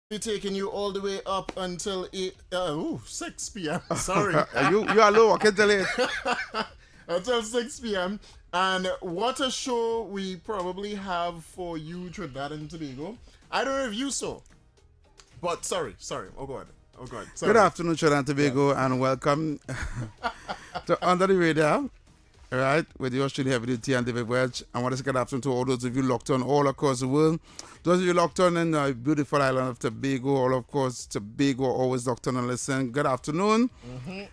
Be taking you all the way up until 6 p.m. Sorry. You are low, I can tell it. Until 6 p.m. And what a show we probably have for you, Trinidad and Tobago. I don't know if you saw, but sorry. Oh, God. Sorry. Good afternoon, Trinidad and Tobago, and welcome to Under the Radar, right, with the Australian Heavy Duty and David Welch. I want to say good afternoon to all those of you locked on all across the world. Those of you locked on in the beautiful island of Tobago, all of course, Tobago, always locked on and listen. Good afternoon.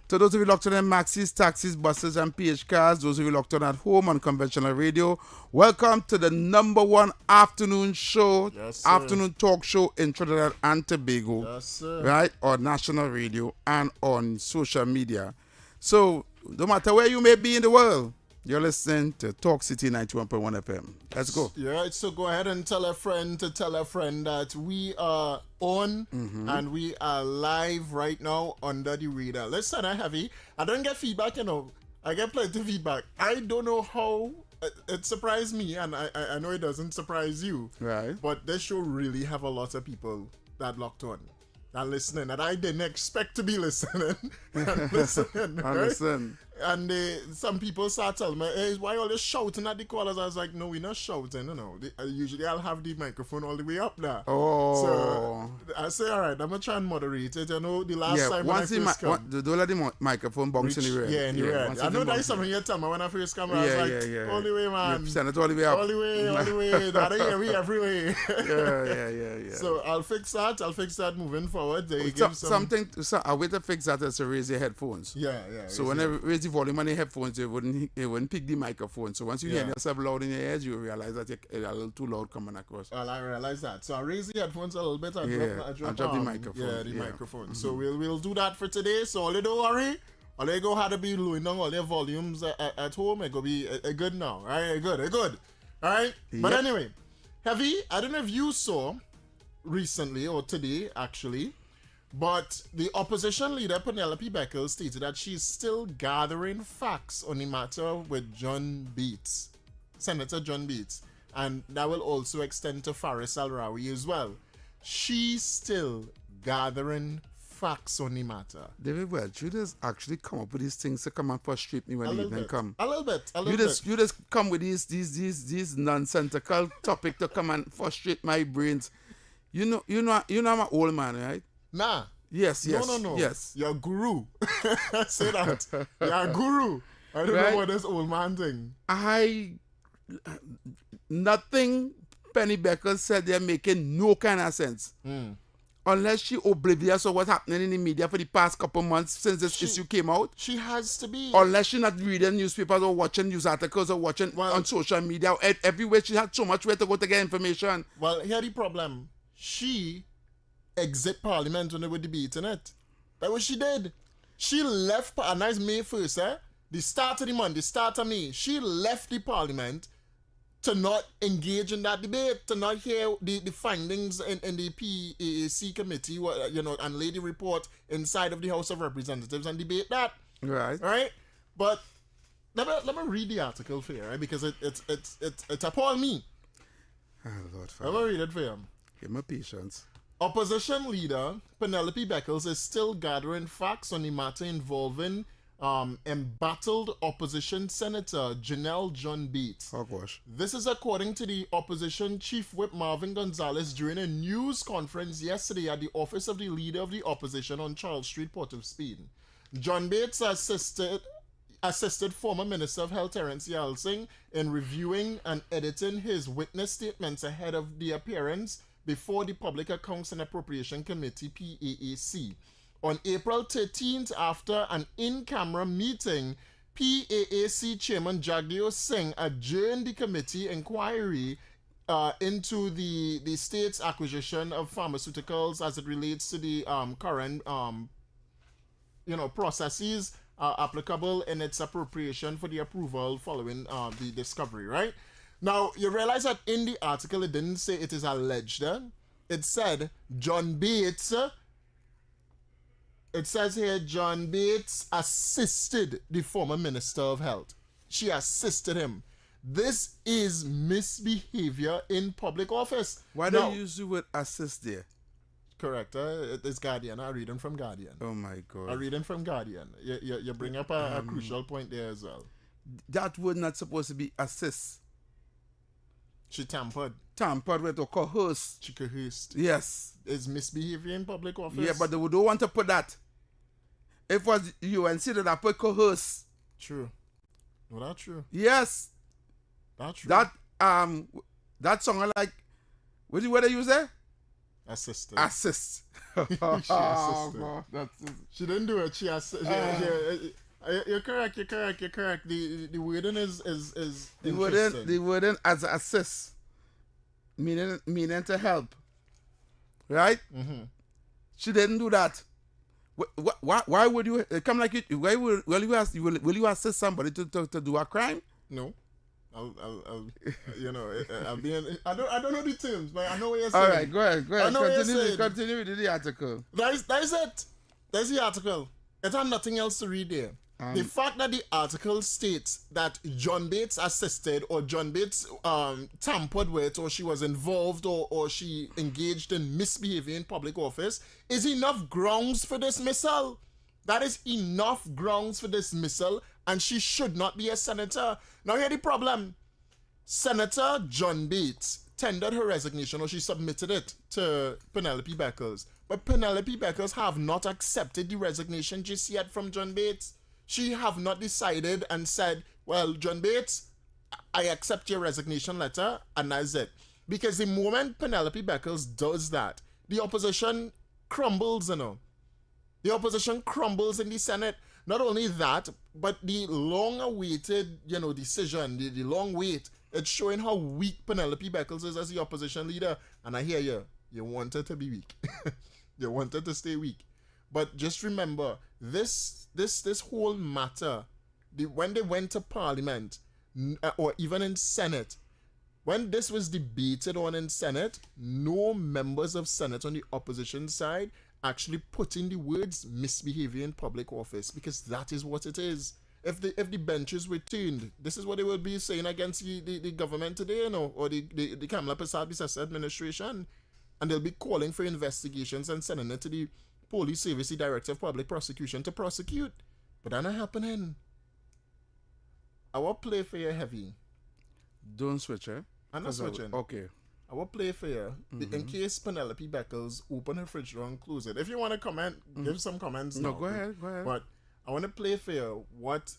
To those of you locked on in maxis, taxis, buses, and PH cars, those of you locked on at home on conventional radio, welcome to the #1 afternoon show, afternoon talk show in Trinidad and Tobago, Yes, sir. right, on national radio and on social media. So, no matter where you may be in the world, you're listening to Talk City 91.1 FM. Let's go. Yeah, so go ahead and tell a friend that we are on and we are live right now under the radar. Listen, heavy. I don't get feedback, I get plenty of feedback. I don't know how it surprised me, and I know it doesn't surprise you. Right. But this show really have a lot of people that locked on and listening that I didn't expect to be listening. and listening, right? Listen. And some people start telling me, hey, why all this shouting at the callers? I was like, no, we're not shouting, Usually I'll have the microphone all the way up there. Oh. So I say, all right, I'm going to try and moderate it. The last time when I first come. Don't let the microphone bounce in the red. Yeah, in the red. I know that's something you tell me when I first come. I was like, all the way, man. Send it all the way up. All the way. That here, we every way. Yeah. So I'll fix that moving forward. A way to fix that is to raise your headphones. Yeah. So when I raise the volume on the headphones, it wouldn't pick the microphone. So once you hear yourself loud in your ears, you realize that you're a little too loud coming across. Well, I realize that. So I raise the headphones a little bit and drop the microphone. Yeah, the microphone. So we'll do that for today. So all you don't worry. All you go had to be lowering down all their volumes at home. It go be good now, right? Good. All right. Yep. But anyway, Heavy, I don't know if you saw recently or today actually, but the opposition leader Penelope Beckles stated that she's still gathering facts on the matter with Senator John Bates, and that will also extend to Faris Al-Rawi as well. She's still gathering facts on the matter. David Welch, you just actually come up with these things to come and frustrate me when the evening come. A little bit. You just come with these nonsensical topic to come and frustrate my brains. You know I'm an old man, right? Nah. Yes. No. Yes. You're a guru. Say that. You're a guru. I don't know what this old man thing. Nothing Penny Becker said they're making no kind of sense. Unless she oblivious of what's happening in the media for the past couple months since this issue came out. She has to be. Unless she's not reading newspapers or watching news articles or watching on social media. Everywhere she had so much way to go to get information. Well, here's the problem. She exit Parliament when they were debating it. That's what she did. She left, and that's May 1st, the start of the month, the start of May. She left the Parliament to not engage in that debate, to not hear the findings in the PAC committee, and lay the report inside of the House of Representatives and debate that. Right? But let me read the article for you, right? Because it appalled me. Oh, Lord, Let me read it for you. give me patience. Opposition leader Penelope Beckles is still gathering facts on the matter involving embattled opposition senator Janelle John Bates. Oh gosh. This is according to the opposition chief whip Marvin Gonzalez during a news conference yesterday at the office of the leader of the opposition on Charles Street, Port of Spain. John Bates assisted former Minister of Health Terence Yalsing in reviewing and editing his witness statements ahead of the appearance before the Public Accounts and Appropriation Committee, PAAC. On April 13th, after an in-camera meeting, PAAC Chairman Jagdeo Singh adjourned the committee inquiry into the state's acquisition of pharmaceuticals as it relates to the current processes applicable in its appropriation for the approval following the discovery, right? Now, you realize that in the article, it didn't say it is alleged. It said John Bates. It says here John Bates assisted the former Minister of Health. She assisted him. This is misbehavior in public office. Why don't you use the word assist there? Correct. It is Guardian. I'm reading from Guardian. Oh my God. I'm reading from Guardian. You bring up a crucial point there as well. That word not supposed to be assist. She tampered. Tampered with or coerced. She coerced. Yes. Is misbehavior in public office. Yeah, but they don't want to put that. If it was UNC that I put coerce. True. No, that's true. Yes. That's true. That song I like. What do you say? Assisted. Assist. She assisted. She didn't do it. She assisted. You're correct. The wording is interesting. The wording as assist, meaning to help, right? Mm-hmm. She didn't do that. Why would you come like it? Why will you assist somebody to do a crime? No. I'll be I don't know the terms, but I know what you're saying. All right, go ahead. Continue with the article. That is it. That's the article. It had nothing else to read there. The fact that the article states that John Bates assisted or John Bates tampered with or she was involved or she engaged in misbehavior in public office is enough grounds for dismissal. That is enough grounds for dismissal, and she should not be a senator. Now here's the problem. Senator John Bates tendered her resignation, or she submitted it to Penelope Beckles. But Penelope Beckles have not accepted the resignation just yet from John Bates. She have not decided and said, well, John Bates, I accept your resignation letter, and that's it. Because the moment Penelope Beckles does that, the opposition crumbles, The opposition crumbles in the Senate. Not only that, but the long-awaited, decision, the long wait, it's showing how weak Penelope Beckles is as the opposition leader. And I hear you want her to be weak. You want her to stay weak. But just remember, this whole matter, when they went to Parliament, or even in Senate, when this was debated on in Senate, no members of Senate on the opposition side actually put in the words misbehavior in public office, because that is what it is. If the benches were turned, this is what they will be saying against the government today, or the Kamala Prasad administration, and they'll be calling for investigations and sending it to the Police Service, the Director of Public Prosecution, to prosecute. But that not happening. I will play for you heavy. Don't switch, eh? I'm not switching. Okay. I will play for you in case Penelope Beckles open her fridge door and close it. If you want to comment, give some comments. No, go ahead. But I want to play for you what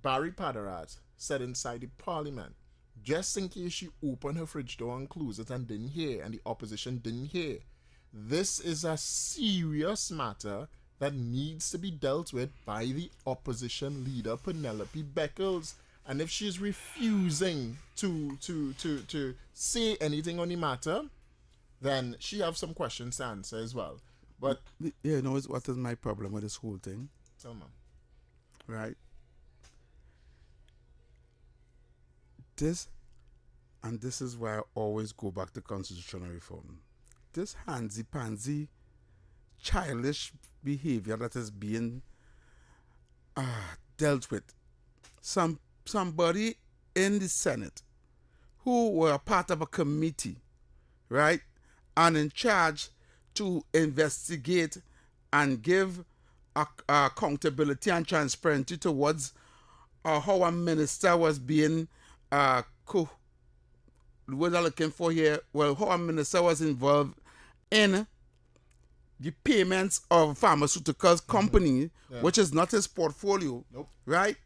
Barry Padarat said inside the Parliament, just in case she opened her fridge door and closed it and didn't hear, and the opposition didn't hear. This is a serious matter that needs to be dealt with by the opposition leader, Penelope Beckles. And if she's refusing to say anything on the matter, then she have some questions to answer as well. But yeah, what is my problem with this whole thing? Tell me. Right. This is why I always go back to constitutional reform. This handsy-pansy, childish behavior that is being dealt with. Somebody in the Senate who were part of a committee, right, and in charge to investigate and give accountability and transparency towards how a minister was being what I'm looking for here, well, how a minister was involved in the payments of pharmaceuticals company, which is not his portfolio, right?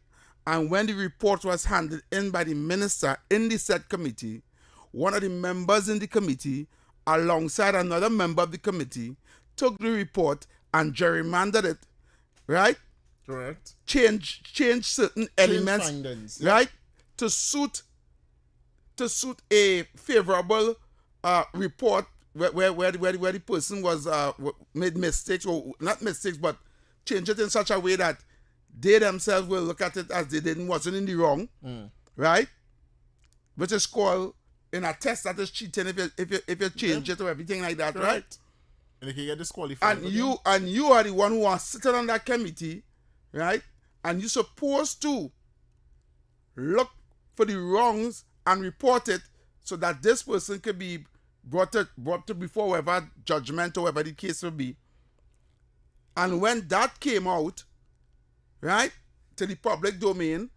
And when the report was handed in by the minister in the said committee, one of the members in the committee, alongside another member of the committee, took the report and gerrymandered it, right? Correct. Change certain elements, findings, right, to suit a favorable report where the person was made mistakes, or not mistakes, but change it in such a way that they themselves will look at it as they wasn't in the wrong, right? Which is called in a test that is cheating if you change it or everything like that, right? And you can get disqualified. And you are the one who are sitting on that committee, right? And you're supposed to look for the wrongs and report it so that this person could be brought to before whatever judgment or whatever the case will be. And when that came out, right, to the public domain,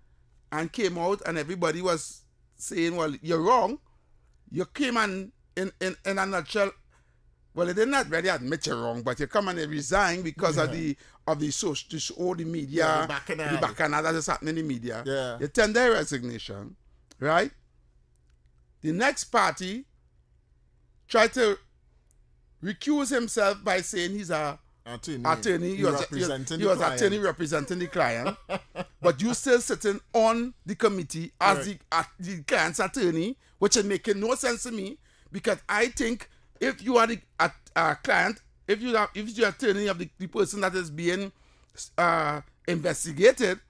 and came out and everybody was saying, well, you're wrong. You came in a nutshell. Well, they did not really admit you're wrong, but you come and resign because of the social, all the media, the bacchanal that is happening in the media. Yeah. You tender resignation, right? The next party tried to recuse himself by saying he's a attorney. He was attorney representing the client. But you still sitting on the committee as the client's attorney, which is making no sense to me, because I think if you are the client, if you're attorney of the person that is being investigated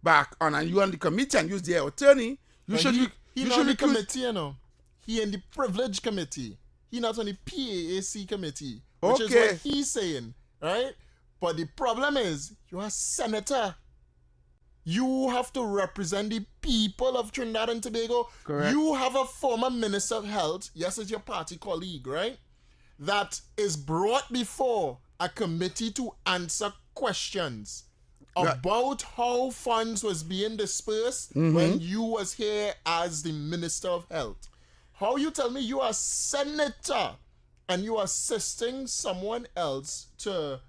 back on, and you on the committee and you're their attorney, you should the committee, you know. He in the privilege committee. He not on the PAAC committee, which is what he's saying, right? But the problem is, you're a senator. You have to represent the people of Trinidad and Tobago. Correct. You have a former minister of health, yes, it's your party colleague, right? That is brought before a committee to answer questions about how funds was being dispersed when you was here as the minister of health. How you tell me you are a senator and you are assisting someone else to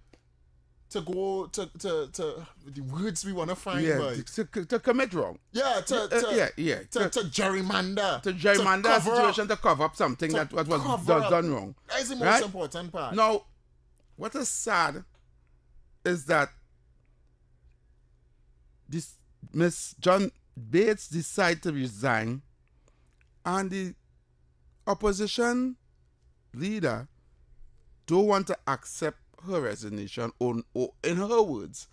go to the words we want to find, to commit wrong. To gerrymander. To gerrymander a situation to cover up something that was done wrong. That is the most important part. Now, what is sad is that this Miss John Bates decided to resign, and the opposition leader don't want to accept her resignation, or in her words,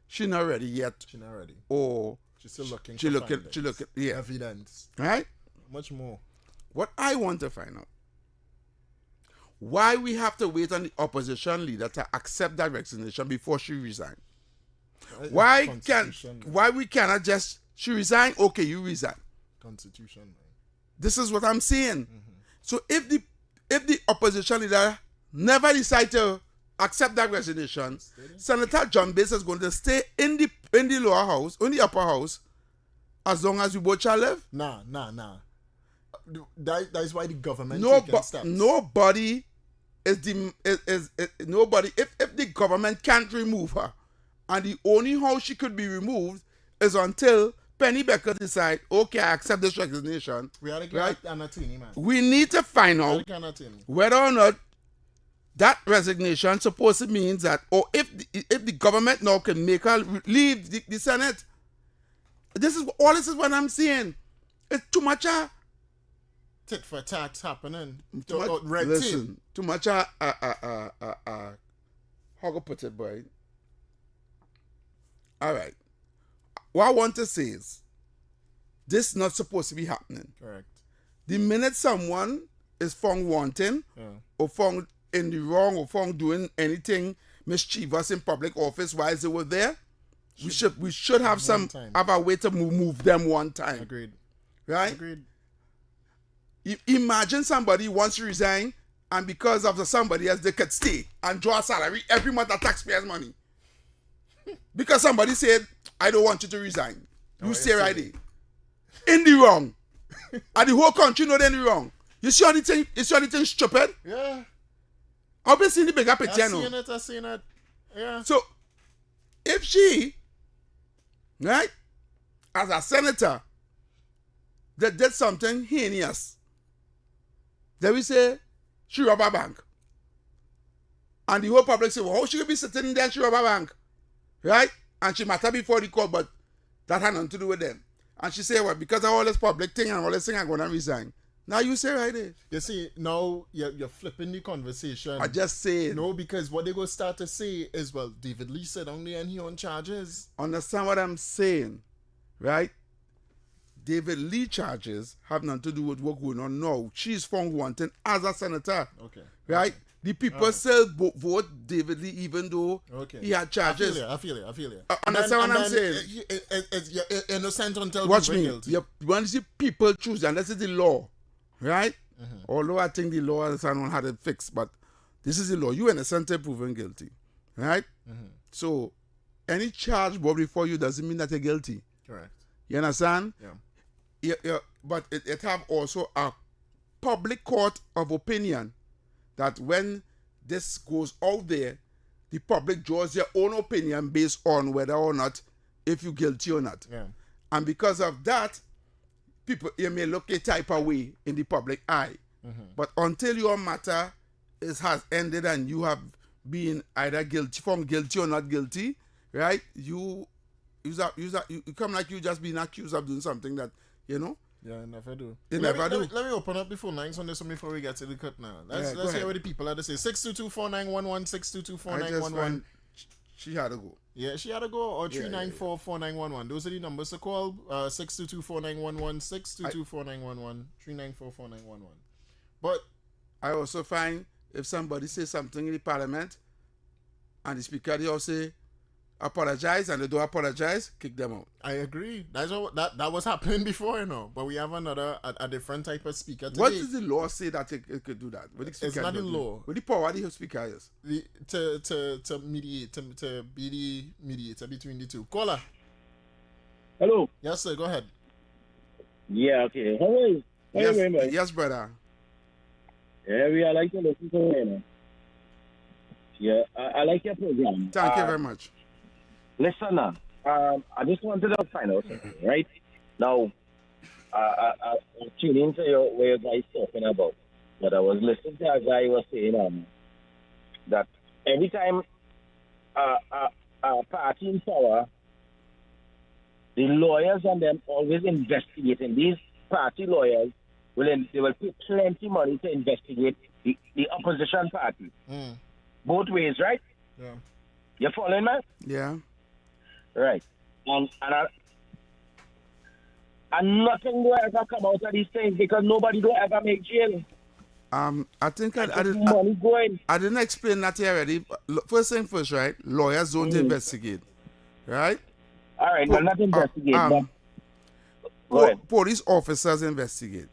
she not ready yet. She not ready. Or she's still looking. She looking. Evidence. Right. Much more. What I want to find out, why we have to wait on the opposition leader to accept that resignation before she resign? Why we cannot just, she resign? Okay, you resign. Constitution. Man. This is what I'm saying. So if the opposition leader never decide to accept that resignation, Senator John Bates is going to stay in the lower house, in the upper house, as long as we both shall live. Nah. That is why the government taking steps. Nobody is nobody. If the government can't remove her, and the only how she could be removed is until Penny Becker decide, okay, I accept this resignation. We had to get an attorney, man. We need to find out whether or not that resignation supposed to means that, or if the government now can make her leave the Senate. This is what I'm saying. It's too much tit for tat happening. Too much how to put it, boy. All right. What I want to say is, this is not supposed to be happening. Correct. The minute someone is found wanting, or found in the wrong, or found doing anything mischievous in public office while they were there, we should have a way to move them one time. Agreed. Right? Agreed. Imagine somebody wants to resign, and because of somebody else, they could stay and draw a salary every month of taxpayers' money. Because somebody said, I don't want you to resign. You stay right there. In the wrong. And the whole country know they're in the wrong. You see anything stupid? Yeah. I've been seeing the bigger picture. I seen it. Yeah. So, if she, right, as a senator, that did something heinous, then we say, she robbed a bank. And the whole public say, well, how she could be sitting there and she robbed a bank? Right? And she matter before the court, but that had nothing to do with them. And she say, well, because of all this public thing and all this thing, I'm going to resign. Now you say right there. You see, now you're flipping the conversation. I just say no, because what they go start to say is, well, David Lee said only and he on charges. Understand what I'm saying, right? David Lee charges have nothing to do with what going on now. She's found wanting as a senator. Okay. Right? The people still vote David Lee even though he had charges. I feel it. Understand what I'm saying? You're innocent until watch proven me. guilty. When you see people choose, and this is the law, right? Although I think the law has not had it fixed, but this is the law. You innocent until proven guilty, right? So any charge brought before you doesn't mean that you're guilty. Correct. You understand? Yeah. But it have also a public court of opinion that when this goes out there, the public draws their own opinion based on whether or not if you're guilty or not. Yeah. And because of that, people, you may look a type of way in the public eye. But until your matter has ended and you have been either found guilty or not guilty, right? You come like you just been accused of doing something that, you know. Yeah, never do. Let me open up the phone lines on this one before we get to the cut now. Let's hear what the people had to say. 622-4911, 622-4911. She had to go. Yeah, she had to go, or 394-4911. Those are the numbers to call. 622-4911, 622-4911, 394-4911. But I also find if somebody says something in the parliament and the speaker they all say apologize and they don't apologize, kick them out. I agree. That was happening before, you know. But we have a different type of speaker today. What does the law say that it could do that? It's not the law. What the power the speaker is? To mediate, to be the mediator between the two. Caller. Hello. Yes, sir. Go ahead. Yeah, okay. How are you? Yes, brother. Yeah, we are like to listen to you. Yeah, I like your program. Thank you very much. Listen, I just wanted to find out something, right? Now, I tuned into what you guys talking about, but I was listening to a guy who was saying that every time a party in power, the lawyers and them always investigating. These party lawyers they will pay plenty money to investigate the opposition party. Both ways, right? Yeah. You following me? Yeah. Right. And nothing will ever come out of these things because nobody will ever make jail. I think I money going. I didn't explain that here already. First thing first, right? Lawyers don't investigate, right? All right, well, not investigate. Police officers investigate,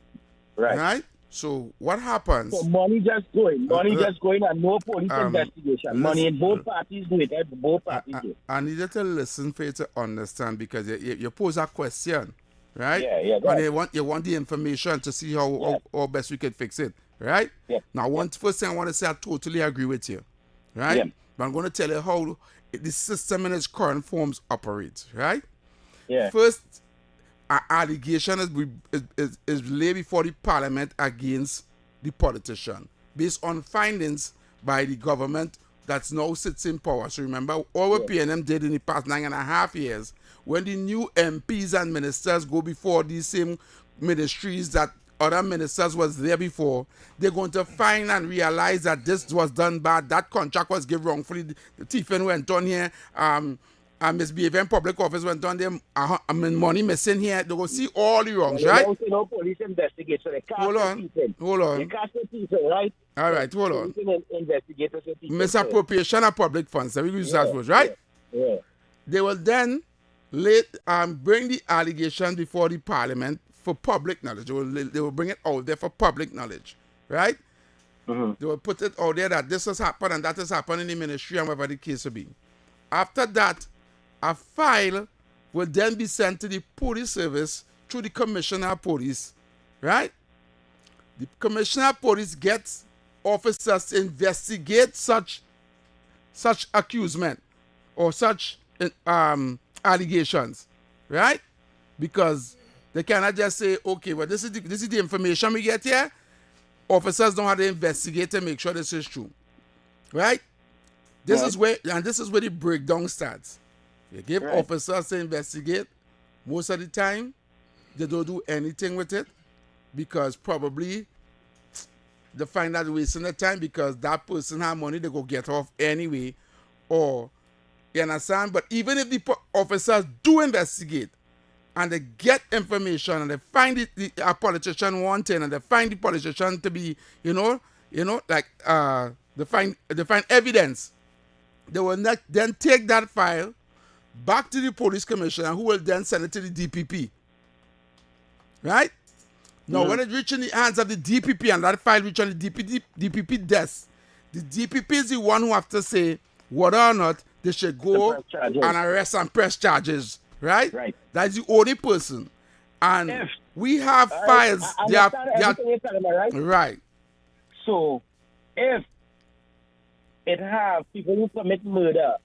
right? So what happens? So money just going, and no police investigation. Money in both parties do it. Both parties do it. I needed to listen for you to understand because you pose a question, right? Yeah. And you want the information to see how best we can fix it, right? Yeah. Now, first thing I want to say, I totally agree with you, right? Yeah. But I'm going to tell you how the system in its current forms operates, right? Yeah. First, an allegation is laid before the parliament against the politician based on findings by the government that's now sits in power. So remember, all what PNM did in the past 9.5 years, when the new MPs and ministers go before these same ministries that other ministers was there before, they're going to find and realize that this was done bad, that contract was given wrongfully, the thieving went on here, misbehavior in public office went on there, money missing here. They will see all the wrongs, right? No police investigate, so they can't Hold on. They can't say people, right? All right, hold on. Investigators Misappropriation of public funds. We use that word, right? Yeah. They will then bring the allegation before the parliament for public knowledge. They will bring it out there for public knowledge, right? Mm-hmm. They will put it out there that this has happened and that has happened in the ministry and whatever the case will be. After that, a file will then be sent to the police service through the commissioner of police, right? The commissioner of police gets officers to investigate such accusation or such allegations, right? Because they cannot just say, okay, well, this is the information we get here. Officers don't have to investigate to make sure this is true, right? This is where the breakdown starts. You give officers to investigate. Most of the time, they don't do anything with it because probably they find that wasting the time because that person have money they go get off anyway. Or, you understand? But even if the officers do investigate and they get information and they find a politician wanting and they find the politician to be, they find evidence, they will not then take that file back to the police commissioner who will then send it to the DPP. Right? Now, when it reach in the hands of the DPP and that file reach on the DPP desk, the DPP is the one who have to say whether or not they should go and arrest and press charges, right? Right. That's the only person. And If, we have files. I understand everything you're telling me, right? Right. So, if it have people who commit murder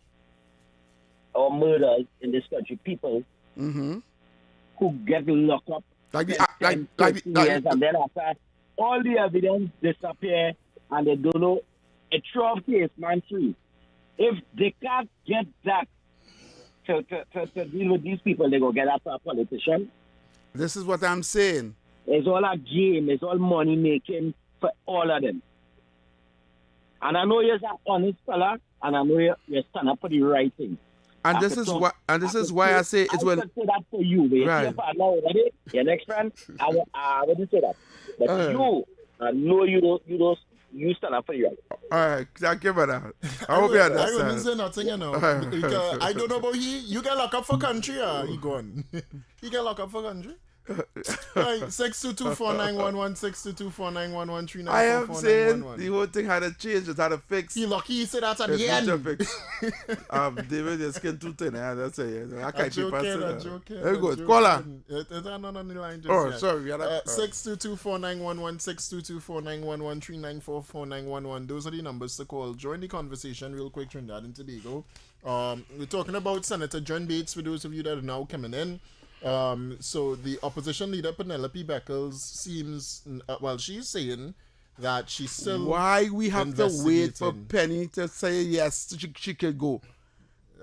or murders in this country, people who get locked up Like the, 10, 15 years, and then after all the evidence disappear and they don't know, a 12 case, man, free. If they can't get that to deal with these people, they go get after a politician. This is what I'm saying. It's all a game. It's all money making for all of them. And I know you're an honest fella, and I know you stand up for the right thing. And this is why I say it's when. I would say that for you, but Right. your partner already, your next friend, I wouldn't say that. But you, I know you stand up for the right. All right, thank you for that. I hope you I wouldn't understand. say nothing, you know. Because I don't know about you get locked up for country, or he gone. He get locked up for country. Right, 6224911, 6224911, I am saying the whole thing had to change. It had to fix. He lucky he said that at It's the not to end. fix. David, your skin too thin. That's it. I I'm can't keep joking, on I'm joking. Very I'm good. joking. Caller. It's not on the line just Oh, yet. sorry. We had a, 6224911, Those are the numbers to call. Join the conversation real quick, Trinidad and Tobago. We're talking about Senator John Bates, for those of you that are now coming in. So the opposition leader, Penelope Beckles, seems, she's saying that she's still why we have to wait for investigating. Penny to say yes, she could go.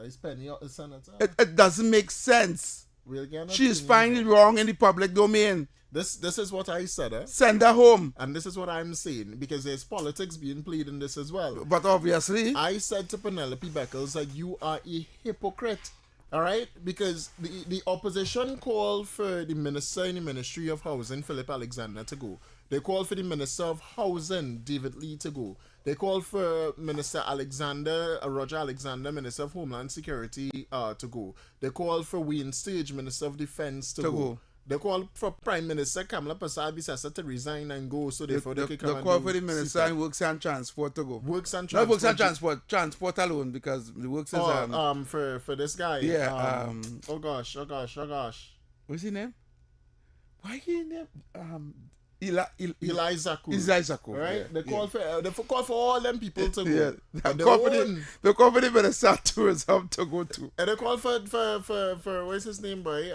Is Penny a senator? It doesn't make sense. We'll get an She's opinion. finding it wrong in the public domain. This is what I said, Send her home. and this is what I'm saying, because there's politics being played in this as well. But obviously, I said to Penelope Beckles that you are a hypocrite, all right? Because the opposition called for the minister in the Ministry of Housing, Philip Alexander, to go. They called for the Minister of Housing, David Lee, to go. They called for Minister Roger Alexander, Minister of Homeland Security, to go. They called for Wayne Stage, Minister of Defense, to go. They called for Prime Minister Kamala Prasad-Bisasa to resign and go, so therefore they can come the and call do for the Minister CPAC. and Works and Transport to go. Works and Not Works and Transport. Transport alone, because the Works is For this guy. Yeah, oh gosh. what's his name? Why his name? Eli Zaku. Zaku. Right? Yeah, They call for all them people to go. yeah. And The company Minister of Tourism to go to. And they call for what's his name, boy?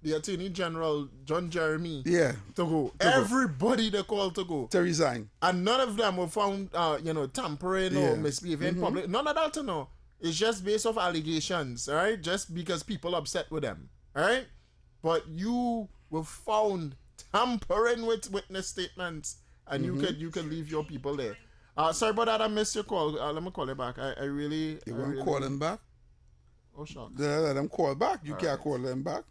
The Attorney General John Jeremy. Yeah. To go. Everybody they call to go. To resign. And none of them were found tampering or misbehaving in public. None of that to know. It's just based off allegations, all right? Just because people upset with them. All right? But you were found tampering with witness statements, and you could leave your people there. Sorry about that, I missed your call. Let me call you back. I really... You want to call them back? Oh, shucks. Let them call back. You can't call them back.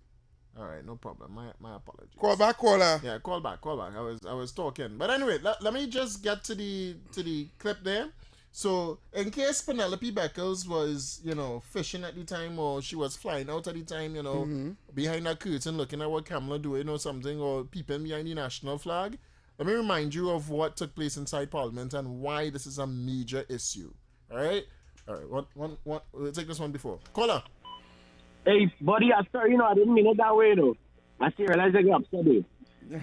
All right, no problem. My apologies. Call back, caller. Yeah, call back. I was talking. But anyway, let me just get to the clip there. So, in case Penelope Beckles was, fishing at the time, or she was flying out at the time, behind a curtain looking at what Kamala doing or something, or peeping behind the national flag, let me remind you of what took place inside Parliament and why this is a major issue. All right? We'll take this one before. Caller. Hey, buddy, I'm sorry, I didn't mean it that way, though. I still realize I got upset, though.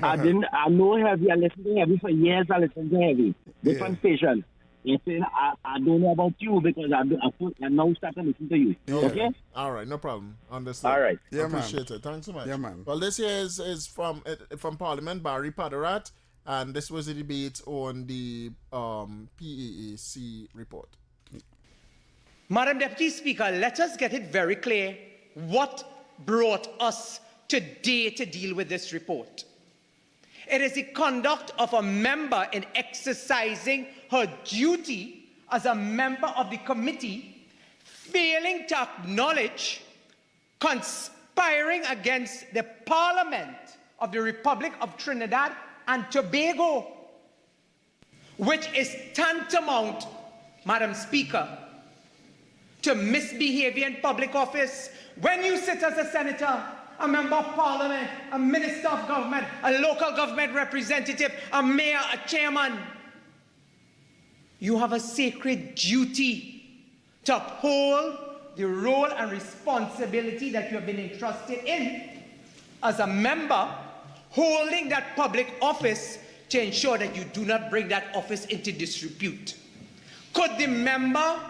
I know Heavy. I listened to Heavy for years. I listened to Heavy. Different station. You say, I don't know about you because I now start to listen to you. Yeah. Okay? All right, no problem. Understood. All right. Yeah, Appreciate it. Thanks so much. Yeah, man. Well, this here is from Parliament, Barry Padarat, and this was a debate on the PAAC report. Madam Deputy Speaker, let us get it very clear what brought us today to deal with this report. It is the conduct of a member in exercising her duty as a member of the committee, failing to acknowledge conspiring against the Parliament of the Republic of Trinidad and Tobago, which is tantamount, Madam Speaker, to misbehavior in public office. When you sit as a senator a member of parliament, a minister of government, a local government representative, a mayor, a chairman. You have a sacred duty to uphold the role and responsibility that you have been entrusted in as a member holding that public office to ensure that you do not bring that office into disrepute. Could the member,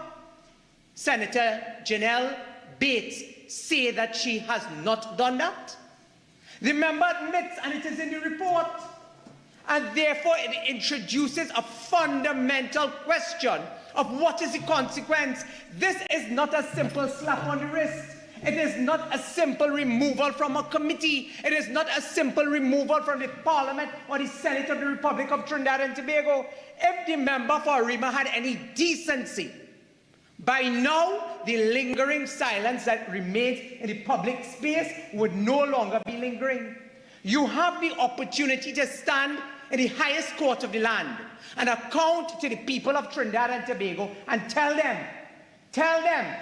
Senator Janelle Bates, say that she has not done that? The member admits, and it is in the report, and therefore it introduces a fundamental question of what is the consequence. This is not a simple slap on the wrist. It is not a simple removal from a committee. It is not a simple removal from the Parliament or the Senate of the Republic of Trinidad and Tobago. If the member for Arima had any decency, by now the lingering silence that remains in the public space would no longer be lingering. You have the opportunity to stand in the highest court of the land and account to the people of Trinidad and Tobago and tell them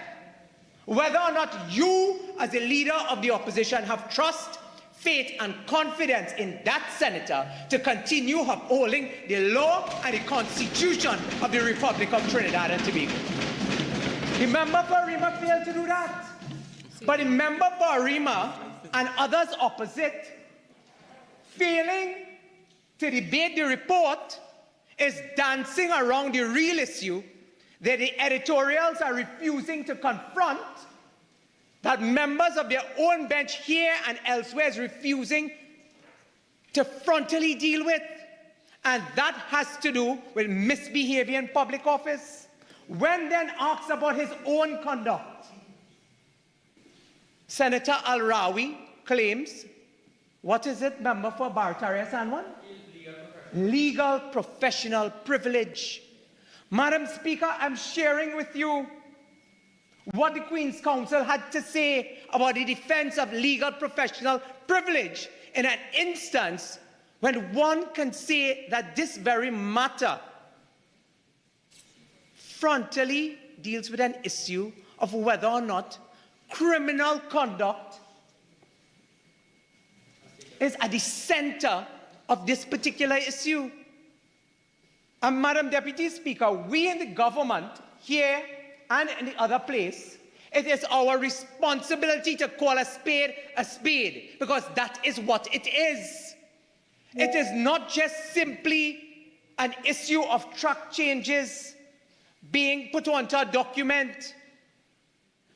whether or not you, as the leader of the opposition, have trust, faith, and confidence in that senator to continue upholding the law and the constitution of the Republic of Trinidad and Tobago. The member for Arima failed to do that. But the member for Arima and others opposite, failing to debate the report, is dancing around the real issue that the editorials are refusing to confront, that members of their own bench here and elsewhere is refusing to frontally deal with. And that has to do with misbehavior in public office. When then asked about his own conduct, Senator Al-Rawi claims, what is it, member for Barataria Sanwan? Legal professional privilege. Madam Speaker, I'm sharing with you what the Queen's Counsel had to say about the defense of legal professional privilege in an instance when one can say that this very matter frontally deals with an issue of whether or not criminal conduct is at the center of this particular issue. And Madam Deputy Speaker, we in the government here and in the other place, it is our responsibility to call a spade, because that is what it is. It is not just simply an issue of track changes being put onto a document,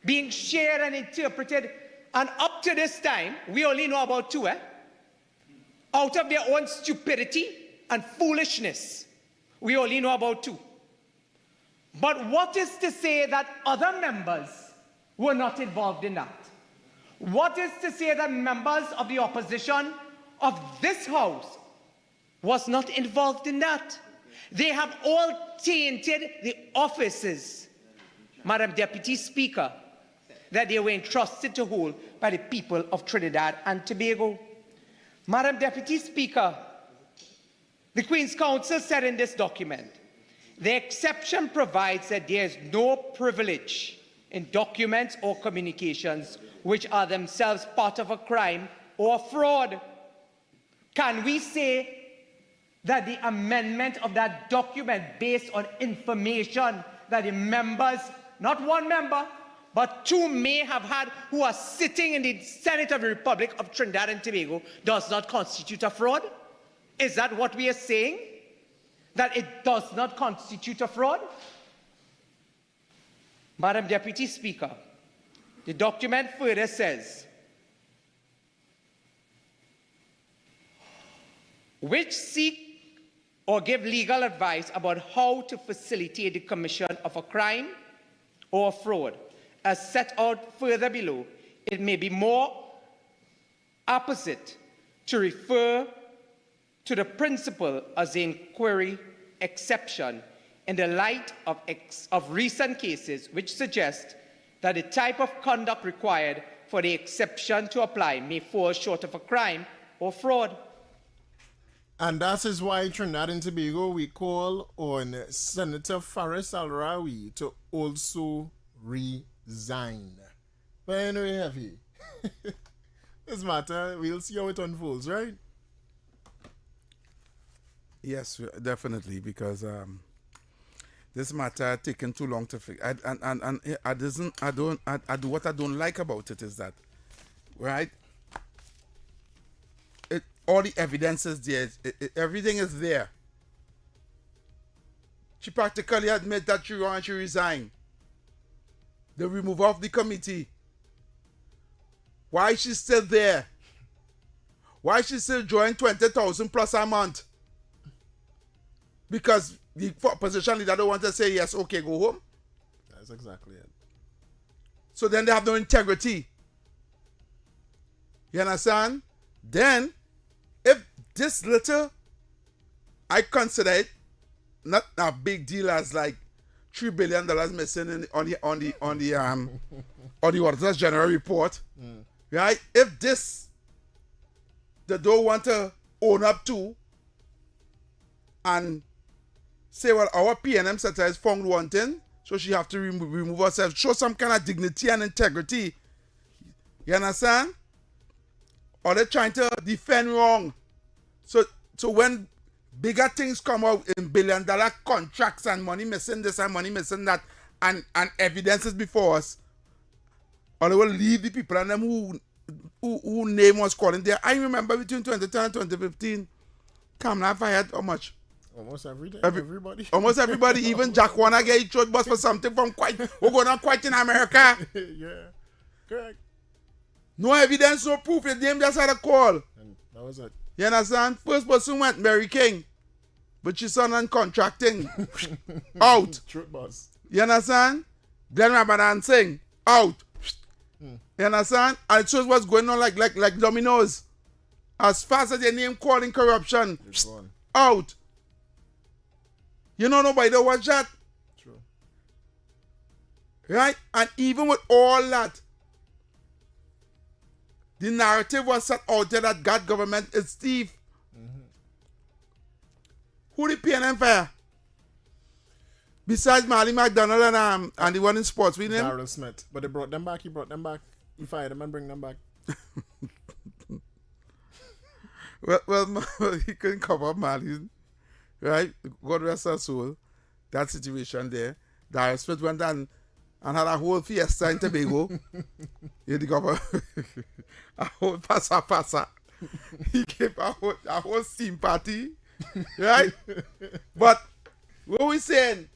being shared and interpreted. And up to this time, we only know about two, out of their own stupidity and foolishness. We only know about two. But what is to say that other members were not involved in that? What is to say that members of the opposition of this House was not involved in that? They have all tainted the offices, Madam Deputy Speaker, that they were entrusted to hold by the people of Trinidad and Tobago. Madam Deputy Speaker, the Queen's Counsel said in this document, the exception provides that there is no privilege in documents or communications which are themselves part of a crime or fraud. Can we say that the amendment of that document based on information that the members, not one member, but two may have had who are sitting in the Senate of the Republic of Trinidad and Tobago does not constitute a fraud? Is that what we are saying? That it does not constitute a fraud? Madam Deputy Speaker, the document further says, which seek or give legal advice about how to facilitate the commission of a crime or fraud. As set out further below, it may be more apposite to refer to the principle as the inquiry exception in the light of recent cases which suggest that the type of conduct required for the exception to apply may fall short of a crime or fraud. And that is why Trinidad and Tobago, we call on Senator Faris Al-Rawi to also resign. But anyway, heavy. This matter, we'll see how it unfolds, right? Yes, definitely, because this matter taken too long to fix. What I don't like about it is that, right? All the evidence is there. Everything is there. She practically admit that she wrong and she resigned. They remove off the committee. Why is she still there? Why is she still drawing 20,000 plus a month? Because the opposition leader don't want to say yes, okay, go home. That's exactly it. So then they have no integrity. You understand? Then, if this little, I consider it not a big deal as like $3 billion missing on the Auditor's General report, right? If this they don't want to own up to and say, well, our PNM sector is found wanting, so she have to remove herself, show some kind of dignity and integrity. You understand? Or they're trying to defend wrong. So when bigger things come out in $1 billion contracts and money missing this and money missing that and evidence is before us, or they will leave the people and them who name was calling there. I remember between 2010 and 2015, Kamala fired how much? Almost every day. Everybody. Almost everybody, even Jack Warner get his throat bust for something from quite. We're going on quite in America. Yeah. Correct. No evidence, no proof. Your name just had a call. And that was it. You understand? First person went Mary King. But she's on contracting. Out. Truth boss. You understand? Glenn Ramadan Singh. Out. You understand? And it shows what's going on like dominoes. As fast as your name calling corruption. It's gone. Out. You know nobody don't watch that. True. Right? And even with all that, the narrative was set out there that God government is thief. Who the PNM fire? Besides Marley McDonald and the one in sports, we name? Darrell Smith. But they brought them back. He brought them back. He fired them and bring them back. well, he couldn't cover Marley. Right? God rest her soul. That situation there. Darrell Smith went and had a whole fiesta in Tobago. He got a whole pasa. He gave a whole steam party. Right? But what we saying?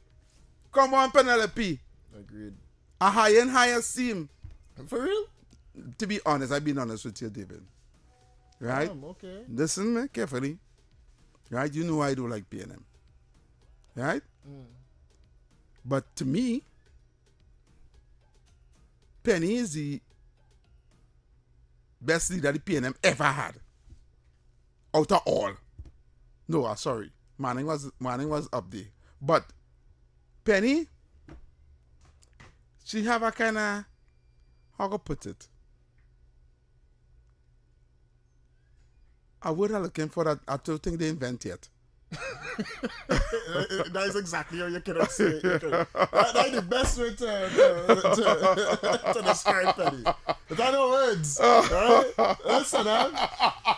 Come on, Penelope. Agreed. A higher and higher steam. For real? To be honest, I've been honest with you, David. Right? Okay. Listen me carefully. Right? You know I do like PNM. Right? But to me, Penny is the best leader the PNM ever had. Out of all. No, sorry. Manning was up there. But Penny, she have a kind of, how to put it? A word I'm looking for that I don't think they invent yet. That is exactly how you cannot say it. That's the best way to describe Penny. It's not no words. Right? Listen,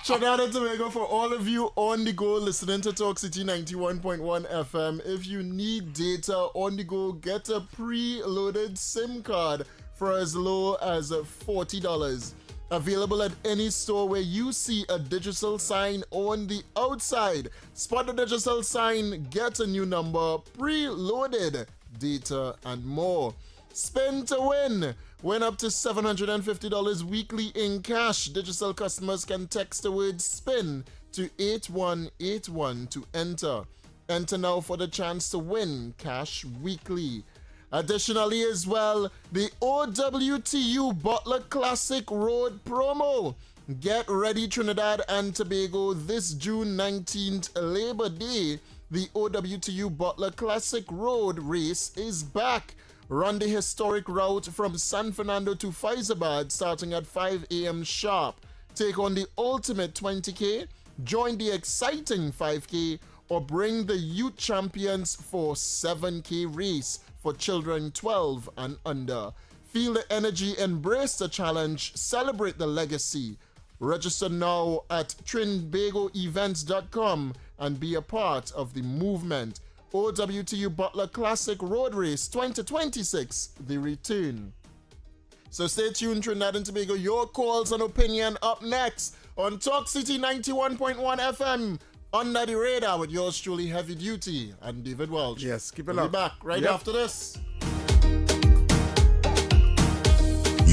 Trinidad and Tobago, for all of you on the go listening to Talk City 91.1 FM, if you need data on the go, get a pre-loaded SIM card for as low as $40. Available at any store where you see a digital sign on the outside. Spot the digital sign, get a new number, preloaded data, and more. Spin to win. Win up to $750 weekly in cash. Digital customers can text the word SPIN to 8181 to enter. Enter now for the chance to win cash weekly. Additionally as well, the OWTU Butler Classic Road promo. Get ready, Trinidad and Tobago, this June 19th, Labor Day. The OWTU Butler Classic Road race is back. Run the historic route from San Fernando to Faizabad starting at 5 a.m. sharp. Take on the ultimate 20K, join the exciting 5K, or bring the youth champions for 7K race for children 12 and under. Feel the energy, embrace the challenge, celebrate the legacy Register now at trinbagoevents.com and be a part of the movement. OWTU Butler Classic Road Race 2026, the return. So stay tuned, Trinidad and Tobago. Your calls and opinion up next on Talk City 91.1 FM. Under the radar with yours truly, Heavy Duty and David Welch. Yes, keep it We'll up. be back right after this.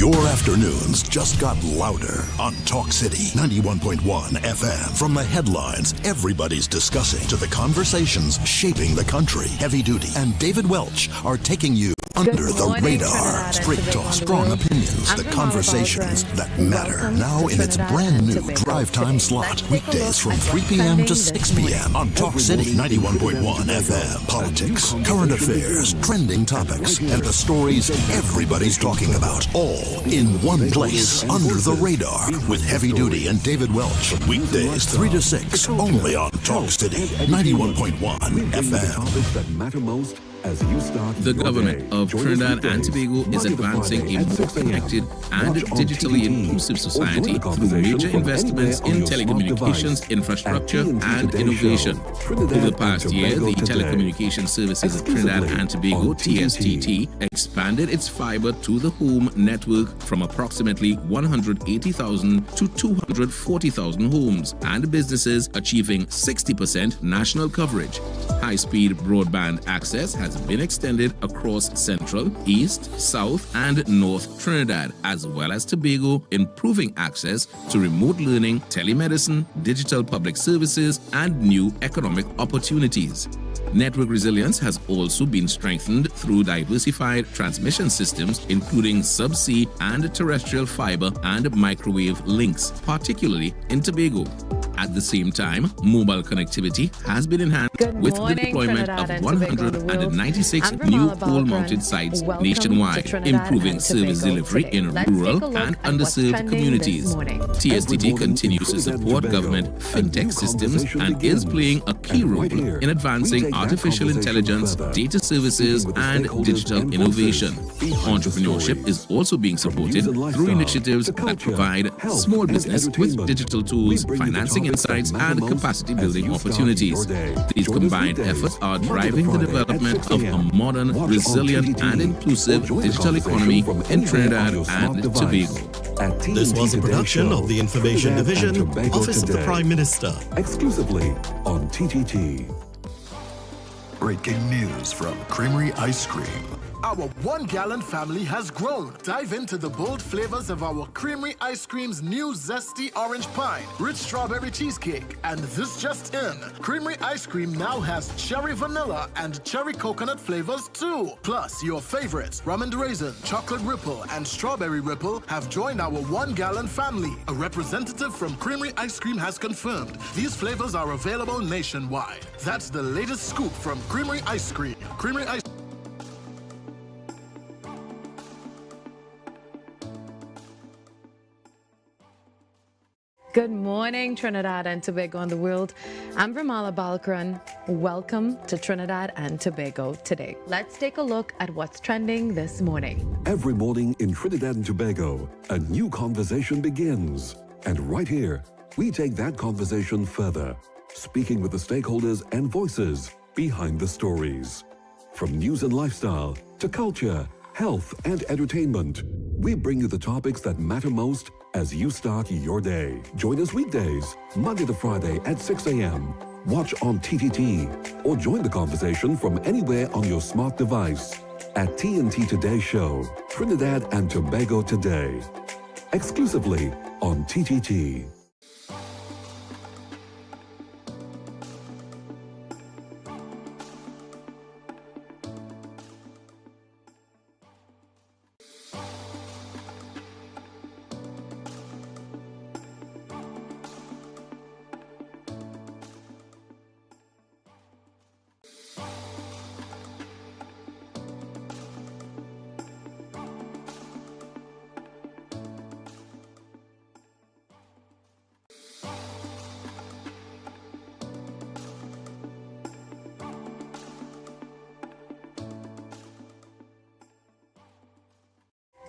Your afternoons just got louder on Talk City 91.1 FM. From the headlines everybody's discussing to the conversations shaping the country, Heavy Duty and David Welch are taking you under the radar. Straight talk, strong opinions, the conversations that matter. Now in its brand new drive time slot. Weekdays from 3 p.m. to 6 p.m. on Talk City 91.1 FM. Politics, current affairs, trending topics, and the stories everybody's talking about. All in one place, under the radar, with Heavy Duty and David Welch. Weekdays 3 to 6, only on Talk City 91.1 FM. That matter most as you start the government of Trinidad and Tobago is advancing a more connected and digitally inclusive society through major investments in telecommunications infrastructure and innovation. Over the past year, the Telecommunications Services of Trinidad and Tobago, TSTT, expanded its fiber to the home network from approximately 180,000 to 240,000 homes and businesses, achieving 60% national coverage. High-speed broadband access has been extended across Central, East, South, and North Trinidad, as well as Tobago, improving access to remote learning, telemedicine, digital public services, and new economic opportunities. Network resilience has also been strengthened through diversified transmission systems, including subsea and terrestrial fiber and microwave links, particularly in Tobago. At the same time, mobile connectivity has been enhanced with the deployment of 196 new pole-mounted sites nationwide, improving service delivery in rural and underserved communities. TSTT continues to support government fintech systems and is playing a key role in advancing artificial intelligence, data services, and digital innovation. Entrepreneurship is also being supported through initiatives that provide small business with digital tools, financing insights, and capacity building opportunities. These combined efforts are driving the development of a modern, resilient, and inclusive digital economy in Trinidad and Tobago. This was a production of the Information Division, Office of the Prime Minister. Exclusively on TTT. Breaking news from Creamery Ice Cream. Our 1 gallon family has grown. Dive into the bold flavors of our Creamery Ice Cream's new zesty orange pie, rich strawberry cheesecake, and this just in, Creamery Ice Cream now has cherry vanilla and cherry coconut flavors too. Plus, your favorites, rum and raisin, chocolate ripple, and strawberry ripple have joined our 1 gallon family. A representative from Creamery Ice Cream has confirmed these flavors are available nationwide. That's the latest scoop from Creamery Ice Cream. Creamery Ice Good morning, Trinidad and Tobago and the world. I'm Vermala Balkaran. Welcome to Trinidad and Tobago today. Let's take a look at what's trending this morning. Every morning in Trinidad and Tobago, a new conversation begins. And right here, we take that conversation further, speaking with the stakeholders and voices behind the stories. From news and lifestyle to culture, health, and entertainment, we bring you the topics that matter most as you start your day. Join us weekdays, Monday to Friday at 6 a.m. Watch on TTT or join the conversation from anywhere on your smart device at TNT Today Show, Trinidad and Tobago Today. Exclusively on TTT.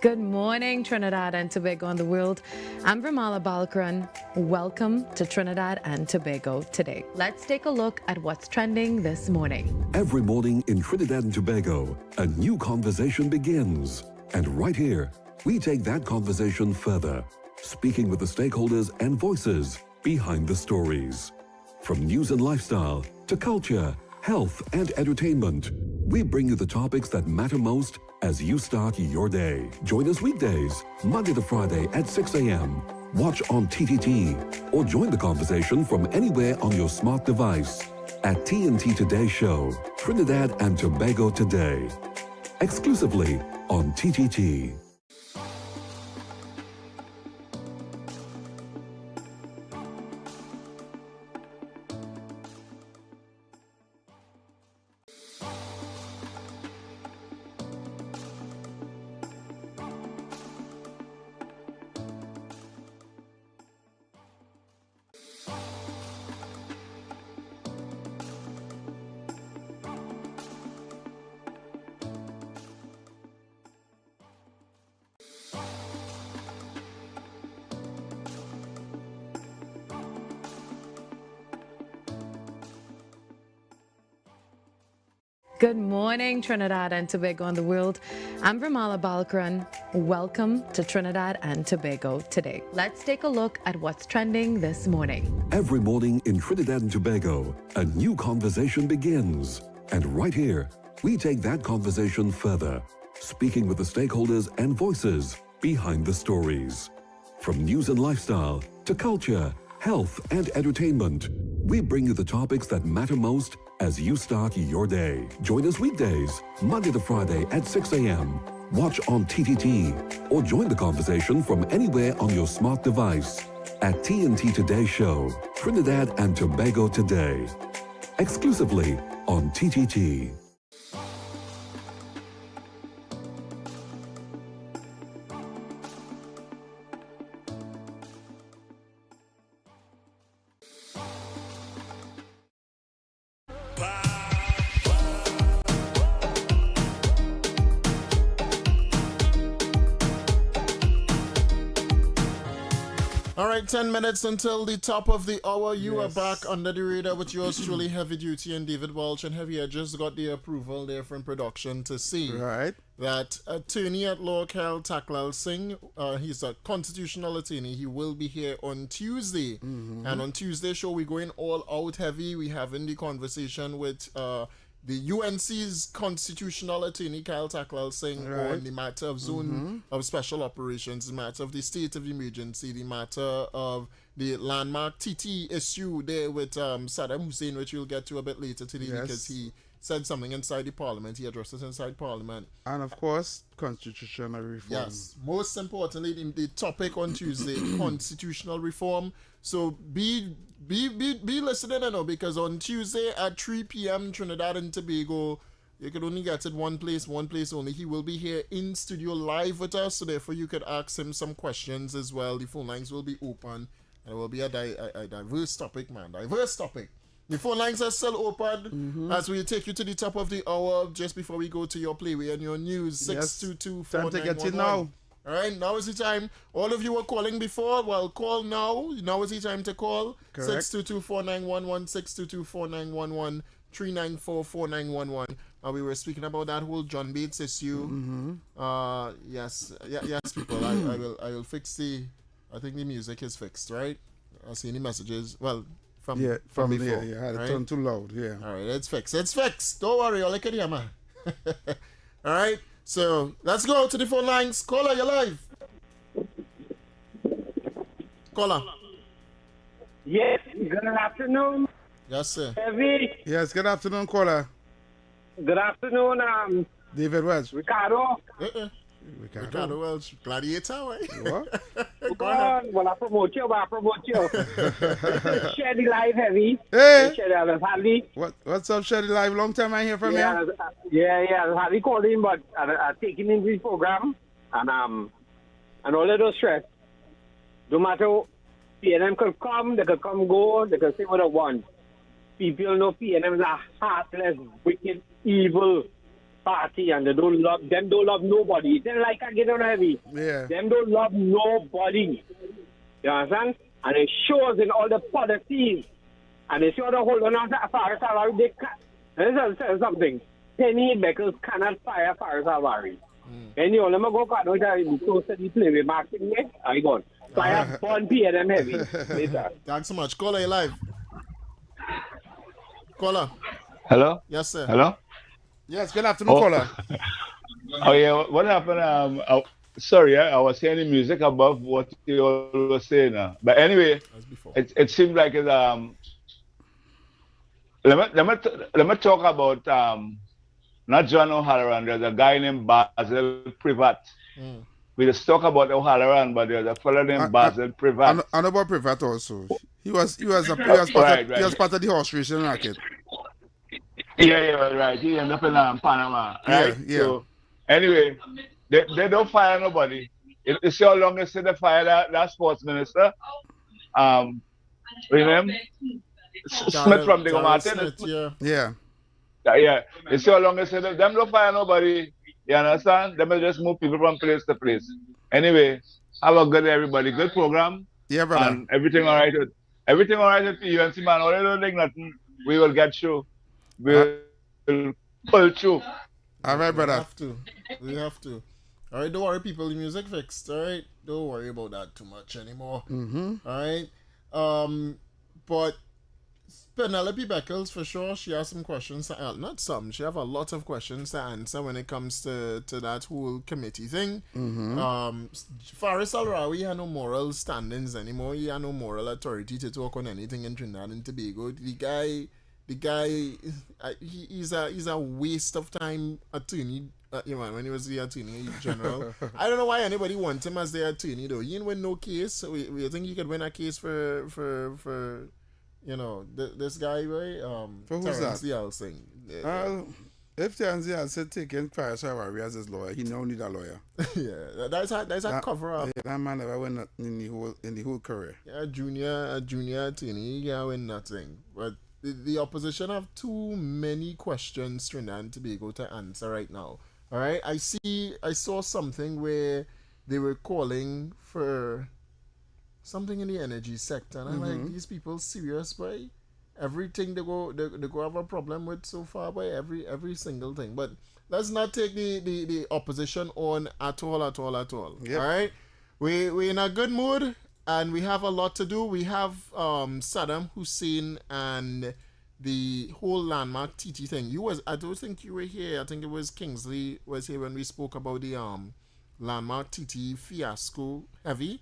Good morning, Trinidad and Tobago and the world. I'm Vermala Balkaran. Welcome to Trinidad and Tobago today. Let's take a look at what's trending this morning. Every morning in Trinidad and Tobago, a new conversation begins. And right here, we take that conversation further, speaking with the stakeholders and voices behind the stories. From news and lifestyle to culture, health and entertainment, we bring you the topics that matter most as you start your day. Join us weekdays, Monday to Friday at 6 a.m. Watch on TTT or join the conversation from anywhere on your smart device at TNT Today Show, Trinidad and Tobago Today, exclusively on TTT. Good morning, Trinidad and Tobago and the world. I'm Vermala Balkaran. Welcome to Trinidad and Tobago today. Let's take a look at what's trending this morning. Every morning in Trinidad and Tobago, a new conversation begins. And right here, we take that conversation further, speaking with the stakeholders and voices behind the stories. From news and lifestyle to culture, health and entertainment, we bring you the topics that matter most as you start your day. Join us weekdays, Monday to Friday at 6 a.m. Watch on TTT or join the conversation from anywhere on your smart device at TNT Today Show, Trinidad and Tobago Today, exclusively on TTT. All right, 10 minutes until the top of the hour. You are back under the radar with yours truly, Heavy Duty and David Welch. And Heavy, I just got the approval there from production to see that attorney at law Kyle Taklal Singh, he's a constitutional attorney. He will be here on Tuesday. And on Tuesday show, we're going all out heavy. We having the conversation with the UNC's constitutional attorney, Kyle Taklal Singh, on the matter of zone of special operations, the matter of the state of emergency, the matter of the landmark TT issue there with Saddam Hussein, which we'll get to a bit later today because he said something inside the parliament. He addressed it inside parliament. And of course, constitutional reform. Yes, most importantly, the topic on Tuesday, constitutional reform. So be listening, because on Tuesday at 3 p.m. Trinidad and Tobago, you could only get it one place only. He will be here in studio live with us, so therefore you could ask him some questions as well. The phone lines will be open, and it will be a diverse topic, man. Diverse topic. The phone lines are still open as we take you to the top of the hour just before we go to your playway and your news. 622-4911. Time to get in now. All right, now is the time. All of you were calling before. Well, call now. Now is the time to call. 622-4911, 622-4911, 394-4911. We were speaking about that whole John Bates issue. Yes, people. I will fix the. I think the music is fixed, right? I see any messages. Well, from before. I had it turned too loud. Yeah. All right, it's fixed. Don't worry, I'll look at you, man. All right. So let's go to the phone lines. Caller, you're live. Caller. Yes, good afternoon. Yes, sir. Heavy. Yes, good afternoon, caller. Good afternoon, David Welch. Ricardo. Ricardo Welch, Gladiator, right? What? Go on. Well, I promote you. Shady Live, Heavy. Hey. Hardly. What's up, Shady Live? Long time I hear from you. Yeah. Hardly called in, but I taken in the program, and all of those stress. No matter, PNM could come, they could come go, they could say what they want. People know PNM is a heartless, wicked, evil party and they don't love nobody. It's like I get on heavy. Yeah. Them don't love nobody. You understand? And it shows in all the policies. And they show the whole on Faris Alvari. They can't. Let me say something. Penny Beckles cannot fire Faris Alvari. And you let me go back. Don't you so steady play with marketing me? I gone. So I have fun them heavy later. Thanks so much. Caller, you live. Caller. Hello? Yes, sir. Hello? Yes, good afternoon, caller. Oh, yeah. What happened? Sorry, I was hearing the music above what you all were saying. But anyway, it seemed like it's, let me talk about not John O'Halloran. There's a guy named Basil Privat. We just talk about O'Halloran, but there's a fellow named Basil Privat. I know about Privat also. He was part of the horse racing racket. Yeah, right. He ended up in Panama, right? Yeah. So anyway, they don't fire nobody. You see how long they say they fire that sports minister? Remember? Smith from the Martin. Yeah. Yeah. You see how long they say them don't fire nobody. You understand? They will just move people from place to place. Anyway, have a good day, everybody. Good program. Yeah, brother. And everything all right with UNC, man. All they don't think nothing. We will get through. We'll pull through. All right, brother. We have to. All right, don't worry, people. The music fixed. All right, don't worry about that too much anymore. Mm-hmm. All right. But Penelope Beckles, for sure, she has some questions. Not some. She have a lot of questions to answer when it comes to that whole committee thing. Mm-hmm. Faris Alrawi had no moral standings anymore. He had no moral authority to talk on anything in Trinidad and Tobago. The guy, he's a waste of time attorney. When he was the attorney general, I don't know why anybody wants him as the attorney though. He didn't win no case. So we think he could win a case for this guy, right? For who's Terrence that? Dial Singh. If Terrence Dial said taking Faris Alvari as his lawyer, he no need a lawyer. Yeah, that's a cover up. Yeah, that man never win in the whole career. Yeah, a junior attorney, he can't win nothing. But the opposition have too many questions Trinidad and Tobago to answer right now. All right, I saw something where they were calling for something in the energy sector, and I'm like, these people serious, boy? Everything they go have a problem with so far, boy. Every single thing. But let's not take the opposition on at all. Yep. All right, we in a good mood, and we have a lot to do. We have Saddam Hussein and the whole landmark TT thing. I don't think you were here. I think it was Kingsley was here when we spoke about the landmark TT fiasco heavy.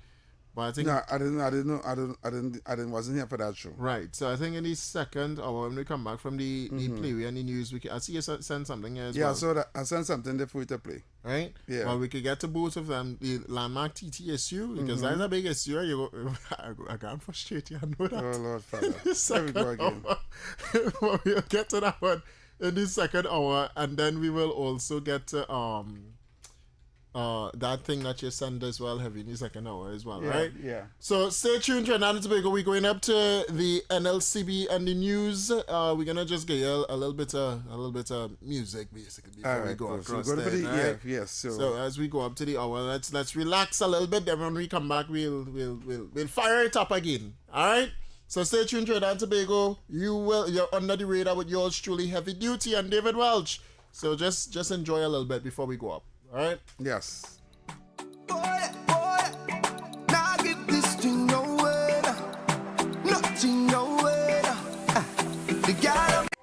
But I think I didn't wasn't here for that show. Right. So I think in the second hour when we come back from the play and the news, I see you send something here as well. Yeah, so I sent something there for you to play. Right? Yeah. Well, we could get to both of them. The landmark TT issue, because that's a big issue. I can't frustrate you. I know that. Oh, Lord, Father. There we go again. Well, we'll get to that one in the second hour, and then we will also get to that thing that you sent as well, heavy in the second hour as well, right? Yeah. So stay tuned, Trinidad and Tobago. We're going up to the NLCB and the news. We're gonna just get you a little bit of music basically before we go across there. Yes. So as we go up to the hour, let's relax a little bit. Then when we come back, we'll fire it up again. All right. So stay tuned, Trinidad and Tobago. You're under the radar with yours truly, Heavy Duty and David Welch. So just enjoy a little bit before we go up. All right? Yes. Now give this thing nowhere. Nothing nowhere.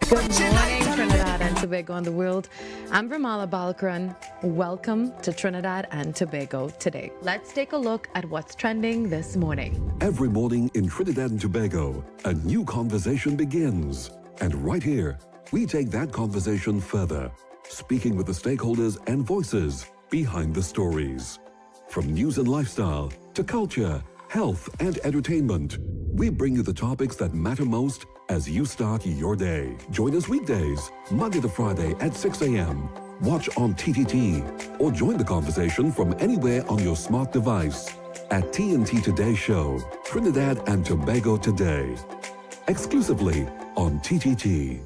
Good morning, Trinidad and Tobago and the world. I'm Vermala Balkaran. Welcome to Trinidad and Tobago today. Let's take a look at what's trending this morning. Every morning in Trinidad and Tobago, a new conversation begins. And right here, we take that conversation further, speaking with the stakeholders and voices behind the stories. From news and lifestyle to culture, health and entertainment, we bring you the topics that matter most as you start your day. Join us weekdays, Monday to Friday at 6 a.m. Watch on TTT or join the conversation from anywhere on your smart device at TNT Today Show, Trinidad and Tobago Today. Exclusively on TTT.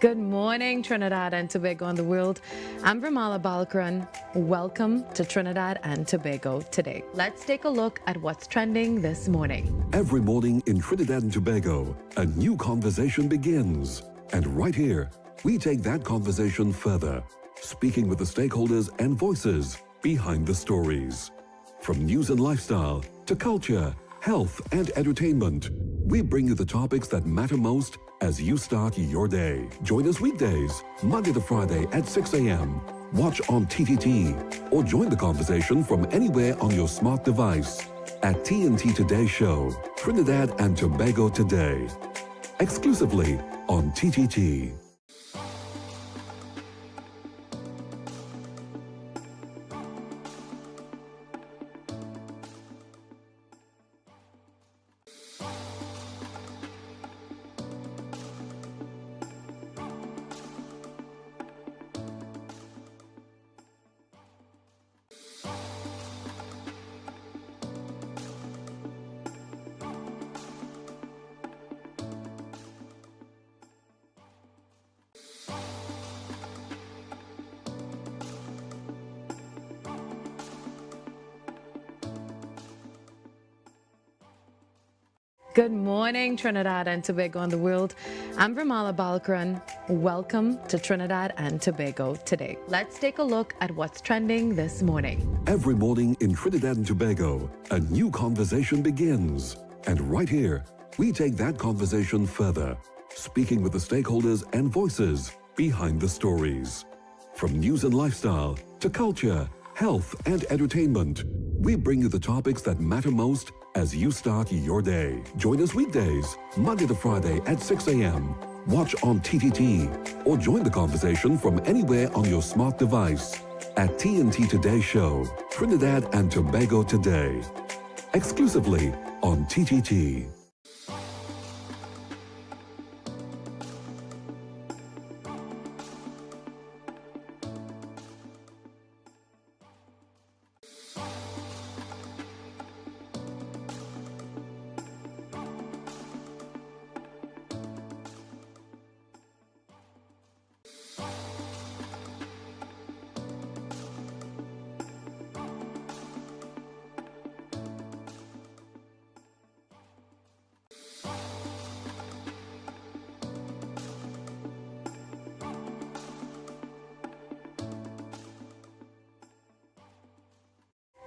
Good morning, Trinidad and Tobago and the world. I'm Vermala Balkaran. Welcome to Trinidad and Tobago today. Let's take a look at what's trending this morning. Every morning in Trinidad and Tobago, a new conversation begins. And right here, we take that conversation further, speaking with the stakeholders and voices behind the stories. From news and lifestyle to culture, health and entertainment, we bring you the topics that matter most as you start your day. Join us weekdays, Monday to Friday at 6 a.m. Watch on TTT or join the conversation from anywhere on your smart device at TNT Today Show, Trinidad and Tobago Today, exclusively on TTT. Good morning, Trinidad and Tobago and the world. I'm Vermala Balkaran. Welcome to Trinidad and Tobago today. Let's take a look at what's trending this morning. Every morning in Trinidad and Tobago, a new conversation begins. And right here, we take that conversation further, speaking with the stakeholders and voices behind the stories. From news and lifestyle to culture, health and entertainment, we bring you the topics that matter most as you start your day. Join us weekdays, Monday to Friday at 6 a.m. Watch on TTT or join the conversation from anywhere on your smart device at TNT Today Show, Trinidad and Tobago Today, exclusively on TTT.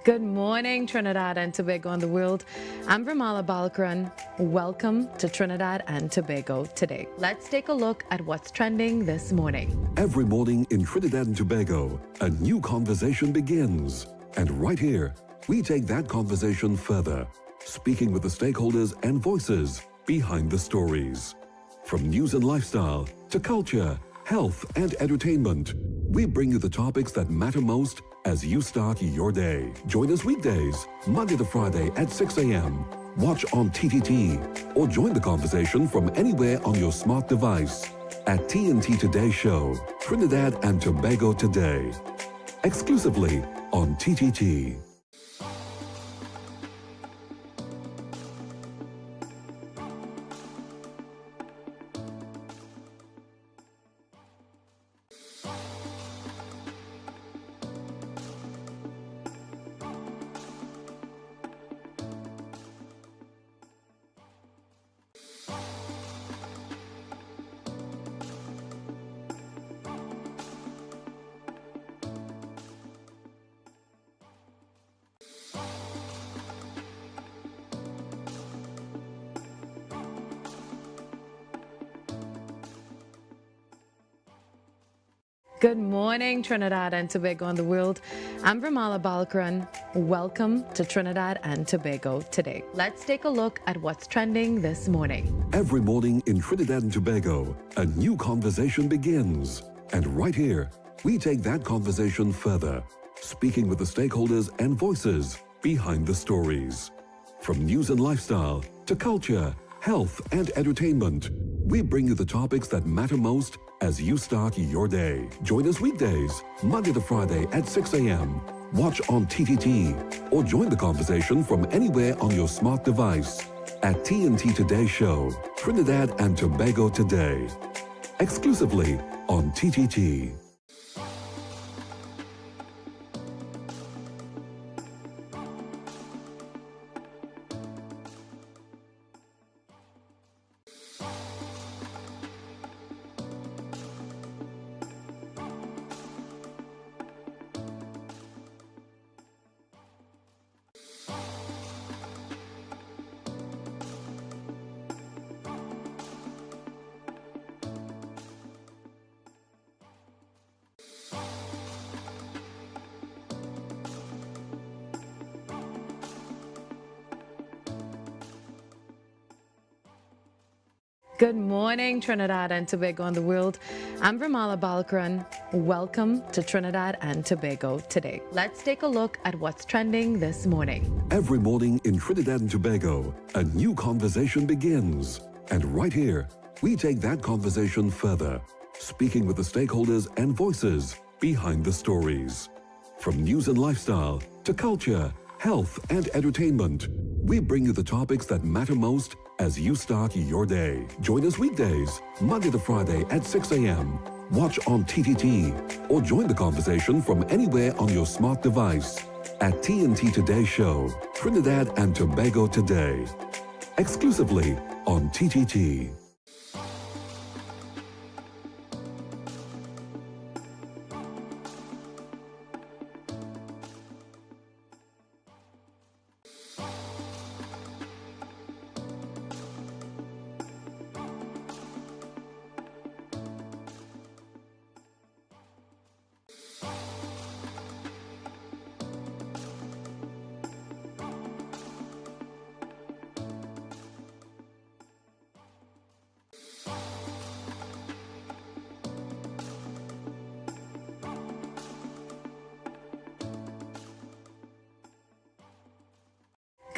Good morning, Trinidad and Tobago and the world. I'm Vermala Balkaran. Welcome to Trinidad and Tobago today. Let's take a look at what's trending this morning. Every morning in Trinidad and Tobago, a new conversation begins. And right here, we take that conversation further, speaking with the stakeholders and voices behind the stories. From news and lifestyle to culture, health and entertainment, we bring you the topics that matter most as you start your day. Join us weekdays, Monday to Friday at 6 a.m. Watch on TTT or join the conversation from anywhere on your smart device at TNT Today Show, Trinidad and Tobago Today, exclusively on TTT. Good morning, Trinidad and Tobago and the world. I'm Vermala Balkaran. Welcome to Trinidad and Tobago today. Let's take a look at what's trending this morning. Every morning in Trinidad and Tobago, a new conversation begins. And right here, we take that conversation further, speaking with the stakeholders and voices behind the stories. From news and lifestyle to culture, health and entertainment, we bring you the topics that matter most as you start your day. Join us weekdays, Monday to Friday at 6 a.m. Watch on TTT or join the conversation from anywhere on your smart device at TNT Today Show, Trinidad and Tobago Today, exclusively on TTT. Good morning, Trinidad and Tobago and the world. I'm Vermala Balkaran. Welcome to Trinidad and Tobago today. Let's take a look at what's trending this morning. Every morning in Trinidad and Tobago, a new conversation begins. And right here, we take that conversation further, speaking with the stakeholders and voices behind the stories. From news and lifestyle to culture, health, and entertainment, we bring you the topics that matter most as you start your day. Join us weekdays, Monday to Friday at 6 a.m. Watch on TTT or join the conversation from anywhere on your smart device at TNT Today Show, Trinidad and Tobago Today, exclusively on TTT.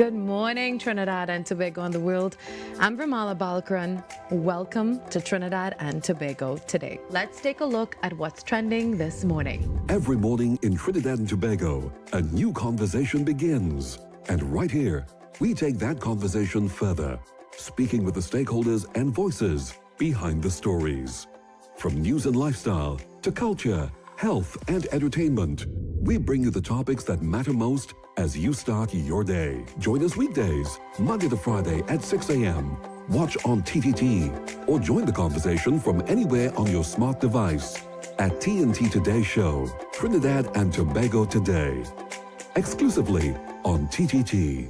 Good morning, Trinidad and Tobago and the world. I'm Vermala Balkaran. Welcome to Trinidad and Tobago today. Let's take a look at what's trending this morning. Every morning in Trinidad and Tobago, a new conversation begins. And right here, we take that conversation further, speaking with the stakeholders and voices behind the stories. From news and lifestyle to culture, health, and entertainment, we bring you the topics that matter most as you start your day. Join us weekdays, Monday to Friday at 6 a.m. Watch on TTT or join the conversation from anywhere on your smart device at TNT Today Show, Trinidad and Tobago Today, exclusively on TTT.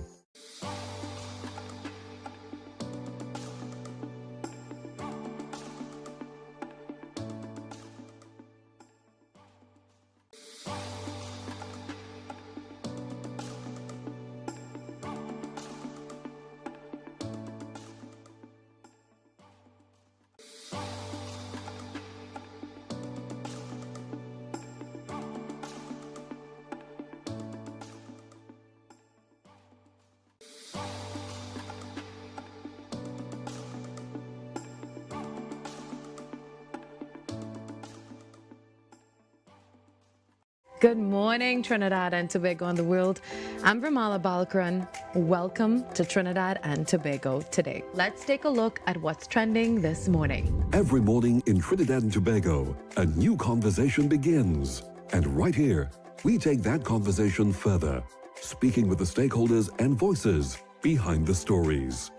Good morning, Trinidad and Tobago and the world. I'm Vermala Balkaran. Welcome to Trinidad and Tobago today. Let's take a look at what's trending this morning. Every morning in Trinidad and Tobago, a new conversation begins. And right here, we take that conversation further, speaking with the stakeholders and voices behind the stories.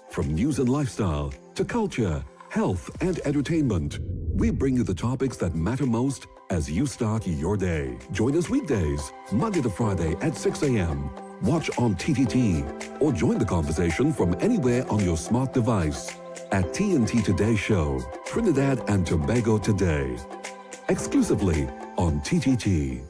From news and lifestyle to culture, health, and entertainment, we bring you the topics that matter most as you start your day. Join us weekdays, Monday to Friday at 6 a.m. Watch on TTT or join the conversation from anywhere on your smart device at TNT Today Show, Trinidad and Tobago Today, exclusively on TTT.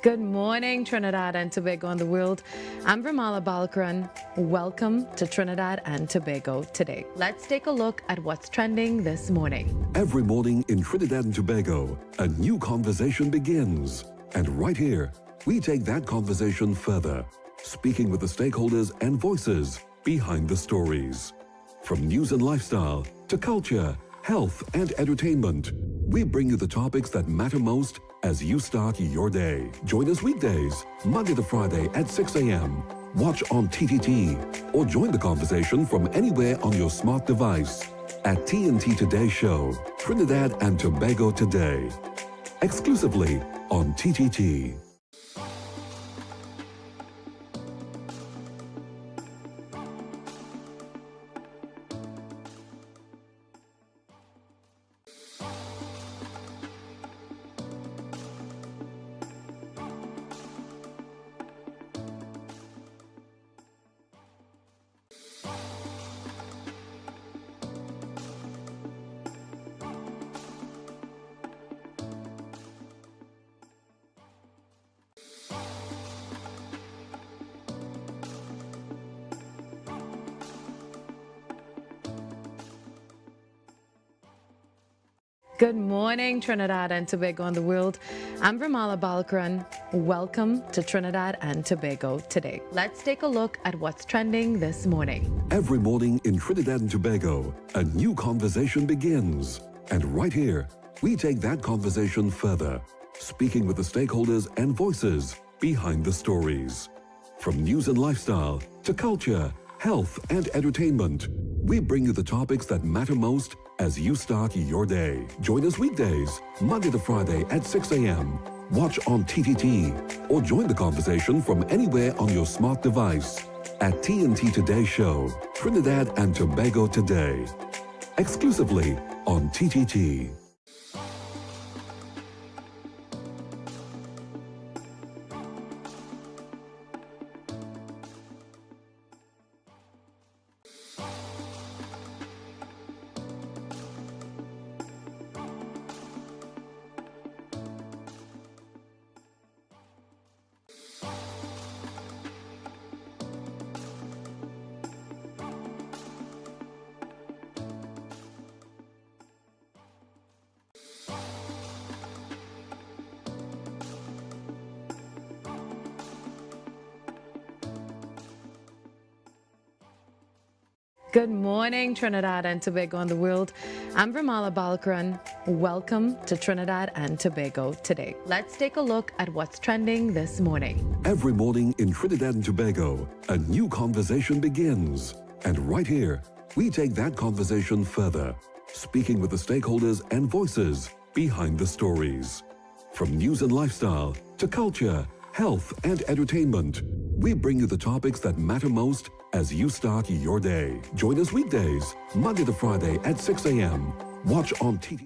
Good morning, Trinidad and Tobago and the world. I'm Vermala Balkaran. Welcome to Trinidad and Tobago today. Let's take a look at what's trending this morning. Every morning in Trinidad and Tobago, a new conversation begins. And right here, we take that conversation further, speaking with the stakeholders and voices behind the stories. From news and lifestyle to culture, health and entertainment, we bring you the topics that matter most as you start your day. Join us weekdays, Monday to Friday at 6 a.m. Watch on TTT or join the conversation from anywhere on your smart device at TNT Today Show, Trinidad and Tobago Today, exclusively on TTT. Good morning, Trinidad and Tobago and the world. I'm Vermala Balkaran. Welcome to Trinidad and Tobago today. Let's take a look at what's trending this morning. Every morning in Trinidad and Tobago, a new conversation begins. And right here, we take that conversation further, speaking with the stakeholders and voices behind the stories. From news and lifestyle to culture, health and entertainment, we bring you the topics that matter most as you start your day. Join us weekdays, Monday to Friday at 6 a.m. Watch on TTT or join the conversation from anywhere on your smart device at TNT Today Show, Trinidad and Tobago Today, exclusively on TTT. Good morning, Trinidad and Tobago and the world. I'm Vermala Balkaran. Welcome to Trinidad and Tobago today. Let's take a look at what's trending this morning. Every morning in Trinidad and Tobago, a new conversation begins. And right here, we take that conversation further, speaking with the stakeholders and voices behind the stories. From news and lifestyle to culture, health and entertainment, we bring you the topics that matter most as you start your day. Join us weekdays, Monday to Friday at 6 a.m. Watch on TTT.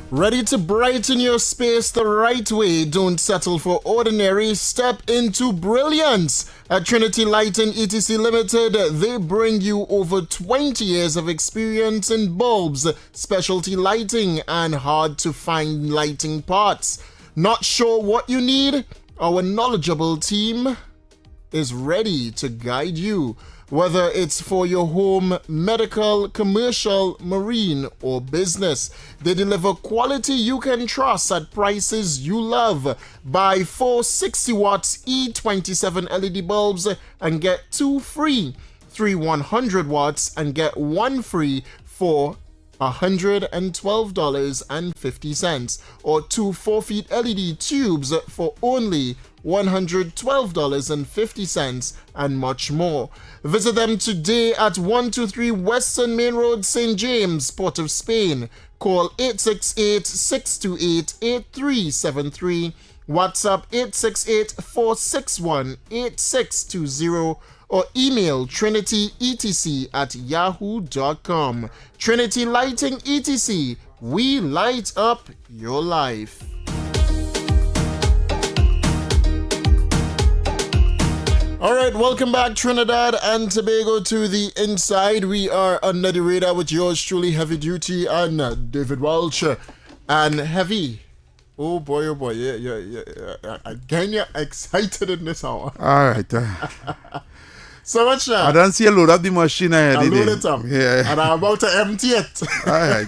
Ready to brighten your space the right way? Don't settle for ordinary. Step into brilliance. At Trinity Lighting ETC Limited, they bring you over 20 years of experience in bulbs, specialty lighting, and hard-to-find lighting parts. Not sure what you need? Our knowledgeable team is ready to guide you. Whether it's for your home, medical, commercial, marine, or business, they deliver quality you can trust at prices you love. Buy 4 60 watts E27 LED bulbs and get 2 free, 3 100 watts and get 1 free for $112.50, or 2 4-feet LED tubes for only $112.50, and much more. Visit them today at 123 Western Main Road, St. James, Port of Spain. Call 868-628-8373, WhatsApp 868-461-8620, or email trinityetc@yahoo.com. Trinity Lighting ETC, we light up your life. All right, welcome back, Trinidad and Tobago, to the Inside. We are under the radar with yours truly, Heavy Duty and David Welch. And Heavy, oh boy, yeah. Again, you're excited in this hour. All right. So much. I don't see a load up the machine ahead. I load it up. Yeah. And I'm about to empty it. All right.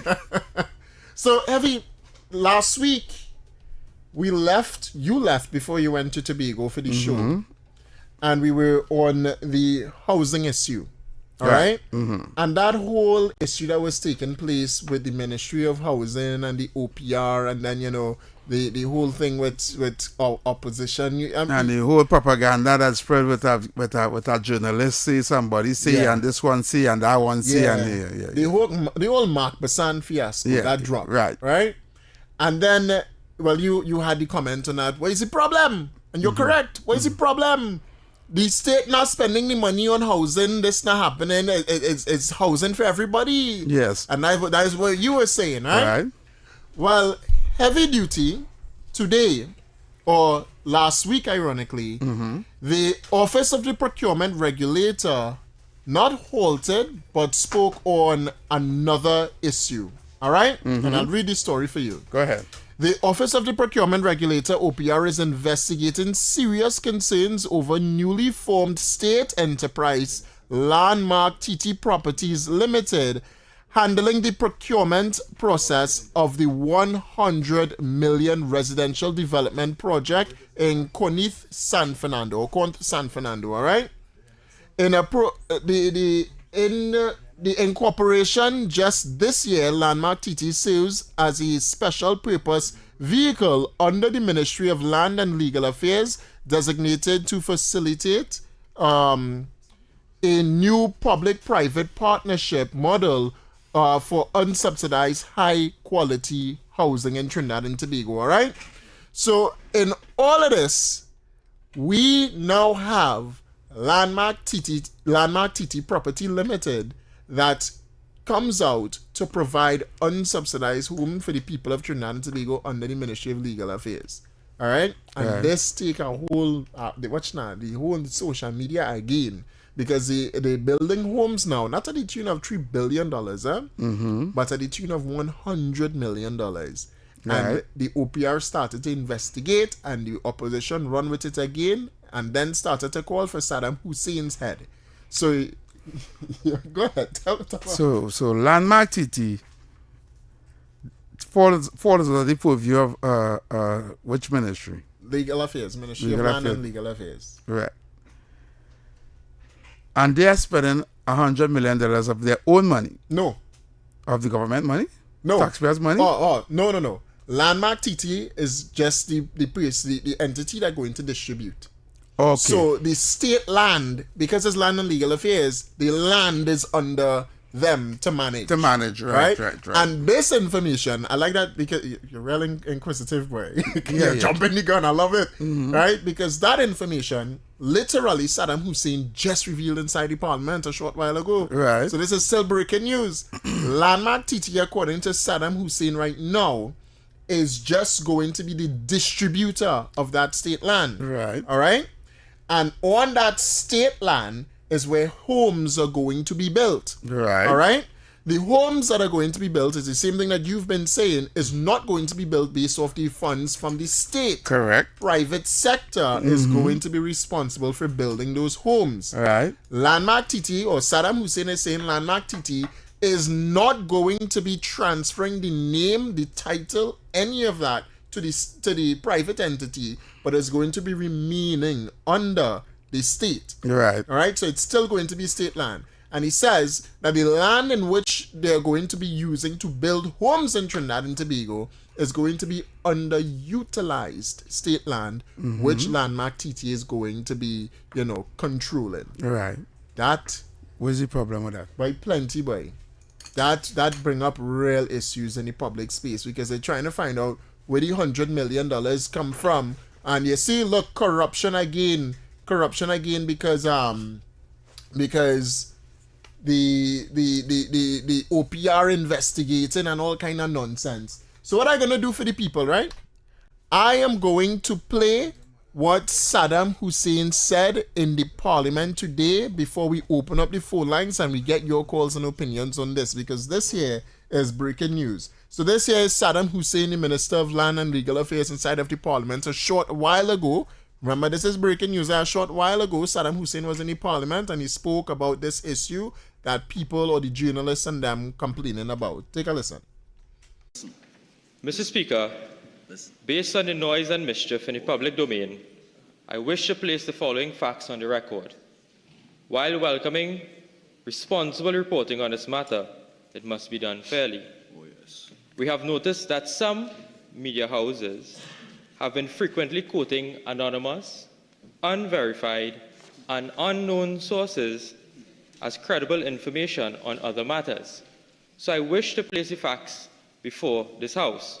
So, Heavy, last week, you left before you went to Tobago for the show. And we were on the housing issue. All right? And that whole issue that was taking place with the Ministry of Housing and the OPR, and then, the whole thing with our opposition. And the whole propaganda that spread with a journalist say, somebody say, and this one say, and that one say, and the whole Mark Basan fiasco that dropped. Right? And then, you had the comment on that. What is the problem? And you're correct. What is the problem? The state not spending the money on housing, this not happening. It's housing for everybody. Yes. And that is what you were saying, right? Well, Heavy Duty, today, or last week, ironically, the Office of the Procurement Regulator not halted, but spoke on another issue. All right? And I'll read the story for you. Go ahead. The Office of the Procurement Regulator, OPR, is investigating serious concerns over newly formed state enterprise Landmark TT Properties Limited handling the procurement process of the 100 million residential development project in Conith, San Fernando, all right? The incorporation just this year, Landmark TT serves as a special purpose vehicle under the Ministry of Land and Legal Affairs, designated to facilitate a new public-private partnership model for unsubsidized high-quality housing in Trinidad and Tobago, all right? So in all of this, we now have Landmark TT Property Limited that comes out to provide unsubsidized home for the people of Trinidad and Tobago under the Ministry of Legal Affairs. All right? And this take a whole, the whole social media again, because they're building homes now, not at the tune of $3 billion, but at the tune of $100 million. And the OPR started to investigate, and the opposition run with it again, and then started to call for Saddam Hussein's head. So, go ahead. Tell So Landmark TT falls under the purview of which ministry? Legal Affairs, Ministry of Land and Legal Affairs. Right. And they are spending $100 million of their own money. No. Of the government money? No. Taxpayers' money? No. Landmark TT is just the entity that's going to distribute. Okay. So the state land, because it's Land and Legal Affairs, the land is under them to manage. Right. And this information, I like that because you're real inquisitive, boy. You're jumping the gun. I love it. Right? Because that information, literally, Saddam Hussein just revealed inside the parliament a short while ago. Right. So this is still breaking news. Landmark TT, according to Saddam Hussein right now, is just going to be the distributor of that state land. Right. All right? And on that state land is where homes are going to be built. Right. All right? The homes that are going to be built is the same thing that you've been saying is not going to be built based off the funds from the state. Correct. Private sector is going to be responsible for building those homes. Right. Landmark TT, or Saddam Hussein is saying Landmark TT, is not going to be transferring the name, the title, any of that to the private entity, but it's going to be remaining under the state. Right. All right. So it's still going to be state land. And he says that the land in which they're going to be using to build homes in Trinidad and Tobago is going to be underutilized state land, which Landmark TT is going to be, controlling. Right. That. What's the problem with that? Boy, plenty, boy. That bring up real issues in the public space because they're trying to find out where the $100 million come from. And you see, look, corruption again because the OPR investigating and all kind of nonsense. So what I'm gonna do for the people, right? I am going to play what Saddam Hussein said in the parliament today before we open up the phone lines and we get your calls and opinions on this, because this here is breaking news. So this here is Saddam Hussein, the Minister of Land and Legal Affairs inside of the parliament. A short while ago, remember this is breaking news, a short while ago Saddam Hussein was in the parliament and he spoke about this issue that people or the journalists and them complaining about. Take a listen. Mr. Speaker, based on the noise and mischief in the public domain, I wish to place the following facts on the record. While welcoming responsible reporting on this matter, it must be done fairly. We have noticed that some media houses have been frequently quoting anonymous, unverified, and unknown sources as credible information on other matters. So I wish to place the facts before this House.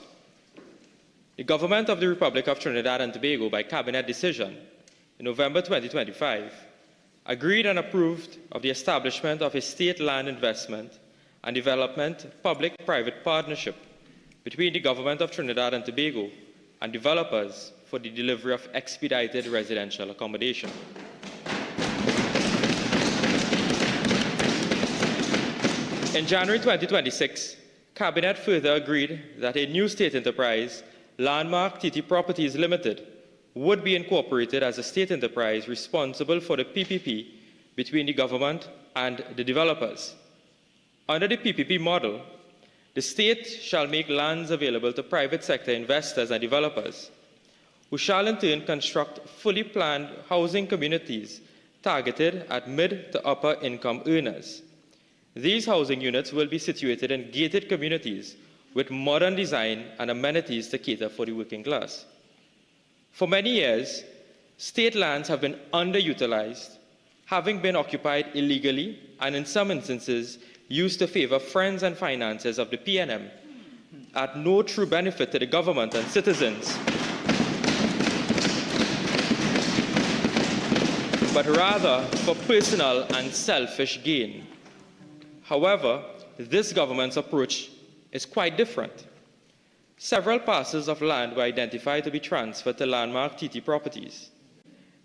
The Government of the Republic of Trinidad and Tobago, by Cabinet decision in November 2025, agreed and approved of the establishment of a state land investment and development public-private partnership between the Government of Trinidad and Tobago and developers for the delivery of expedited residential accommodation. In January 2026, Cabinet further agreed that a new state enterprise, Landmark TT Properties Limited, would be incorporated as a state enterprise responsible for the PPP between the government and the developers. Under the PPP model, the state shall make lands available to private sector investors and developers, who shall in turn construct fully planned housing communities targeted at mid to upper income earners. These housing units will be situated in gated communities with modern design and amenities to cater for the working class. For many years, state lands have been underutilized, having been occupied illegally and in some instances used to favor friends and finances of the PNM at no true benefit to the government and citizens, but rather for personal and selfish gain. However, this government's approach is quite different. Several parcels of land were identified to be transferred to Landmark TT Properties.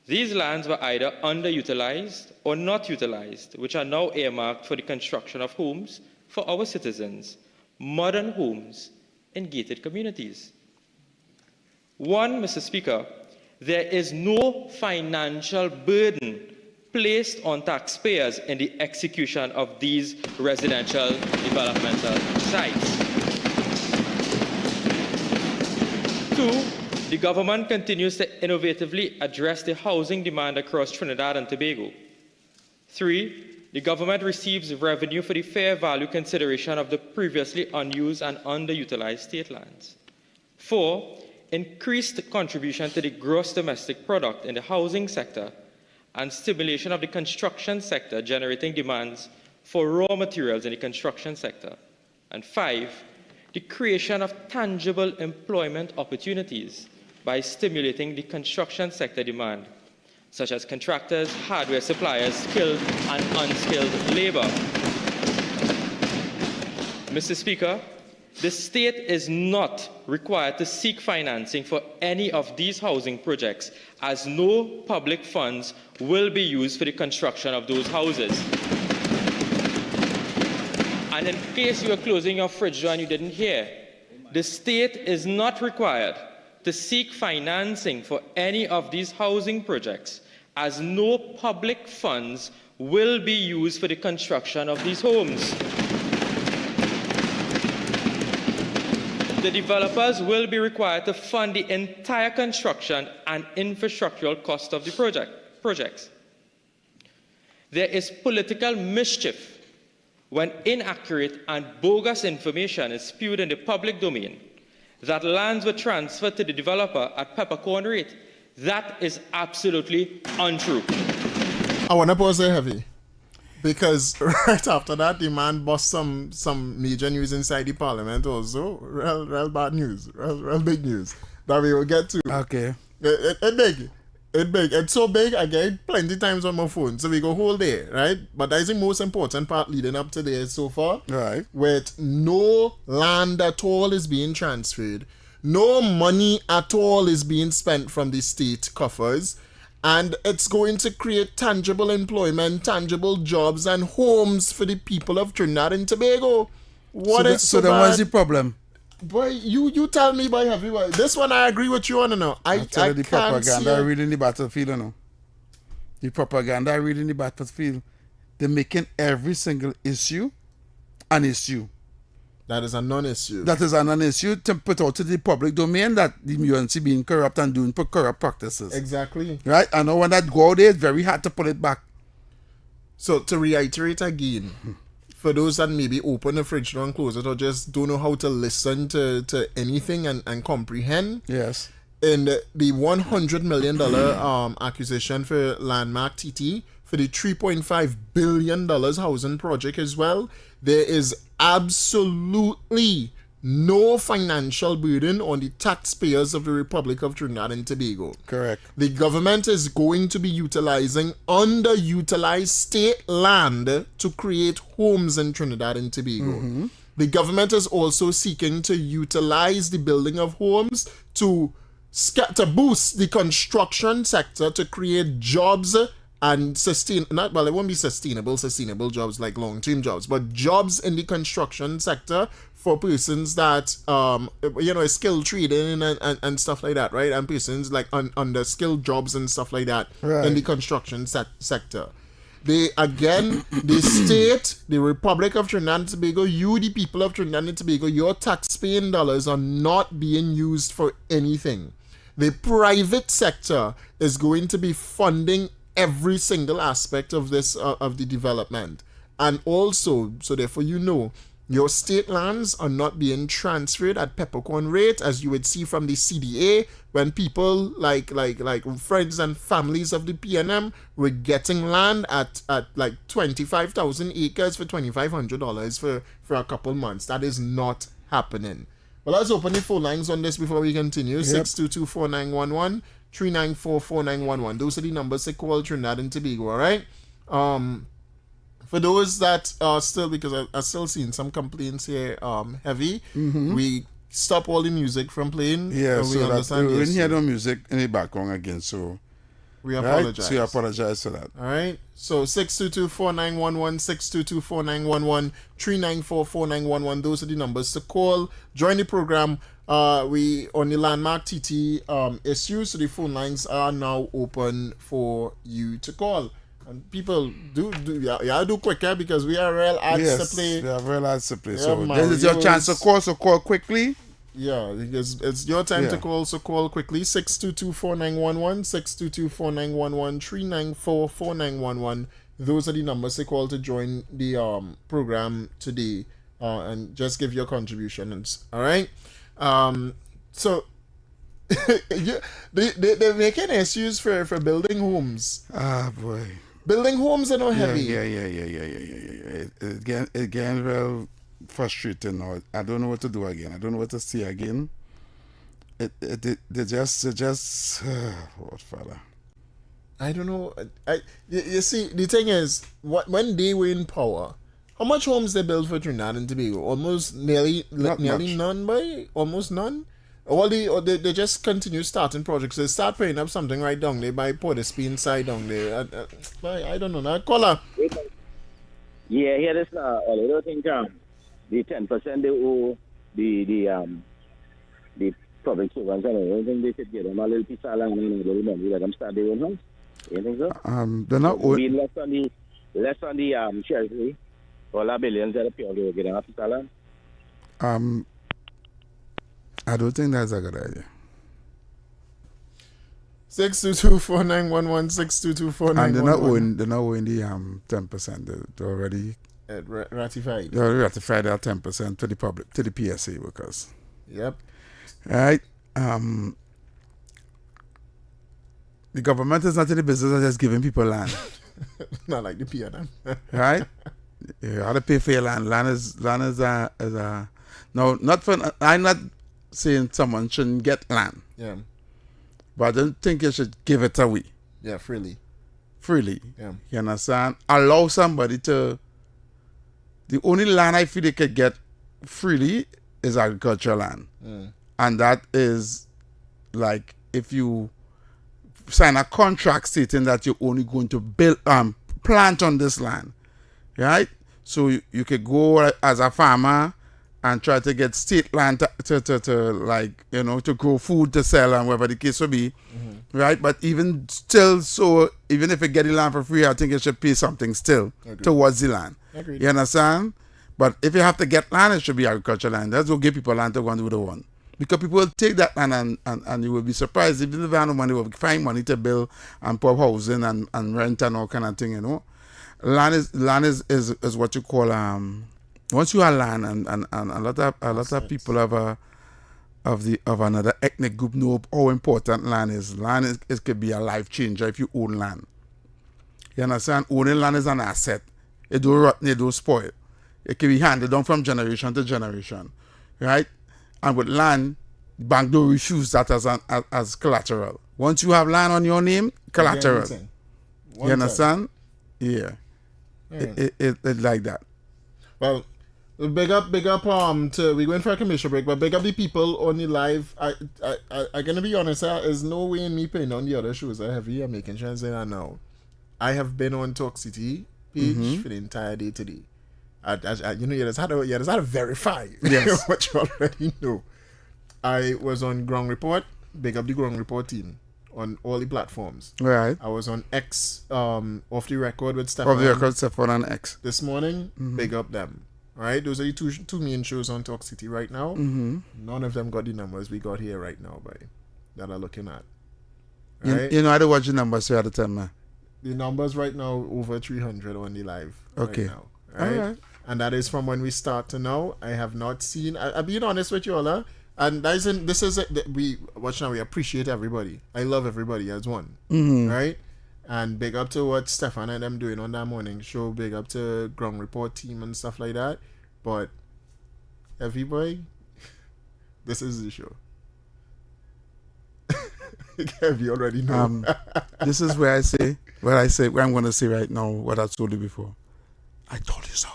These lands were either underutilized or not utilized, which are now earmarked for the construction of homes for our citizens, modern homes in gated communities. One, Mr. Speaker, there is no financial burden placed on taxpayers in the execution of these residential developmental sites. Two, the government continues to innovatively address the housing demand across Trinidad and Tobago. Three, the government receives revenue for the fair value consideration of the previously unused and underutilized state lands. Four, increased contribution to the gross domestic product in the housing sector and stimulation of the construction sector, generating demands for raw materials in the construction sector. And five, the creation of tangible employment opportunities by stimulating the construction sector demand, such as contractors, hardware suppliers, skilled and unskilled labor. Mr. Speaker, the state is not required to seek financing for any of these housing projects, as no public funds will be used for the construction of those houses. And in case you were closing your fridge door and you didn't hear, the state is not required to seek financing for any of these housing projects, as no public funds will be used for the construction of these homes. The developers will be required to fund the entire construction and infrastructural cost of the projects. There is political mischief when inaccurate and bogus information is spewed in the public domain that lands were transferred to the developer at peppercorn rate. That is absolutely untrue. I want to pause there heavy, because right after that, the man bust some major news inside the parliament also. Real bad news. Real big news that we will get to. Okay. It's big. It's big. It's so big, I get it plenty times on my phone. So we go hold there, right? But that is the most important part leading up to there so far. Right. With no land at all is being transferred. No money at all is being spent from the state coffers, and it's going to create tangible employment, tangible jobs, and homes for the people of Trinidad and Tobago. So then what's the problem? Boy, you tell me, boy, everyone. This one I agree with you on, no. I tell you the can't propaganda see reading the battlefield, you know. The propaganda reading the battlefield. They're making every single issue an issue. That is a non-issue. That is a non-issue to put out to the public domain that the UNC being corrupt and doing corrupt practices. Exactly. Right? I know when that go out there, it's very hard to pull it back. So to reiterate again, for those that maybe open the fridge door and close it or just don't know how to listen to anything and comprehend. Yes. In the $100 million acquisition for Landmark TT, for the $3.5 billion housing project as well, there is absolutely no financial burden on the taxpayers of the Republic of Trinidad and Tobago. Correct. The government is going to be utilizing underutilized state land to create homes in Trinidad and Tobago. Mm-hmm. The government is also seeking to utilize the building of homes to boost the construction sector to create jobs and it won't be sustainable jobs like long-term jobs, but jobs in the construction sector for persons that skilled trading and stuff like that, right? And persons like under skilled jobs and stuff like that in the construction sector. The state, the Republic of Trinidad and Tobago, you, the people of Trinidad and Tobago, your taxpaying dollars are not being used for anything. The private sector is going to be funding every single aspect of this of the development, and also, so therefore, your state lands are not being transferred at peppercorn rate, as you would see from the CDA when people like friends and families of the PNM were getting land at like 25,000 acres for $2,500 for a couple months. That is not happening. Well, let's open the phone lines on this before we continue. 622-4911. 394-4911. Those are the numbers to call Trinidad and Tobago, all right? For those that are still, because I still seeing some complaints here, heavy, we stop all the music from playing. Yeah, we so understand. We didn't hear no music in the background again, so we apologize. Right? So we apologize for that. All right? So 622-4911, 622-4911, 394-4911. Those are the numbers to call. Join the program. We on the Landmark TT issue, so the phone lines are now open for you to call. And people do quicker because we are real ads to play. We have real ads to play. Yeah, so this is your chance to call. So call quickly. Yeah, because it's your time to call. So call quickly. 622-4911, 622-4911, 394-4911. Those are the numbers to call to join the program today, and just give your contributions. All right. So they're making issues for building homes. Ah, boy. Building homes are not heavy. Yeah. It getting real frustrating now. I don't know what to do again. I don't know what to say again. They just what fella. I don't know. You see, the thing is, when they were in power, how much homes they built for Trinidad and Tobago? Almost nearly none, boy. Almost none. They just continue starting projects. They start putting up something right down there by Port of Spain side down there. I don't know. Now, caller. Yeah, here this I don't think the 10% they owe the public servants, I don't think they should give them a little piece of land and a little money. Let them start their own house. You think so? They're not be less on the treasury. All our billions that appear to get them a piece of land. I don't think that's a good idea. 622-4911, 622-4911. And they're not owing the 10%. They're already ratified. They already ratified that 10% to the public, to the PSA workers. Yep. Right. The government is not in the business of just giving people land. Not like the PNM. Right? You have to pay for your land. Land is a no, not for. I'm not saying someone shouldn't get land. Yeah. But I don't think you should give it away. Yeah, freely. Yeah. You understand? Allow somebody to. The only land I feel they could get freely is agricultural land. And that is like if you sign a contract stating that you're only going to build plant on this land, right? So you could go as a farmer and try to get state land to like, you know, to grow food to sell and whatever the case will be, right? But even still, so even if you get the land for free, I think you should pay something still towards the land. Agreed. You understand? But if you have to get land, it should be agricultural land. That's what give people land to go and do the one. Because people will take that land and you will be surprised. Even if they have no money, they will find money to build and put housing and rent and all kind of thing, you know. Land is what you call once you have land and a lot of people of another ethnic group know how important land is. Land could be a life changer if you own land. You understand? Owning land is an asset. It don't rot, it don't spoil. It can be handed down from generation to generation, right? And with land, bank don't refuse that as collateral. Once you have land on your name, collateral. You understand? Yeah. It like that. Well, big up to we going for a commercial break, but big up the people on the live. I gonna be honest, there's no way in me paying on the other shows I have here making sure that now. I have been on Talk City page for the entire day today. You know, you just had to verify what you already know. I was on Ground Report, big up the Ground Report team on all the platforms. Right. I was on X, off the record with Stefan. Off the record, Stefan and X. This morning, big up them. Right, those are the two main shows on Talk City right now. None of them got the numbers we got here right now, by that are looking at. Right? You know, I don't watch the numbers at the time, man. The numbers right now over 300 on the live. Okay. Right now. Right? All right. And that is from when we start to now. I have not seen. I'm being honest with you all, and we appreciate everybody. I love everybody as one, right? And big up to what Stefan and them doing on that morning show. Big up to Ground Report team and stuff like that. But everybody, this is the show. You already know. This is where where I'm going to say right now what I told you before. I told you so.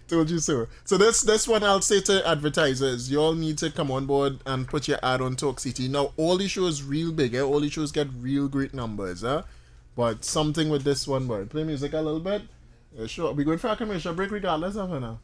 Told you so. So that's what I'll say to advertisers. You all need to come on board and put your ad on Talk City. Now, all the shows real big. All the shows get real great numbers. But something with this one, boy. Play music a little bit. Yeah, sure. We're going for a commercial break regardless of it now.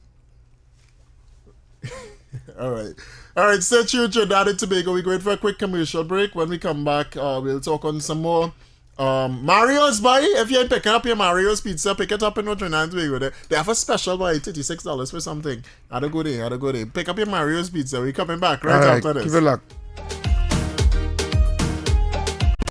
All right. Stay tuned, Trinidad and Tobago. We're going for a quick commercial break. When we come back, we'll talk on some more. Mario's, boy, if you're picking up your Mario's pizza, pick it up in Trinidad and Tobago. They have a special, boy, $36 for something. Had a good day. Pick up your Mario's pizza. We're coming back right after this. Keep it locked.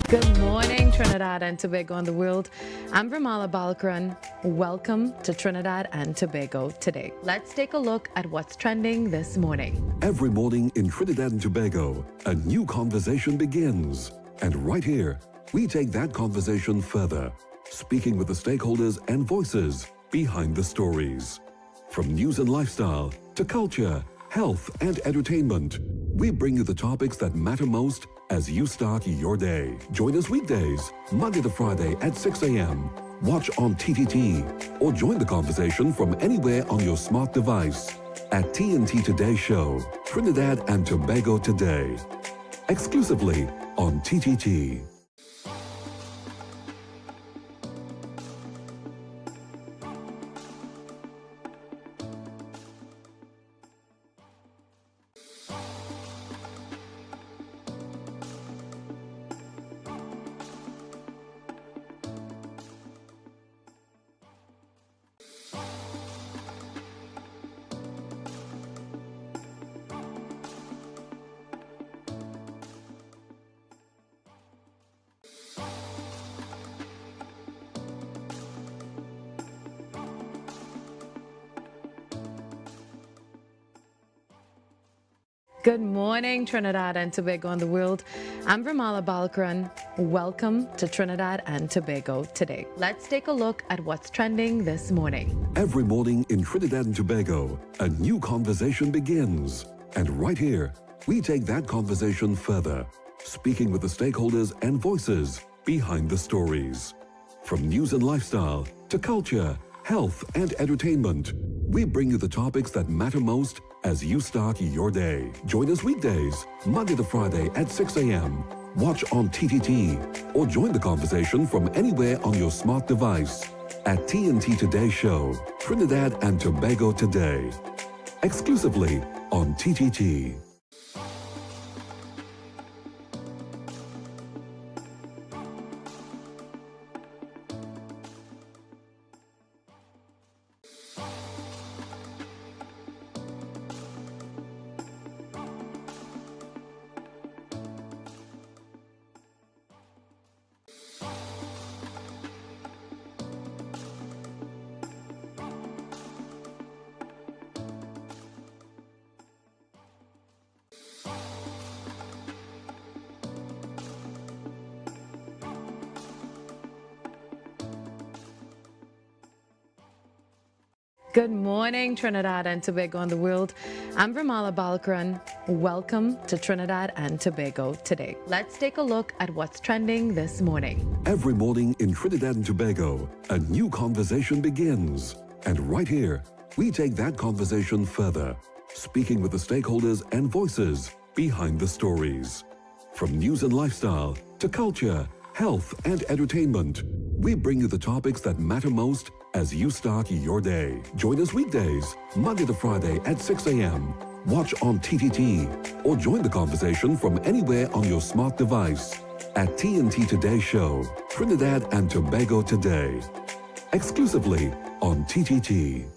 Good morning, Trinidad and Tobago and the world. I'm Vermala Balkaran. Welcome to Trinidad and Tobago today. Let's take a look at what's trending this morning. Every morning in Trinidad and Tobago, a new conversation begins. And right here, we take that conversation further, speaking with the stakeholders and voices behind the stories. From news and lifestyle to culture, health, and entertainment, we bring you the topics that matter most as you start your day. Join us weekdays, Monday to Friday at 6 a.m. Watch on TTT or join the conversation from anywhere on your smart device at TNT Today Show, Trinidad and Tobago Today, exclusively on TTT. Good morning, Trinidad and Tobago and the world. I'm Vermala Balkaran. Welcome to Trinidad and Tobago today. Let's take a look at what's trending this morning. Every morning in Trinidad and Tobago, a new conversation begins. And right here, we take that conversation further, speaking with the stakeholders and voices behind the stories. From news and lifestyle to culture, health, and entertainment. We bring you the topics that matter most as you start your day. Join us weekdays, Monday to Friday at 6 a.m. Watch on TTT or join the conversation from anywhere on your smart device at TNT Today Show, Trinidad and Tobago Today. Exclusively on TTT. Good morning, Trinidad and Tobago and the world. I'm Vermala Balkaran. Welcome to Trinidad and Tobago today. Let's take a look at what's trending this morning. Every morning in Trinidad and Tobago, a new conversation begins. And right here, we take that conversation further, speaking with the stakeholders and voices behind the stories. From news and lifestyle to culture, health, and entertainment, we bring you the topics that matter most as you start your day. Join us weekdays, Monday to Friday at 6 a.m. Watch on TTT or join the conversation from anywhere on your smart device at TNT Today Show, Trinidad and Tobago Today. Exclusively on TTT.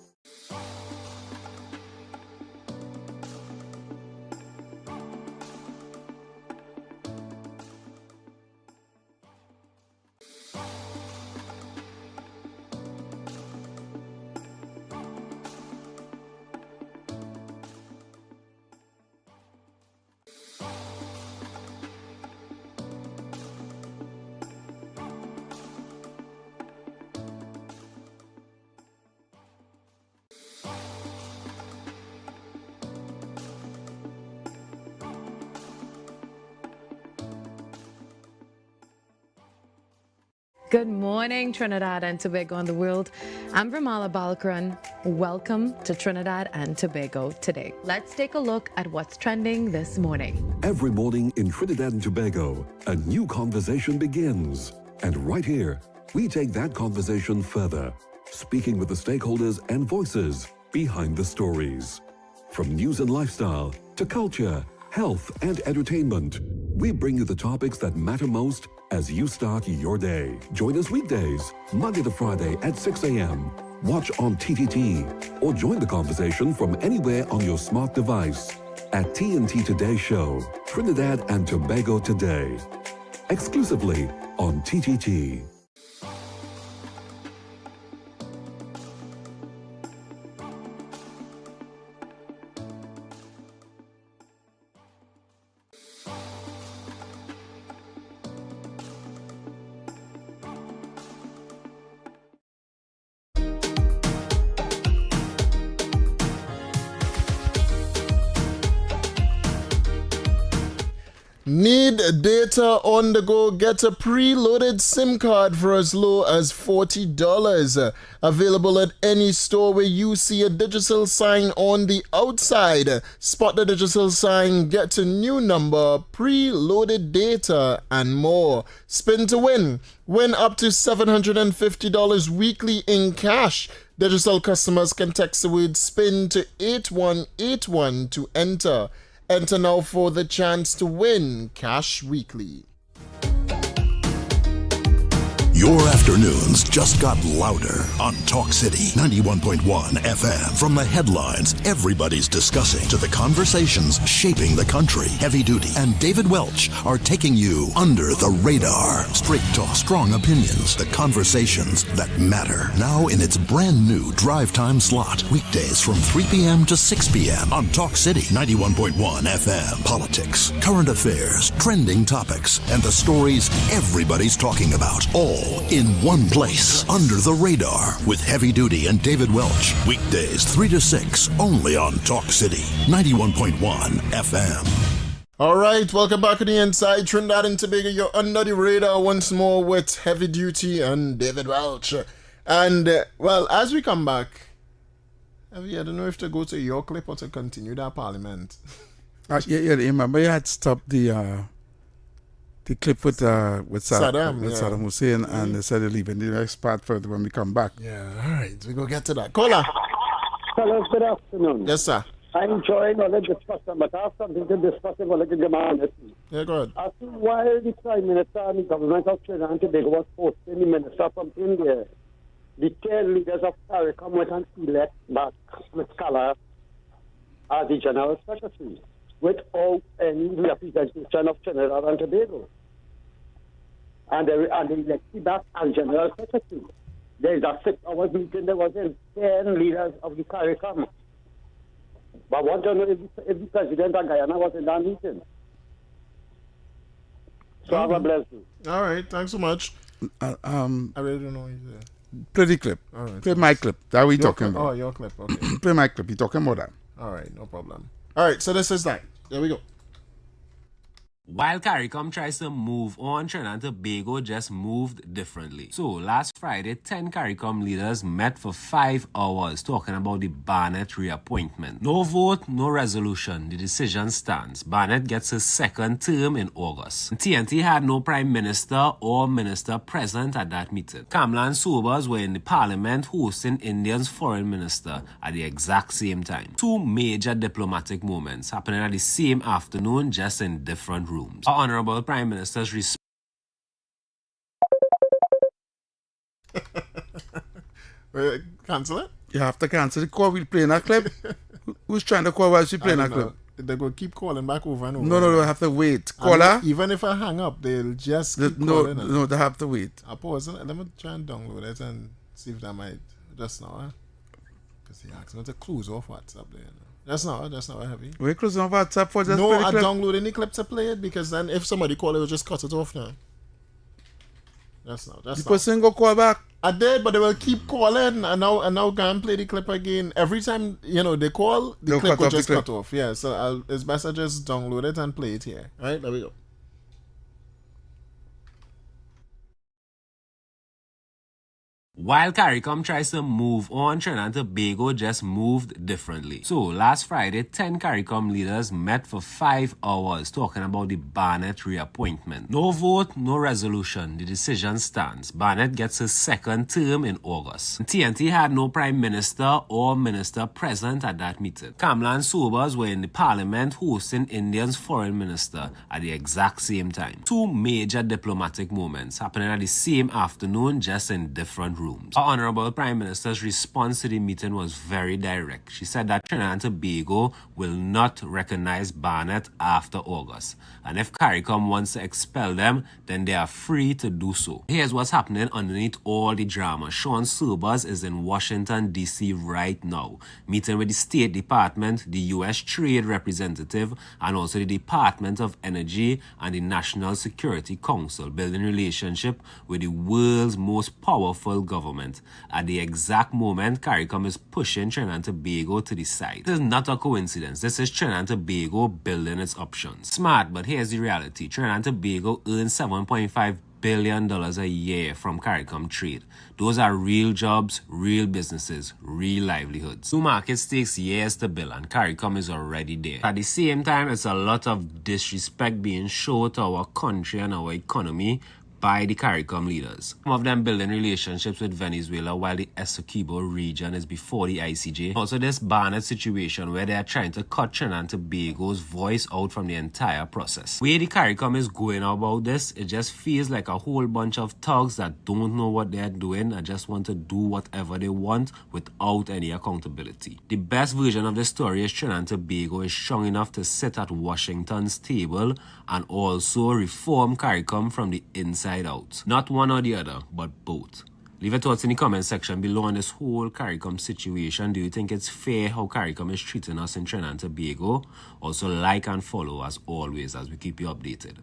Good morning, Trinidad and Tobago and the world. I'm Vermala Balkaran. Welcome to Trinidad and Tobago today. Let's take a look at what's trending this morning. Every morning in Trinidad and Tobago, a new conversation begins. And right here, we take that conversation further, speaking with the stakeholders and voices behind the stories. From news and lifestyle to culture, health, and entertainment, we bring you the topics that matter most as you start your day. Join us weekdays, Monday to Friday at 6 a.m. Watch on TTT or join the conversation from anywhere on your smart device at TNT Today Show, Trinidad and Tobago Today. Exclusively on TTT. Need data on the go? Get a preloaded SIM card for as low as $40. Available at any store where you see a digital sign on the outside. Spot the digital sign, get a new number, preloaded data, and more. Spin to win. Win up to $750 weekly in cash. Digital customers can text the word SPIN to 8181 to enter. Enter now for the chance to win cash weekly. Your afternoons just got louder on Talk City 91.1 FM. From the headlines everybody's discussing to the conversations shaping the country, Heavy Duty and David Welch are taking you under the radar. Straight talk, strong opinions, the conversations that matter. Now in its brand new drive time slot. Weekdays from 3 p.m. to 6 p.m. on Talk City 91.1 FM. Politics, current affairs, trending topics, and the stories everybody's talking about. All in one place, under the radar, with Heavy Duty and David Welch. Weekdays 3 to 6, only on Talk City 91.1 FM. All right, welcome back to the Inside Trinidad and Tobago. You're under the radar once more with Heavy Duty and David Welch. And, well, as we come back, I don't know if to go to your clip or to continue that parliament. Yeah, remember you had stopped the clip with Saddam Hussein, and they said they're leaving the next part further when we come back. Yeah, all right, we go get to that. Caller. Hello, good afternoon. Yes, sir. I'm enjoying all the discussion, but I have something to discuss about the demand. Yeah, go ahead. I see while the Prime Minister and the government of Trinidad and Tobago was posting the minister from India, the 10 leaders of CARICOM went and elect back Smith Collar as the General Secretary without any representation of Trinidad and Tobago. And they elected back as General Secretary. There is a 6-hour meeting that was in 10 leaders of the CARICOM. But I want to know if the President of Guyana was in that meeting. So have a blessed day. All right, thanks so much. I really don't know. Play the clip. All right, play my clip. That we talking clip. about. Oh, your clip. Okay. Play my clip. You talking about that. All right, no problem. All right, so this is that. There we go. While CARICOM tries to move on, Trinidad and Tobago just moved differently. So, last Friday, 10 CARICOM leaders met for 5 hours talking about the Barnett reappointment. No vote, no resolution. The decision stands. Barnett gets his second term in August. TNT had no Prime Minister or Minister present at that meeting. Kamla and Sobers were in the Parliament hosting India's Foreign Minister at the exact same time. Two major diplomatic moments happening at the same afternoon, just in different rooms. Our Honorable Prime Minister's response. Cancel it? You have to cancel the call. We'll play in that clip. Who's trying to call while she playing that clip? They go keep calling back over and over. No, they have to wait. Caller? Even if I hang up, they'll just keep calling. No, they have to wait. I'll pause it. Let me try and download it and see if that might just now. Because he asked me to close off WhatsApp there. That's not heavy. We're closing off WhatsApp for just no, play the I clip. download any clip to play it because then if somebody call it, will just cut it off now. That's the person go call back. I did, but they will keep calling and now go and play the clip again. Every time they call, the clip will just cut off. Yeah, so it's best I just download it and play it here. All right, there we go. While CARICOM tries to move on, Trinidad and Tobago just moved differently. So, last Friday, 10 CARICOM leaders met for 5 hours talking about the Barnett reappointment. No vote, no resolution. The decision stands. Barnett gets his second term in August. TNT had no Prime Minister or Minister present at that meeting. Kamla and Sobers were in the Parliament hosting India's Foreign Minister at the exact same time. Two major diplomatic moments happening at the same afternoon, just in different rooms. Our Honorable Prime Minister's response to the meeting was very direct. She said that Trinidad and Tobago will not recognize Barnett after August. And if CARICOM wants to expel them, then they are free to do so. Here's what's happening underneath all the drama. Sean Sobers is in Washington, D.C. right now, meeting with the State Department, the U.S. Trade Representative, and also the Department of Energy and the National Security Council, building relationship with the world's most powerful government. At the exact moment, CARICOM is pushing Trinidad and Tobago to the side. This is not a coincidence. This is Trinidad and Tobago building its options. Smart, but here's the reality. Trinidad and Tobago earns $7.5 billion a year from CARICOM trade. Those are real jobs, real businesses, real livelihoods. New markets takes years to build, and CARICOM is already there. At the same time, it's a lot of disrespect being shown to our country and our economy by the CARICOM leaders. Some of them building relationships with Venezuela while the Essequibo region is before the ICJ. Also, this Barnett situation where they are trying to cut Trinidad and Tobago's voice out from the entire process. Where the CARICOM is going about this, it just feels like a whole bunch of thugs that don't know what they're doing and just want to do whatever they want without any accountability. The best version of the story is Trinidad and Tobago is strong enough to sit at Washington's table and also reform CARICOM from the inside out. Not one or the other, but both. Leave your thoughts in the comment section below on this whole CARICOM situation. Do you think it's fair how CARICOM is treating us in Trinidad and Tobago? Also like and follow as always as we keep you updated.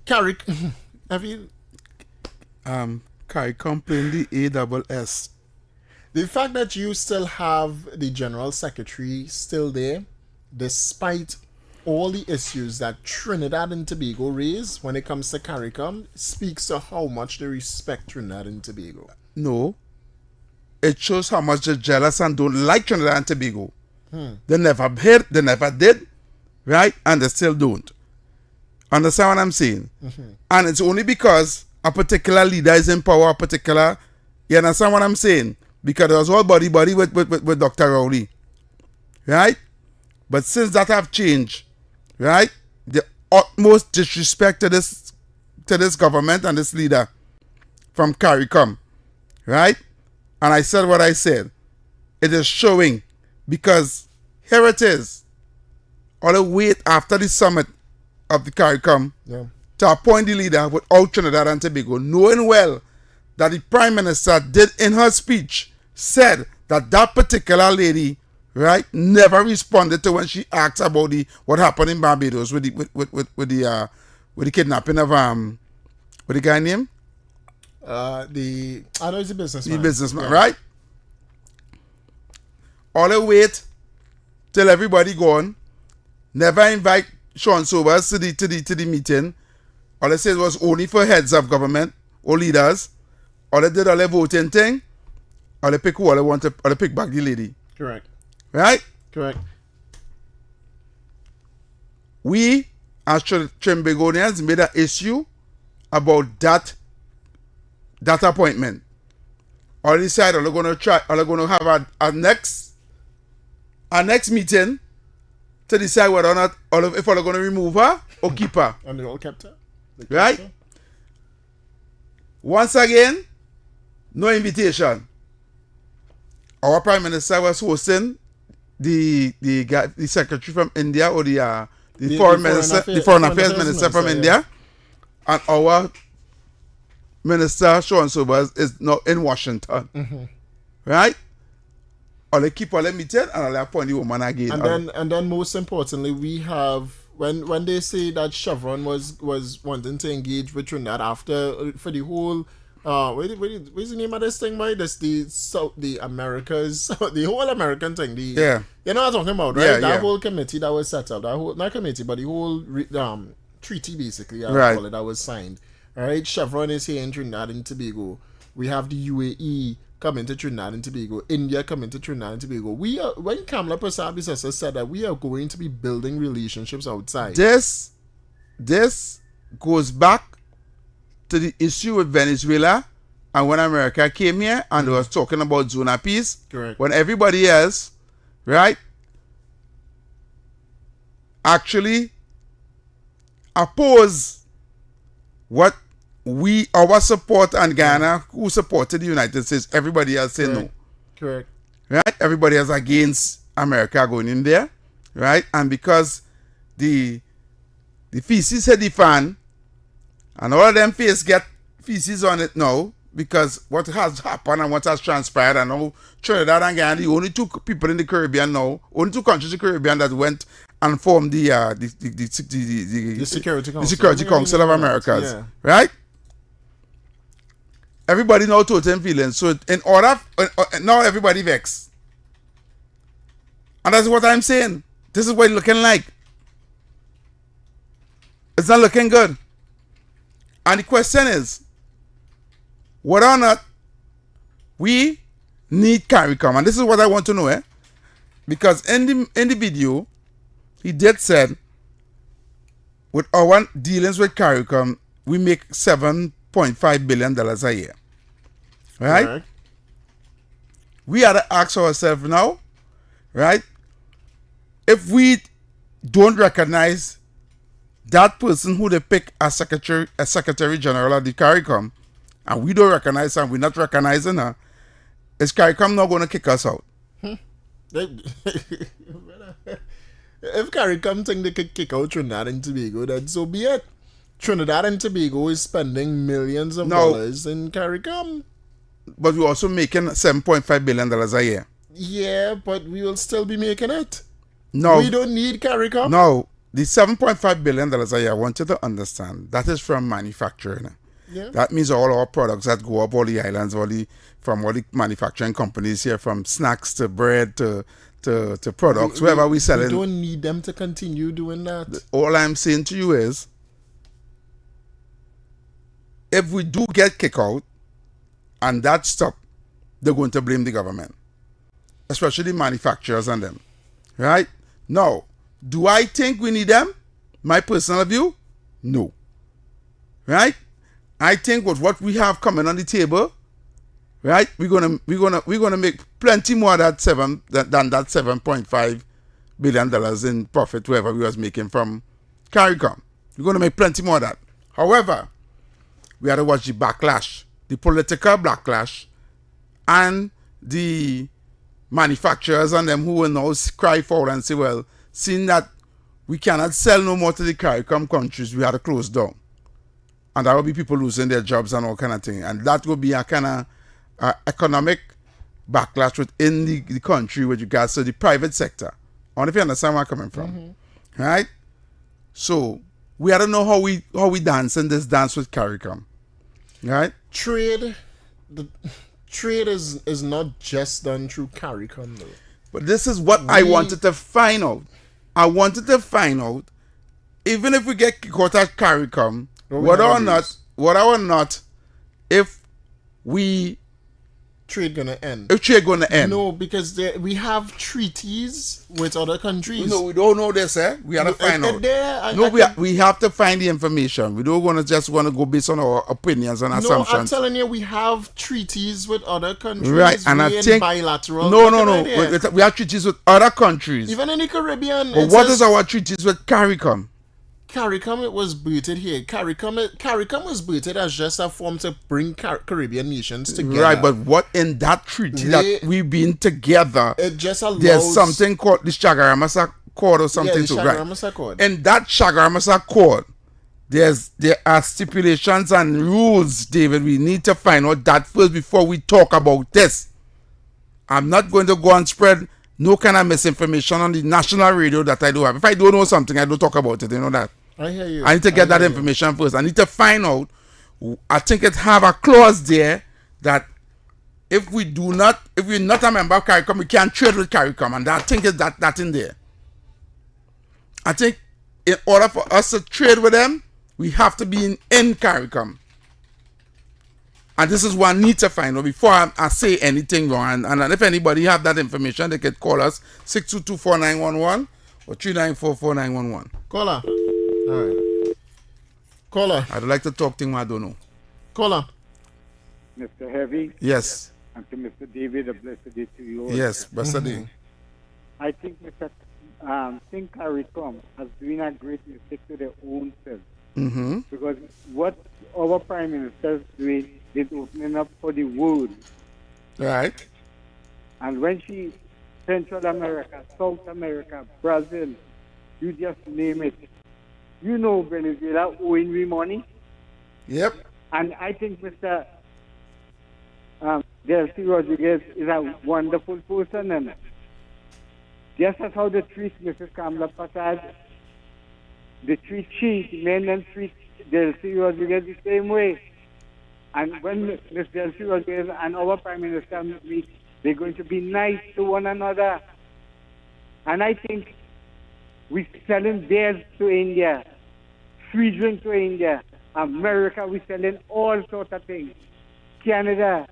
CARICOM, have you... CARICOM playing the ASS. The fact that you still have the General Secretary still there, despite all the issues that Trinidad and Tobago raise when it comes to CARICOM speaks to how much they respect Trinidad and Tobago. No. It shows how much they're jealous and don't like Trinidad and Tobago. They never did, right? And they still don't. Understand what I'm saying? And it's only because a particular leader is in power, you understand what I'm saying? Because it was all body with Dr. Rowley. Right? But since that have changed, right? The utmost disrespect to this government and this leader from CARICOM. Right? And I said what I said. It is showing because here it is. All the wait after the summit of the CARICOM to appoint the leader without Trinidad and Tobago, knowing well that the Prime Minister did in her speech said that that particular lady, right, never responded to when she asked about what happened in Barbados with the kidnapping of what the guy name? I know he's a businessman. The businessman, right? All the wait till everybody gone. Never invite Sean Sobers to the meeting. All they said was only for heads of government or leaders. All they did all the voting thing. All they pick who all they want to, all they pick back the lady. Correct. Right? Correct. We as Trimbagonians made an issue about that appointment. All they said all they're gonna have a next meeting to decide whether or not if they're gonna remove her or keep her. And they all kept her. Right? Once again, no invitation. Our Prime Minister was hosting the secretary from India or the foreign affairs minister from India, and our minister Sean Sobers is now in Washington. Right? Or they keep all the meeting and they appoint the woman again. And then most importantly, we have when they say that Chevron was wanting to engage with Trinidad after for the whole what's the name of this thing, boy? That's the Americas, the whole American thing. You know what I'm talking about, right? That whole committee that was set up, that whole not committee, but the whole treaty basically, I would call it, that was signed. All right, Chevron is here in Trinidad and Tobago. We have the UAE coming to Trinidad and Tobago, India coming to Trinidad and Tobago. When Kamala Prasad said that we are going to be building relationships outside. This goes back to the issue with Venezuela and when America came here and was talking about zone of peace. Correct. When everybody else, right, actually oppose what our support and Ghana, who supported the United States, everybody else said no. Correct. Right? Everybody else against America going in there. Right? And because the feces hit the fan, and all of them get feces on it now, because what has happened and what has transpired, and now Trinidad and Ghana, the only two people in the Caribbean now, only two countries in the Caribbean that went and formed the Security Council of Americas. Yeah. Right? Everybody now total feelings. So in order, now everybody vexed. And that's what I'm saying. This is what it's looking like. It's not looking good. And the question is, whether or not we need CARICOM. And this is what I want to know, because in the video, he did said, with our dealings with CARICOM, we make $7.5 billion a year. Right? Correct. We had to ask ourselves now, right? If we don't recognize that person who they pick as Secretary General of the CARICOM, and we don't recognize her, and we're not recognizing her, is CARICOM not going to kick us out? If CARICOM think they could kick out Trinidad and Tobago, then so be it. Trinidad and Tobago is spending millions of dollars in CARICOM. But we're also making $7.5 billion a year. Yeah, but we will still be making it. No. We don't need CARICOM. No. The $7.5 billion a year, I want you to understand, that is from manufacturing. Yeah. That means all our products that go up all the islands, from all the manufacturing companies here, from snacks to bread to to products, wherever we sell it. We don't need them to continue doing that. All I'm saying to you is, if we do get kicked out and that stop, they're going to blame the government, especially manufacturers and them. Right? Now, do I think we need them? My personal view? No. Right? I think with what we have coming on the table, right, we're gonna make plenty more than that $7.5 billion in profit whatever we was making from CARICOM. We're gonna make plenty more of that. However, we had to watch the backlash, the political backlash, and the manufacturers and them who will now cry forward and say, well, seeing that we cannot sell no more to the CARICOM countries, we had to close down. And there will be people losing their jobs and all kind of thing. And that will be a kind of economic backlash within the country with regards to the private sector. I wonder if you understand where I'm coming from. Mm-hmm. Right? So we had to know how we dance in this dance with CARICOM. Right? Trade is not just done through CARICOM though. But this is what I wanted to find out. I wanted to find out, even if we get caught at CARICOM, whether or not, if we trade gonna end. If trade gonna end. No, because we have treaties with other countries. No, we don't know this, eh? We have to find out. We have to find the information. We don't want to go based on our opinions and assumptions. No, I'm telling you, we have treaties with other countries. Right, and I think bilateral. No. We have treaties with other countries. Even in the Caribbean. But what is our treaties with CARICOM? CARICOM, it was booted here. CARICOM was booted as just a form to bring Caribbean nations together. Right, but what in that treaty that we've been together, it just allows... There's something called the Chaguaramas Accord or something. Yeah, the Chaguaramas Accord. In that Chaguaramas Accord, there are stipulations and rules, David. We need to find out that first before we talk about this. I'm not going to go and spread no kind of misinformation on the national radio that I do have. If I don't know something, I don't talk about it. You know that? I hear you. I need to get that information first. I need to find out. I think it have a clause there that if we're not a member of CARICOM, we can't trade with CARICOM, and I think is that in there. I think in order for us to trade with them, we have to be in CARICOM. And this is what I need to find out before I say anything wrong. And if anybody have that information, they can call us 622-4911 or 394-4911. Caller. All right. Caller. I'd like to talk things I don't know. Caller. Mr. Heavy. Yes. And to Mr. David, a blessed day to you all. Yes, blessed day. I think Mr. Think CARICOM has been a great mistake to their own self. Mm-hmm. Because what our Prime Minister is doing is opening up for the world. Right. And when she, Central America, South America, Brazil, you just name it. You know Venezuela owing me money. Yep. And I think Mr. Delcy Rodriguez is a wonderful person. And just as how they treat Mrs. Kamala Prasad, they treat the men and treat Delcy Rodriguez the same way. And when Ms. Delcy Rodriguez and our Prime Minister meet, they're going to be nice to one another. And I think we're selling beers to India, free drink to India. America, we're selling all sorts of things. Canada.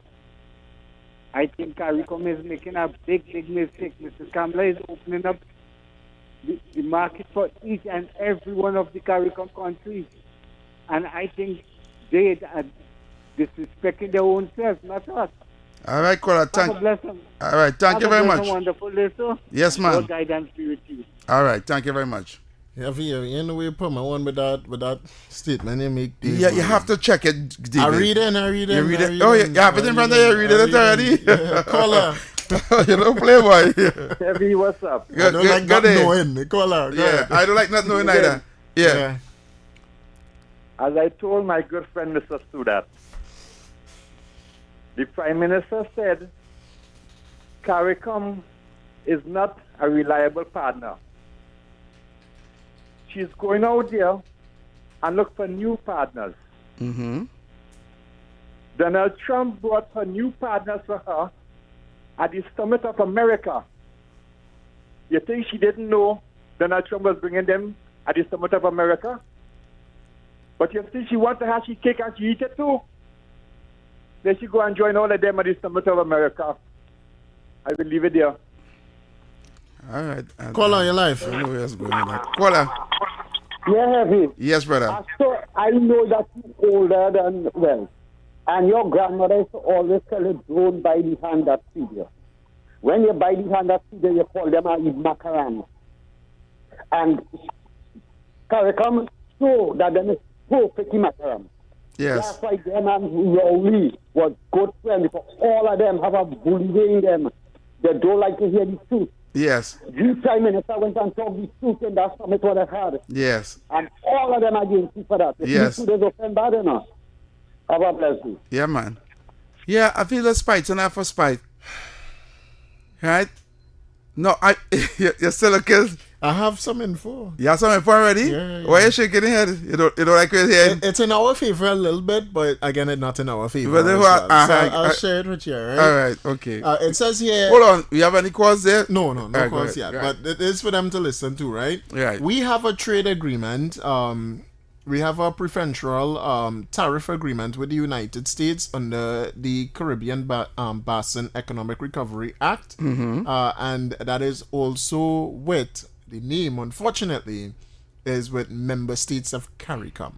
I think CARICOM is making a big mistake. Mrs. Kamala is opening up the market for each and every one of the CARICOM countries. And I think they are disrespecting their own self, not us. All right, caller. All right, thank you very much. Wonderful day, sir. Yes, ma'am. Your guidance be with you. All right, thank you very much. Yeah, you know we put my one with that statement you make. Yeah, you have to check it, David. I read it. You read it. Oh, you have it in front of you. You read it already. Yeah, caller. You don't play, boy. Heavy, what's up? I don't like not knowing. Caller. Yeah, I don't like not knowing either. Yeah. As I told my good friend Mr. Studat, the Prime Minister said CARICOM is not a reliable partner. She's going out there and look for new partners. Mm-hmm. Donald Trump brought her new partners for her at the Summit of America. You think she didn't know Donald Trump was bringing them at the Summit of America? But you see, she wants to have she cake and she eat it too. Then she go and join all of them at the Summit of America. I will leave it there. All right. Call on your life. I know where it's going with that. Caller. Yeah, Heavy. Yes, brother. So I know that you're older than Welch. And your grandmother used to always tell you, don't buy the hand that feed you. When you buy the hand that feed you, you call them a macaron. And CARICOM show that them is perfectly macaron. Yes. That's why them and Rowley was good friends because all of them have a bully in them. They don't like to hear the truth. Yes. The Prime Minister went and talked the truth in that summit what they had. Yes. And all of them are against you for that. Yes. The truth is offend bad enough. Have a blessing. Yeah, man. Yeah, I feel the spite and not for spite. Right? No, you're still a kid. I have some info. You have some info already? Yeah. Why are you shaking your head? You don't like your head? It's in our favor a little bit, but again, it's not in our favor. But as what- well. So I'll share it with you, right? All right, okay. It says here. Hold on. We have any calls there? No Right, calls go ahead. yet. Right. But it is for them to listen to, right? Right. We have a trade agreement. We have a preferential tariff agreement with the United States under the Caribbean Basin Economic Recovery Act. Mhm. And that is also with, the name, unfortunately, is with member states of CARICOM.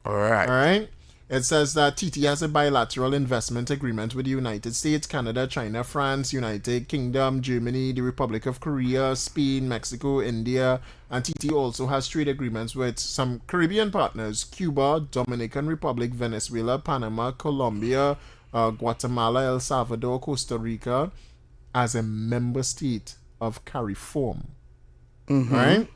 All right. All right. It says that TT has a bilateral investment agreement with the United States, Canada, China, France, United Kingdom, Germany, the Republic of Korea, Spain, Mexico, India, and TT also has trade agreements with some Caribbean partners: Cuba, Dominican Republic, Venezuela, Panama, Colombia, Guatemala, El Salvador, Costa Rica, as a member state of CARIFORM. Mhm. Right?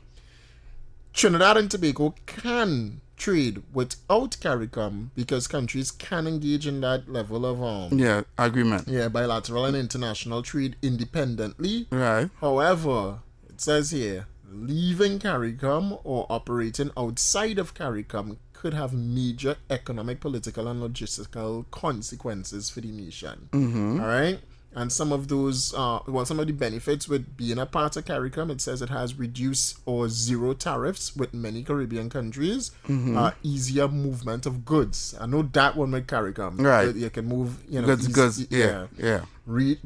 Trinidad and Tobago can trade without CARICOM because countries can engage in that level of Yeah, agreement. yeah, bilateral and international trade independently. Right. However, it says here, leaving CARICOM or operating outside of CARICOM could have major economic, political, and logistical consequences for the nation. Mhm. All right? And some of those, some of the benefits with being a part of CARICOM, it says it has reduced or zero tariffs with many Caribbean countries, Mhm. easier movement of goods. I know that one with CARICOM. Right. You can move, Goods, yeah.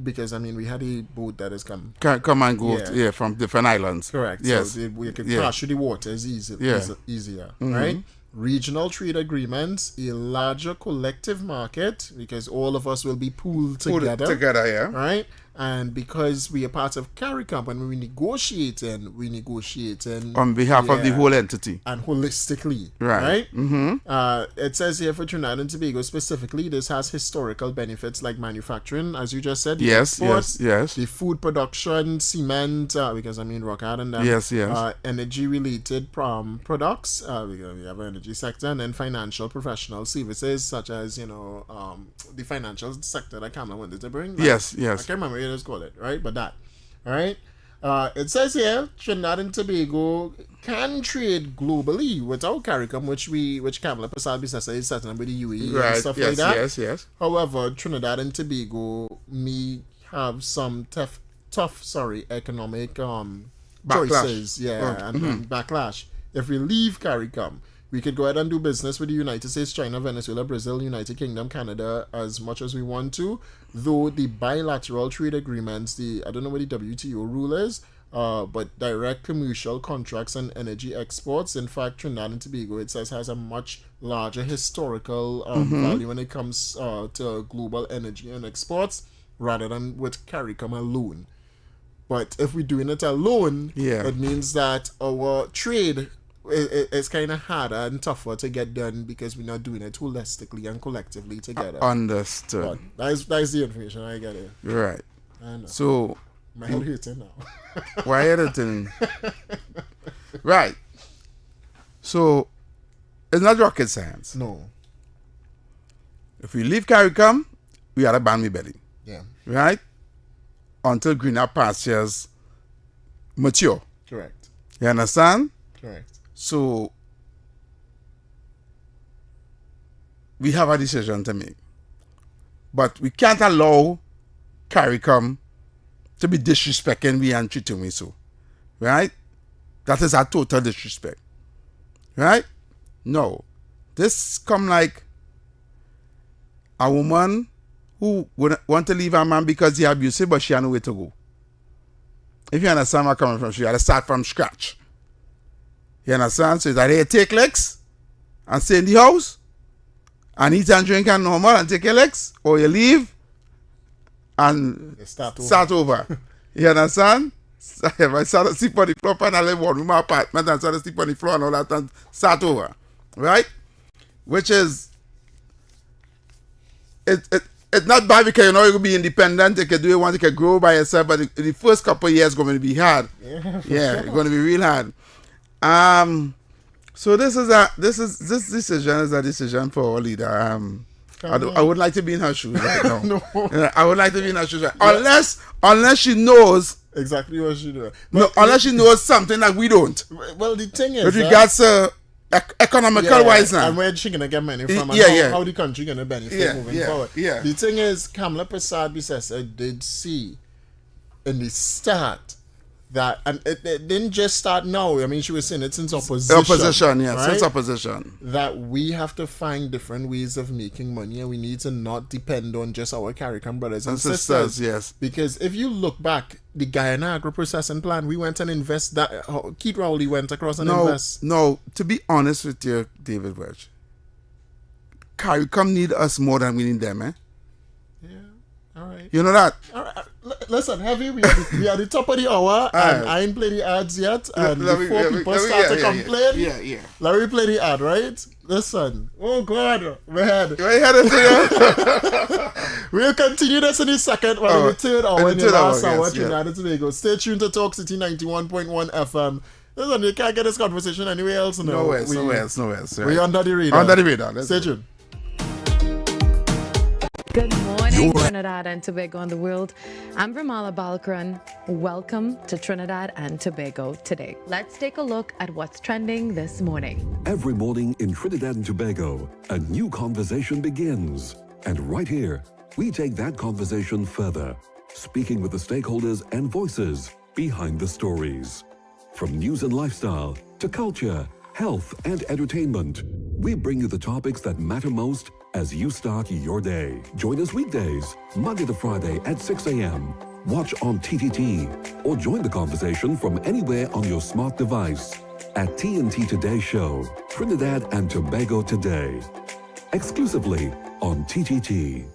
Because, we had a boat that has come. Come and go, from different islands. Correct. Yes. So we can Yeah. pass through the waters easier, Mhm. right? Regional trade agreements, a larger collective market, because all of us will be pooled together. Together, yeah. Right? And because we are part of CARICOM, when we're negotiating On behalf of the whole entity. and holistically. Right. Right? Mhm. It says here for Trinidad and Tobago specifically, this has historical benefits like manufacturing, as you just said. the Yes, exports, yes. The food production, cement, because rock hard and Yes, yes. energy related products, because we have an energy sector, and then financial professional services such as, the financial sector that Kamala wanted to bring. Yes. I can't remember what it's called, right? But that, all right? It says here, Trinidad and Tobago can trade globally without CARICOM, which Kamala Persad-Bissessar is setting up with the UAE Right, and stuff yes, like that. yes. However, Trinidad and Tobago may have some tough economic Backlash. choices, Right. and backlash. If we leave CARICOM, we could go ahead and do business with the United States, China, Venezuela, Brazil, United Kingdom, Canada as much as we want to. Though the bilateral trade agreements, I don't know what the WTO rule is, but direct commercial contracts and energy exports. In fact, Trinidad and Tobago, it says, has a much larger historical value when it comes to global energy and exports rather than with CARICOM alone. But if we're doing it alone, it means that our trade it's kind of harder and tougher to get done because we're not doing it holistically and collectively together. Understood. But that's the information I get here. Right. I know. So my head hurting now. Why hurting? Right. So it's not rocket science. No. If we leave CARICOM, we are a ban belly. Yeah. Right? Until greener pastures mature. Correct. You understand? Correct. So we have a decision to make. But we can't allow CARICOM to be disrespecting me and treating me so. right? That is a total disrespect, right? No, this come like a woman who would want to leave her man because he abusive, but she had nowhere to go. If you understand where I'm coming from, she had to start from scratch. You understand? So it's either you take licks and stay in the house and eat and drink and normal and take your licks, or you leave and start over. You understand? If I start to sleep on the floor and I live one room apartment and start to sleep on the floor and all that and start over. Right? Which is it's not bad because you know you can be independent, you can do it once, you can grow by yourself, but the first couple of years is going to be hard. Yeah, it's going to be real hard. So this decision is a decision for our leader. I would like to be in her shoes right now. No. Yeah, I would like to be in her shoes right unless she knows exactly what she doing. Unless she knows something that we don't. Well, the thing is, with regards to economical wise now, and where she gonna get money from, and how the country gonna benefit moving forward. Yeah. The thing is, Kamala Prasad-Bissessar did see in the start that, and it didn't just start now. I mean, she was saying it since opposition. Right? Since opposition. That we have to find different ways of making money, and we need to not depend on just our CARICOM brothers and sisters. Yes. Because if you look back, the Guyana agro-processing plant, we went and invest that. Keith Rowley went across and invest. No, to be honest with you, David Welch, CARICOM need us more than we need them, eh? Yeah, all right. You know that? All right. Listen, Heavy, we are the top of the hour, and I ain't play the ads yet, and before people start to complain, let me play the ad, right? Listen. Oh, God. Man. We'll continue this in a second when we return our in the last hour, Trinidad and Tobago. Stay tuned to Talk City 91.1 FM. Listen, you can't get this conversation anywhere else. Nowhere else. Right. We're under the radar. Under the radar. Stay tuned. Good morning, Trinidad and Tobago and the world. I'm Vermala Balkaran. Welcome to Trinidad and Tobago today. Let's take a look at what's trending this morning. Every morning in Trinidad and Tobago, a new conversation begins. And right here, we take that conversation further, speaking with the stakeholders and voices behind the stories. From news and lifestyle to culture, health and entertainment, we bring you the topics that matter most as you start your day. Join us weekdays, Monday to Friday at 6 a.m. Watch on TTT or join the conversation from anywhere on your smart device at TNT Today Show, Trinidad and Tobago Today. Exclusively on TTT.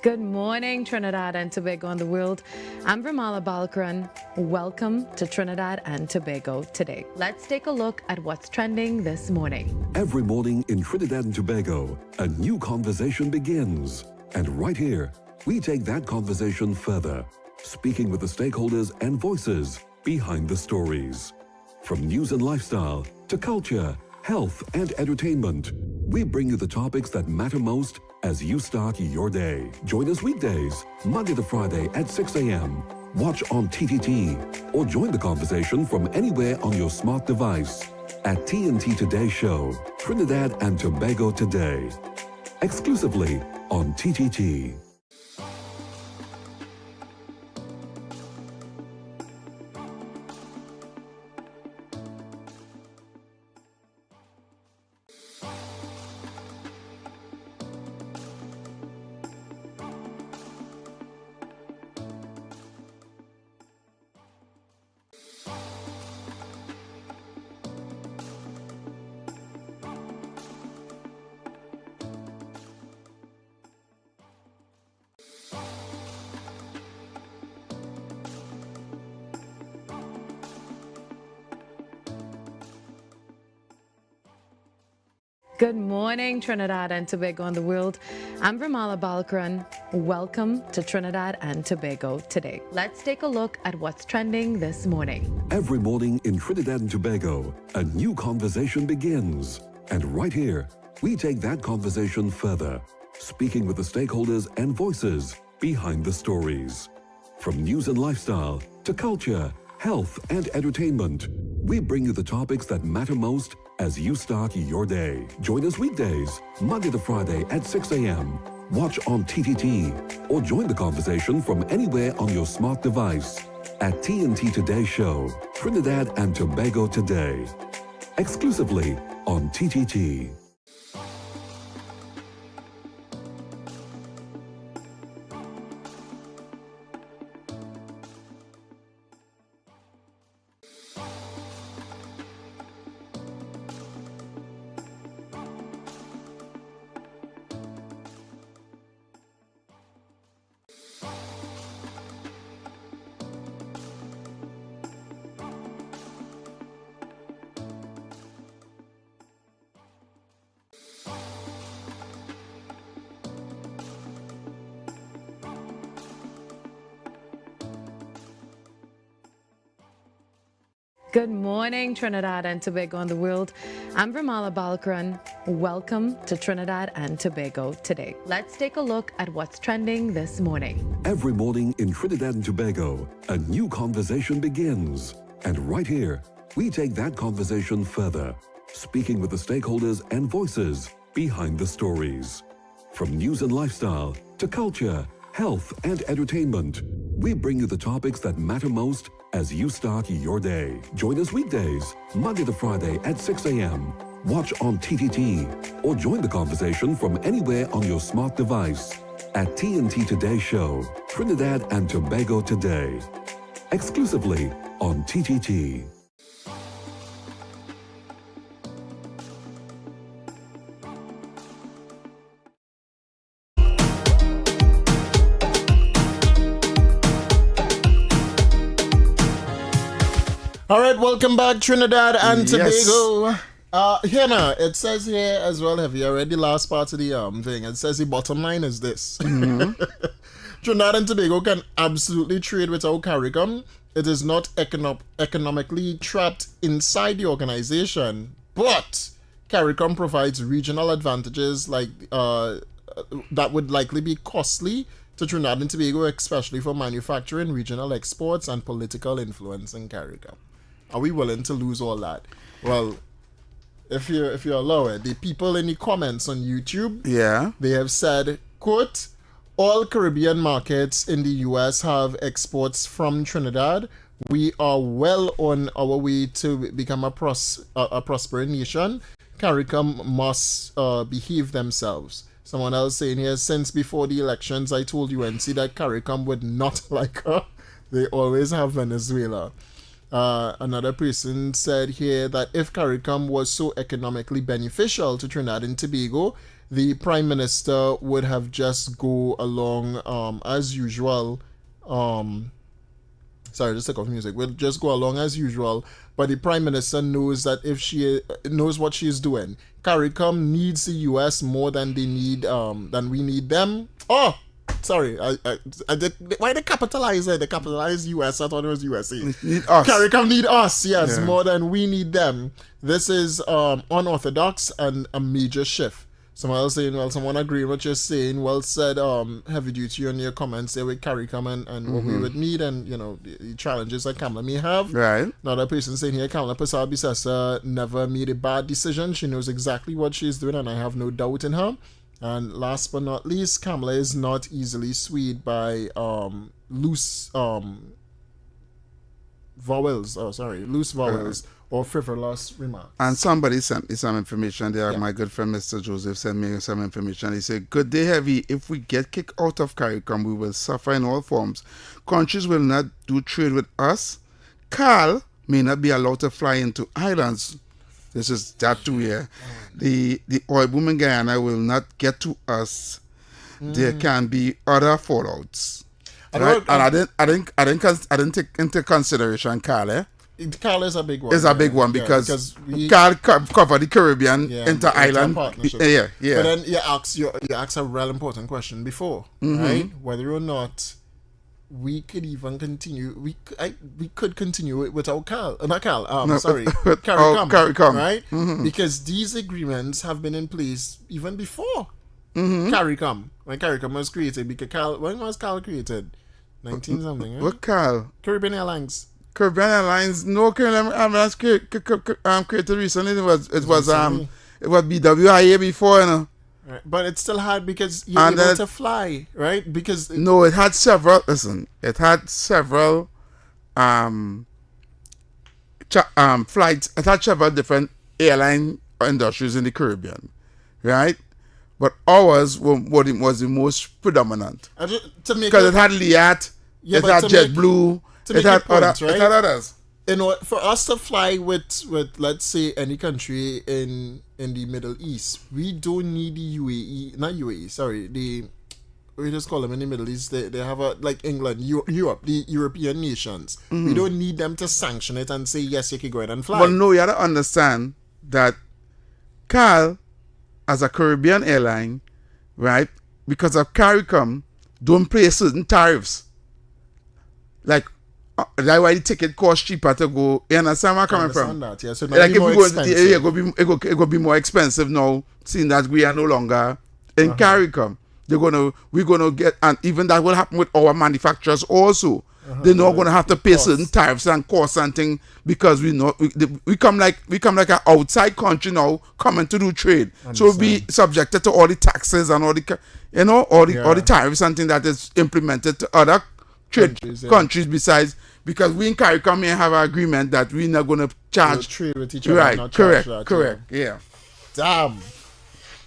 Good morning, Trinidad and Tobago and the world. I'm Vermala Balkaran. Welcome to Trinidad and Tobago today. Let's take a look at what's trending this morning. Every morning in Trinidad and Tobago, a new conversation begins. And right here, we take that conversation further, speaking with the stakeholders and voices behind the stories. From news and lifestyle to culture, health and entertainment, we bring you the topics that matter most as you start your day. Join us weekdays, Monday to Friday at 6 a.m. Watch on TTT or join the conversation from anywhere on your smart device at TNT Today Show, Trinidad and Tobago Today. Exclusively on TTT. Good morning, Trinidad and Tobago and the world. I'm Vermala Balkaran. Welcome to Trinidad and Tobago today. Let's take a look at what's trending this morning. Every morning in Trinidad and Tobago, a new conversation begins. And right here, we take that conversation further, speaking with the stakeholders and voices behind the stories. From news and lifestyle to culture, health and entertainment, we bring you the topics that matter most as you start your day. Join us weekdays, Monday to Friday at 6 a.m. Watch on TTT or join the conversation from anywhere on your smart device at TNT Today Show, Trinidad and Tobago Today, exclusively on TTT. Good morning, Trinidad and Tobago and the world. I'm Vermala Balkaran. Welcome to Trinidad and Tobago today. Let's take a look at what's trending this morning. Every morning in Trinidad and Tobago, a new conversation begins. And right here, we take that conversation further, speaking with the stakeholders and voices behind the stories. From news and lifestyle to culture, health and entertainment, we bring you the topics that matter most as you start your day. Join us weekdays, Monday to Friday at 6 a.m. Watch on TTT or join the conversation from anywhere on your smart device at TNT Today Show, Trinidad and Tobago Today, exclusively on TTT. All right, welcome back, Trinidad and Yes. Tobago. Here now, it says here as well, have you read the last part of the thing? It says the bottom line is this. Trinidad and Tobago can absolutely trade without CARICOM. It is not economically trapped inside the organization, but CARICOM provides regional advantages like that would likely be costly to Trinidad and Tobago, especially for manufacturing, regional exports, and political influence in CARICOM. Are we willing to lose all that? Well, if you allow it, the people in the comments on YouTube, they have said, quote, all Caribbean markets in the US have exports from Trinidad. We are well on our way to become a prosperous nation. CARICOM must behave themselves. Someone else saying here, since before the elections, I told UNC that CARICOM would not like her. They always have Venezuela. Another person said here that if CARICOM was so economically beneficial to Trinidad and Tobago, the Prime Minister would have just go along as usual. Sorry, just take off music. We'll just go along as usual. But the Prime Minister knows that if she knows what she's doing, CARICOM needs the US more than they need than we need them. Oh, sorry, I did. Why they capitalize it? They capitalize US. I thought it was USA. Need us. CARICOM need us. Yes, Yeah. more than we need them. This is unorthodox and a major shift. Someone else saying, well, someone agreeing with what you're saying. Well said, heavy duty on your comments there with CARICOM and what we would need and, you know, the challenges that Kamala may have. Right. Another person saying here, Kamala Prasad Bisasa never made a bad decision. She knows exactly what she's doing and I have no doubt in her. And last but not least, Kamala is not easily swayed by loose vowels or frivolous remarks. And somebody sent me some information there. My good friend Mr. Joseph sent me some information. He said, good day, Heavy. If we get kicked out of CARICOM, we will suffer in all forms. Countries will not do trade with us. Carl may not be allowed to fly into islands. This is that too, yeah. The oil boom in Guyana will not get to us. There can be other fallouts. Right? And I didn't take into consideration, Carl, CAL is a big one. It's a big one because we CAL cover the Caribbean inter-island. partnership. Yeah. But then you asked a real important question before, right? Whether or not we could even continue. We could continue it without CAL. Not CAL. CARICOM. Right? Because these agreements have been in place even before CARICOM. When CARICOM was created, because when was CAL created? 19 something. Right? What CAL? Caribbean Airlines. Caribbean Airlines. No, Caribbean Airlines created recently. It was BWIA before, you know. Right. But it's still hard because you're able to fly, right? Because no, it had several. Listen, it had several flights. It had several different airline industries in the Caribbean, right? But ours was the most predominant because it had Liat, it had JetBlue, it had others. For us to fly with let's say any country in the Middle East, we don't need the UAE, not UAE, sorry, we just call them in the Middle East. They have like England, Europe, the European nations. We don't need them to sanction it and say yes, you can go ahead and fly. Well, no, you have to understand that CAL, as a Caribbean airline, right, because of CARICOM, don't pay certain tariffs. Like, that's why the ticket costs cheaper to go. You understand where I'm coming from? That, yeah. So like if more expensive. It go be more expensive now, seeing that we are no longer in CARICOM. We're gonna get, and even that will happen with our manufacturers also. They're not gonna have to pay certain tariffs and costs and things because we come like an outside country now coming to do trade. So we'll be subjected to all the taxes and all the all the tariffs and things that is implemented to other trade countries besides, because we in CARICOM may have an agreement that we're not going to charge trade with each other. Right, correct. Yeah. Damn.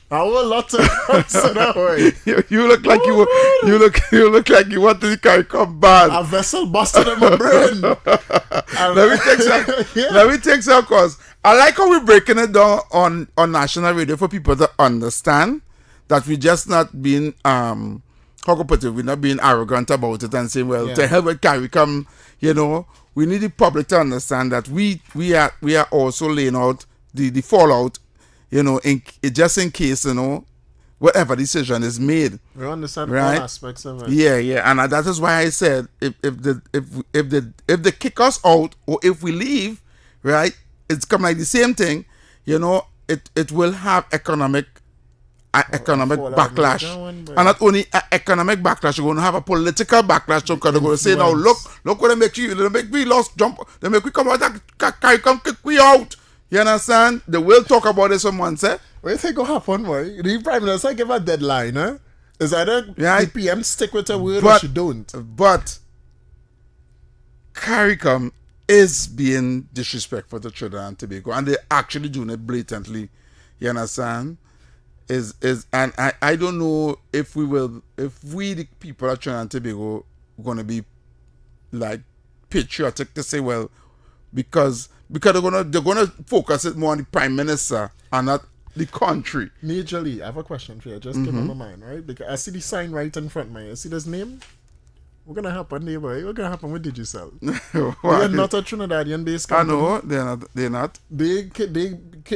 I will a lot to answer that way. You look like you look like you want to CARICOM bad. A vessel busted in my brain. Let me take some calls. I like how we're breaking it down on national radio for people to understand that we just not being we're not being arrogant about it and saying, well, to hell with CARICOM, we need the public to understand that we are also laying out the fallout, just in case, whatever decision is made. We understand right? all aspects of it. Yeah, and that is why I said if they kick us out or if we leave, right, it's come like the same thing, it will have economic backlash, and not only economic backlash, you're going to have a political backlash. So they're going to say, now look what they make you. They make we lost jump. They make we come out and CARICOM kick we out. You understand? They will talk about it. Someone say, what do you think will happen, boy? The Prime Minister give a deadline, huh? Is either the PM stick with a word or she don't. But CARICOM is being disrespectful to Trinidad and Tobago, and they're actually doing it blatantly. You understand? And I don't know if we the people of Trinidad and Tobago gonna be like patriotic to say, well, because they're gonna focus it more on the Prime Minister and not the country. Majorly, I have a question for you. Just keep in my mind, right? Because I see the sign right in front of me. You see this name? What's gonna happen, neighbor? What's gonna happen with Digicel? They're not a Trinidadian-based company. I know they're not. They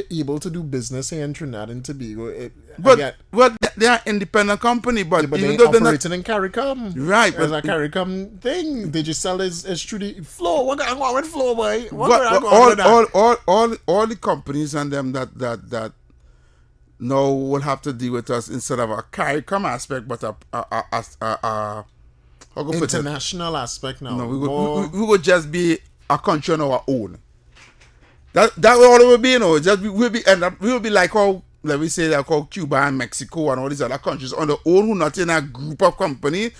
able to do business here in Trinidad and Tobago. But they are independent company, but even though they're operating in CARICOM, right? There's a CARICOM thing. Digicel is through the flow. What going on with flow, boy? All the companies and them that now will have to deal with us instead of a CARICOM aspect, but a international aspect now. No, we would just be a country on our own. That all it will be, we'll be like how, let me say, like how Cuba and Mexico and all these other countries on their own, who not in a group of countries.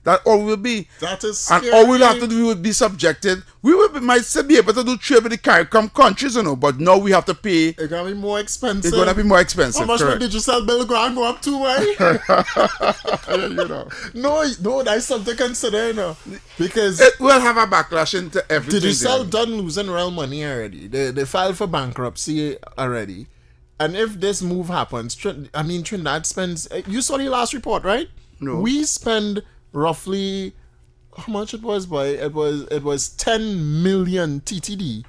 That all will be. That is scary. And all we'll have to do, we will be subjected. We might still be able to do trade with the CARICOM countries, but now we have to pay. It's gonna be more expensive. It's gonna be more expensive. How much will Digicel bill go up to, No, that's something to consider, because it will have a backlash into everything. Digicel done losing real money already. They filed for bankruptcy already. And if this move happens, Trinidad spends... You saw the last report, right? No. We spend roughly how much it was, boy? It was 10 million TTD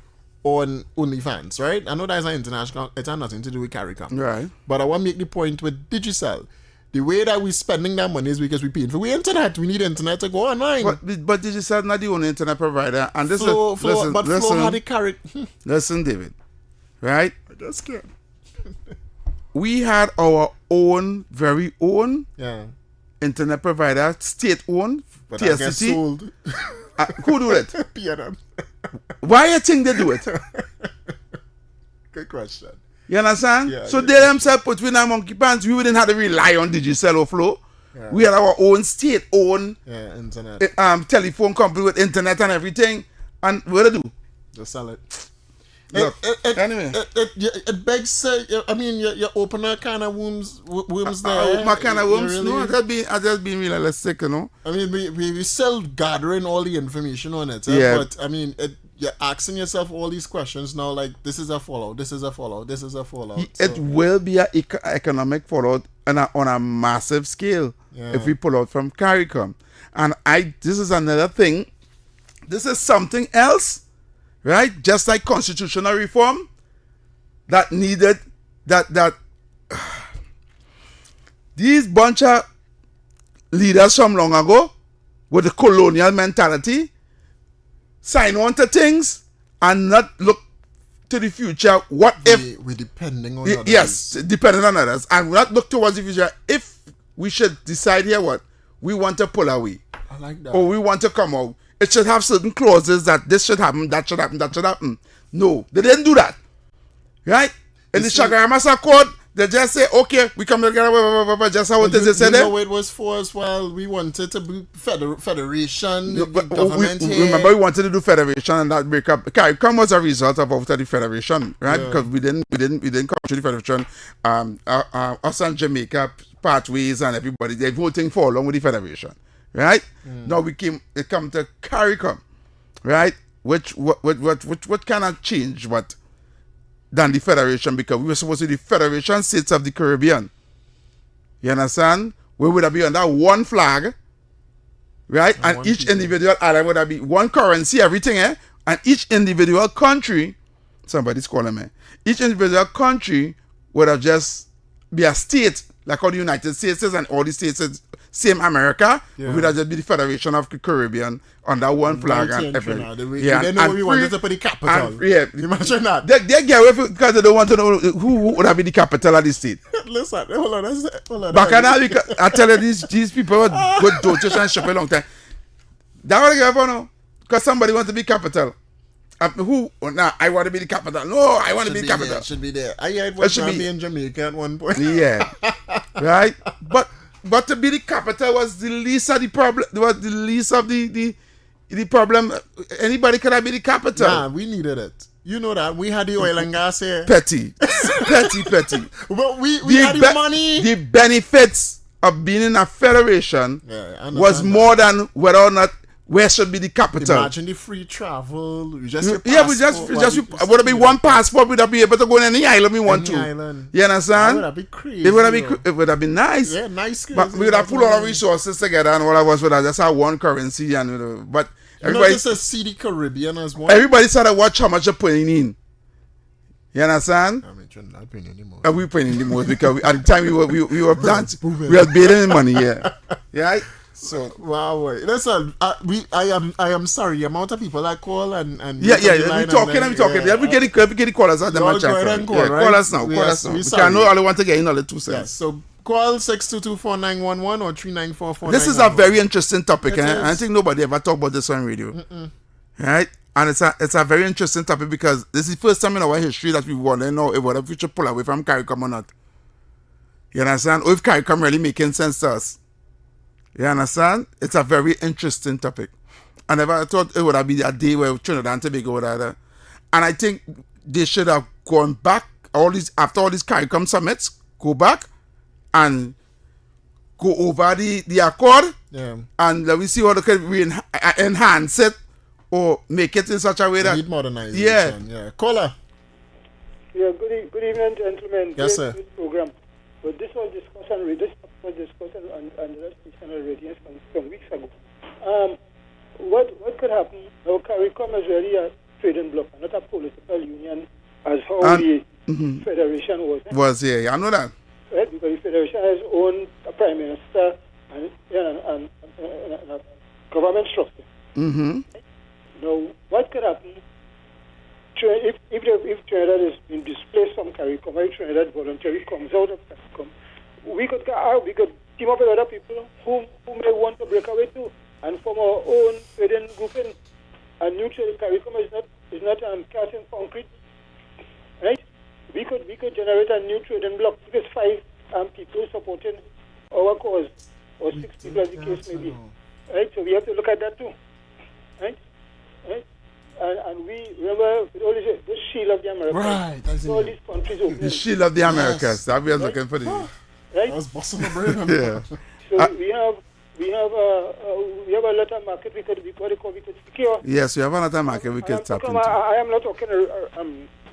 on OnlyFans, right? I know that's an international. It has nothing to do with CARICOM, right? But I want to make the point with Digicel. The way that we're spending that money is because we're paying for internet. We need internet to go online. But Digicel not the only internet provider, and this Flow, is listen. Flow had the carry. Listen, David, right? I just can't. We had our own, very own, internet provider, state-owned, but I guess sold. Who do it? PNM. Why you think they do it? Good question. You understand? Yeah, so they themselves put in our monkey pants. We wouldn't have to rely on Digicel or Flow. Yeah. We had our own state-owned internet, telephone company with internet and everything. And what do they do? Just sell it. Look, anyway, it begs. I mean, you open a kind of worms there. My kind of worms. Really, no, I just being realistic, you know. I mean, we still gathering all the information on it. But I mean, you're asking yourself all these questions now. Like, this is a fallout. This is a fallout. This is a fallout. It will be an economic fallout on a massive scale if we pull out from CARICOM. And this is another thing. This is something else. Right? Just like constitutional reform that needed that these bunch of leaders from long ago with the colonial mentality sign on to things and not look to the future. What if we're depending on others? Yes, depending on others, and not look towards the future. If we should decide here what we want to pull away, I like that, or we want to come out, it should have certain clauses that this should happen, that should happen, that should happen. No, they didn't do that. Right? In the Chagaramas Accord, they just say, okay, we come together, just how it is. They said it. It was for as well. We wanted to be federation, government here. Remember, we wanted to do federation and that break up. CARICOM was a result of the federation, right? Because we didn't come to the federation. Us and Jamaica pathways and everybody, the whole thing fall along with the federation. Right? Now they come to CARICOM, right? Which kind of change than the federation, because we were supposed to be the Federation States of the Caribbean. You understand? We would have been under one flag, right? And each individual island would have been one currency, everything, and each individual country, somebody's calling me, each individual country would have just be a state, like how the United States is and all the states is same America. We would have just be the Federation of the Caribbean under one flag and everything. We didn't know we wanted to put the capital. Imagine that. They get away because they don't want to know who would have been the capital of the state. Listen, hold on. Back now, I tell you, these people were good dotations and shop a long time. That what they get for now? Because somebody wants to be capital. Who? Nah, I want to be the capital. No, I want to be the capital. It should be there. I heard what should be in Jamaica at one point. Yeah. Right? But to be the capital was the least of the problem. Was the least of the problem. Anybody could have been the capital. Nah, we needed it. You know that. We had the oil and gas here. Petty. But we had the money. The benefits of being in a federation was more than whether or not where should be the capital. Imagine the free travel. We just would have been one passport. We'd have been able to go on any island we want to. Island. You understand? That would have been crazy. It would have been nice. Yeah, nice. But we would have put all our resources together, and all of us would have just had one currency. And but everybody just see the Caribbean as one. Everybody started watch how much you're putting in. You understand? I mean, you're not paying anymore. We paying in the most because at the time we were dancing. We were bidding money. Yeah. So wow, listen, I am sorry. The amount of people that call and we talking. Yeah, we get the callers at the match. Call us now. We can know all we want to get in all the 2 cents. Yes, so call 622-4911 or 394-4911. This is a very interesting topic, I think nobody ever talked about this on radio. Right? And it's a very interesting topic because this is the first time in our history that we want to know if whether we should pull away from CARICOM or not. You understand? Or if CARICOM really making sense to us. You understand? It's a very interesting topic. I never thought it would have been a day where Trinidad and Tobago would have. And I think they should have gone back after all these CARICOM summits, go back and go over the accord. Yeah. And let me see how they can enhance it or make it in such a way that need modernization. Yeah. Caller. Yeah, good evening, gentlemen. Yes, sir. Good program. But this was discussed on the station already some weeks ago. CARICOM is really a trading bloc, not a political union as how the Federation was. Yeah, I know that. Right, because the Federation has its own prime minister and a government structure. Now, what could happen if Trinidad is being displaced from CARICOM, if Trinidad voluntarily comes out of CARICOM, we could team up with other people who may want to break away too, and form our own trading grouping. A new trading CARICOM is not cast in concrete, right? We could generate a new trading bloc. If it's 5 people supporting our cause, or 6 people as the case may be, right? So we have to look at that too, right? And we remember the shield of the Americas. Right, that's all these countries open. The shield of the Americas. That we are looking for the. Right? I was busting my brain. Yeah. So we have a lot of market we could secure. Yes, we have another market we could tap into. I am not talking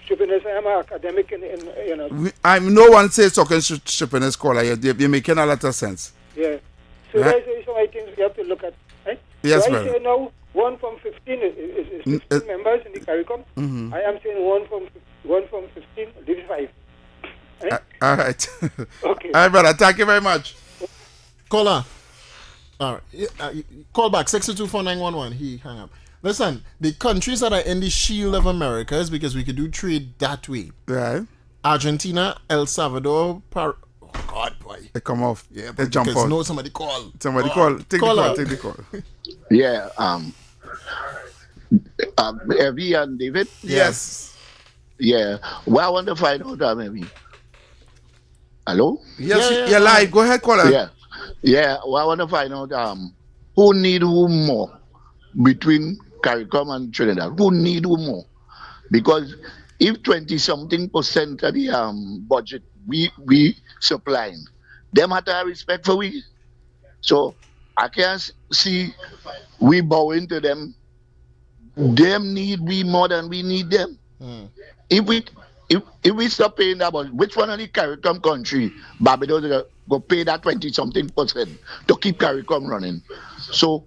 stupidness. I am an academic no one says talking stupidness, caller. You're making a lot of sense. Yeah. So right? There's some things we have to look at. Right? Yes, so brother. I say now 1 from 15 is 15 members in the CARICOM. I am saying 1 from 15 leaves 5. Right? All right. Okay. All right, brother. Thank you very much. Caller. All right. Call back 6224911. He hung up. Listen, the countries that are in the shield of America is because we could do trade that way. Right. Argentina, El Salvador, oh God, boy. They come off. Yeah, they jump because out. no, somebody call. Somebody call. Take the call. Yeah. Evie and David? Yes. Yeah. Well, I want to find out, maybe. Hello? Yes, you're live. Go ahead, caller. Yeah. Yeah. Well, I want to find out who need who more between CARICOM and Trinidad. Who need who more? Because if 20-something% of the budget we supplying, them have to have respect for we. So I can't see we bowing to them. Them need we more than we need them. If we stop paying that, but which one of the CARICOM country, Barbados, go pay that 20-something% to keep CARICOM running? So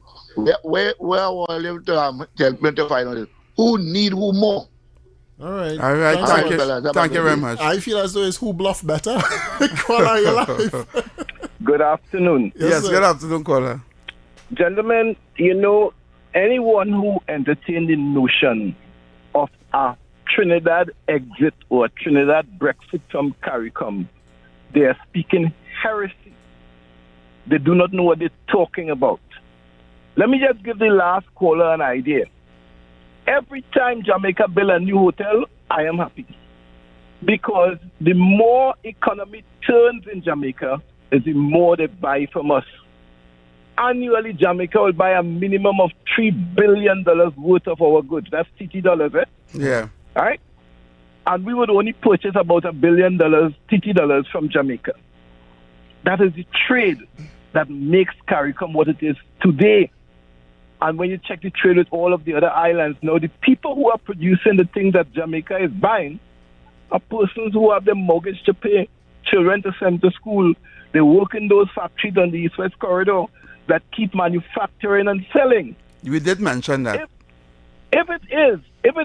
where I want to tell me to find out who need who more. All right. Thank you very much. I feel as though it's who bluff better. Caller, your life. Good afternoon. Yes, good afternoon, caller. Gentlemen, anyone who entertained the notion of a Trinidad exit or a Trinidad Brexit from CARICOM, they are speaking heresy. They do not know what they're talking about. Let me just give the last caller an idea. Every time Jamaica build a new hotel, I am happy. Because the more economy turns in Jamaica, is the more they buy from us. Annually, Jamaica will buy a minimum of $3 billion worth of our goods. That's TT dollars, eh? Yeah. All right? And we would only purchase about $1 billion TT dollars from Jamaica. That is the trade that makes CARICOM what it is today. And when you check the trade with all of the other islands, now the people who are producing the things that Jamaica is buying are persons who have their mortgage to pay, children to send to school. They work in those factories on the East-West corridor that keep manufacturing and selling. We did mention that. If it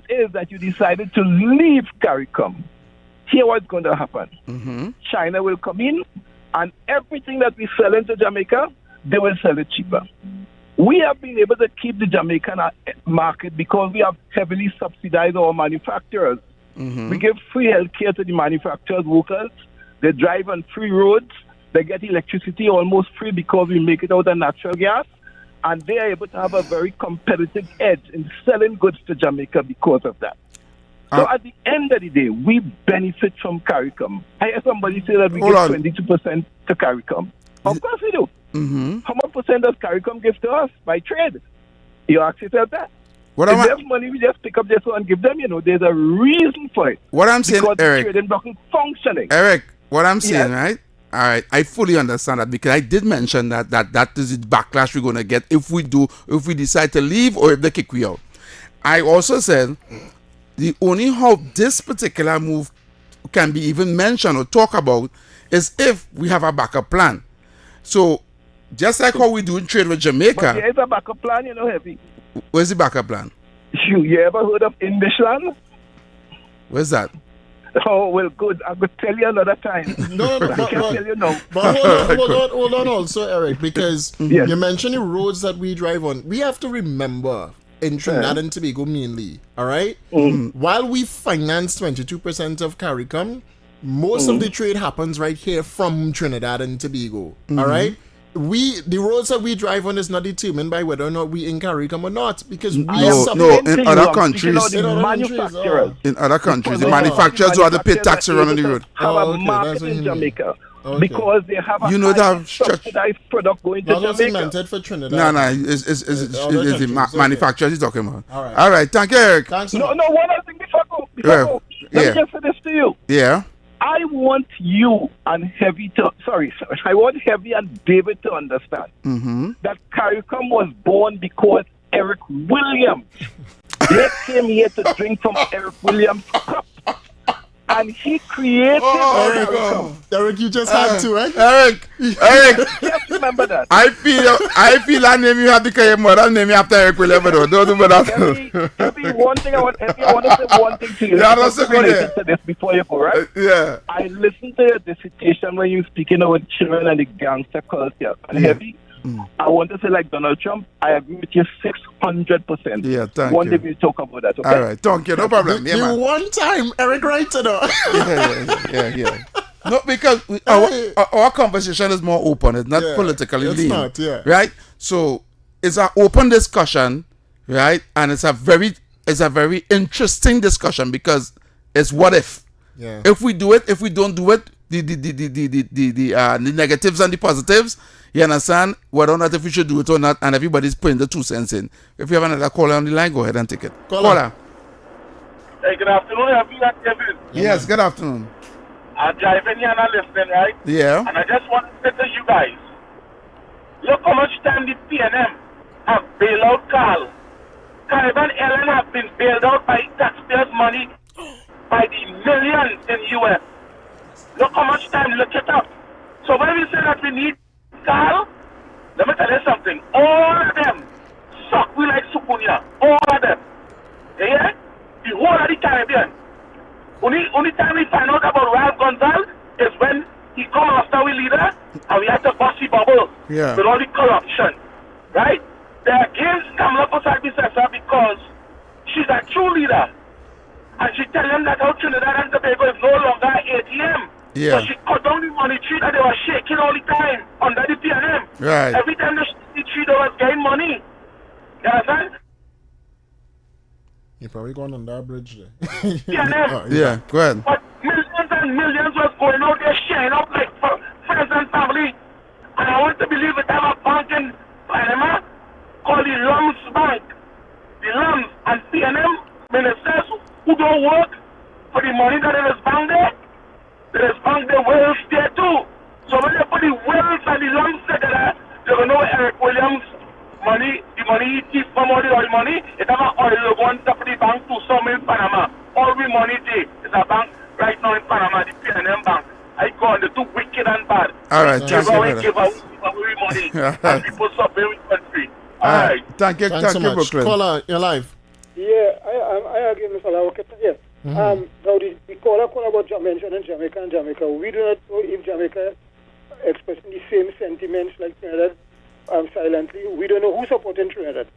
is that you decided to leave CARICOM, here what's going to happen. China will come in, and everything that we sell into Jamaica, they will sell it cheaper. We have been able to keep the Jamaican market because we have heavily subsidized our manufacturers. We give free health care to the manufacturers' workers. They drive on free roads. They get electricity almost free because we make it out of natural gas. And they are able to have a very competitive edge in selling goods to Jamaica because of that. So at the end of the day, we benefit from CARICOM. I hear somebody say that we give 22% to CARICOM. Of course we do. How much percent does CARICOM give to us by trade? You ask yourself that. If they have money, we just pick up this one and give them. There's a reason for it. What I'm saying, because Eric, the trading block is functioning. Eric, what I'm saying, right? All right, I fully understand that because I did mention that is the backlash we're going to get if we decide to leave or if they kick we out. I also said the only how this particular move can be even mentioned or talk about is if we have a backup plan. So just like how we do in trade with Jamaica. But there is a backup plan, Heavy. Where's the backup plan? You ever heard of Indishland? Where's that? Oh, well, good. I could tell you another time. No, I can't tell you now. But hold on also, Eric, because Yes. you mentioned the roads that we drive on. We have to remember, in Trinidad and Tobago mainly, all right? While we finance 22% of CARICOM, most of the trade happens right here from Trinidad and Tobago, all right? The roads that we drive on is not determined by whether or not we in CARICOM or not, because we in other countries, manufacturers. in other countries, the manufacturers who are the pay tax around on the road. Have a market in Jamaica because they have a subsidized product going to That wasn't Jamaica. meant for Trinidad. No, it's the manufacturers he's talking about. All All right, thank you, Eric. Thanks. No, one other thing before I go. Let me just say this to you. Yeah. I want you and Heavy I want Heavy and David to understand that CARICOM was born because Eric Williams. They came here to drink from Eric Williams' cup. And he created CARICOM. Eric, you just had to, right? Eric. Just remember that. I feel that name you have to call your mother name you after Eric Williams. Don't do that. Heavy, one thing I want to say one thing to you. Yeah, that's a good listen to this before you go, right? Yeah. I listened to your dissertation when you were speaking about children and the gangster culture. And Heavy, I want to say like Donald Trump, I agree with you 600%. Yeah, thank you. One day we'll talk about that, okay? All right, thank you. No problem. Yeah, man. One time, Eric writes it up. Yeah. No, because our conversation is more open. It's not politically it's lean. not, yeah. Right? So it's an open discussion, right? And it's a very interesting discussion because it's what if. Yeah. If we do it, if we don't do it, the negatives and the positives, you understand? Whether or not if we should do it or not, and everybody's putting the 2 cents in. If you have another caller on the line, go ahead and take it. Caller. Hey, good afternoon, David. Yes, good afternoon. I'm driving here and I'm listening, right? Yeah. And I just want to say to you guys, look how much time the PNM have bailed out Carl. Caribbean Airlines have been bailed out by taxpayers' money by the millions in U.S. Look how much time, look it up. So when we say that we need Carl, let me tell you something. All of them suck we like Supunia. All of them. Yeah? The whole of the Caribbean. Only time we find out about Ralph Gonzalez is when he come after we leader and we have to bust the bubble with all the corruption. Right? They're against Kamala Posad-Bissessa because she's a true leader. And she tell them that how Trinidad and Tobago is no longer ATM. Yeah. So she cut down the money tree that they were shaking all the time under the PNM. Right. Every time they shake the tree, they was getting money. You understand? You're probably going on that bridge there. PNM. Yeah, go ahead. But millions and millions was going out there sharing up like friends and family. And I want to believe that I have a bank in Panama called the Lums Bank. The Lums and PNM ministers who don't work for the money that is bank there. There is bank the wells there too. So when they put the wells and the Lums together, they're going to know Eric Williams' money, the money he keeps from all the oil money, it's not oil going to the bank to some in Panama. All the money there is a bank right now in Panama, the PNM bank. I go on, they too wicked and bad. All right, give away money and people suffering with country. All right. Thank you, Thanks so much. Brooklyn. Caller, you're live. Yeah, I agree, Mr. Lawaketa. Yes. Now, the caller about mentioning Jamaica and Jamaica. We do not know if Jamaica expressing the same sentiments like Trinidad silently. We don't know who's supporting Trinidad,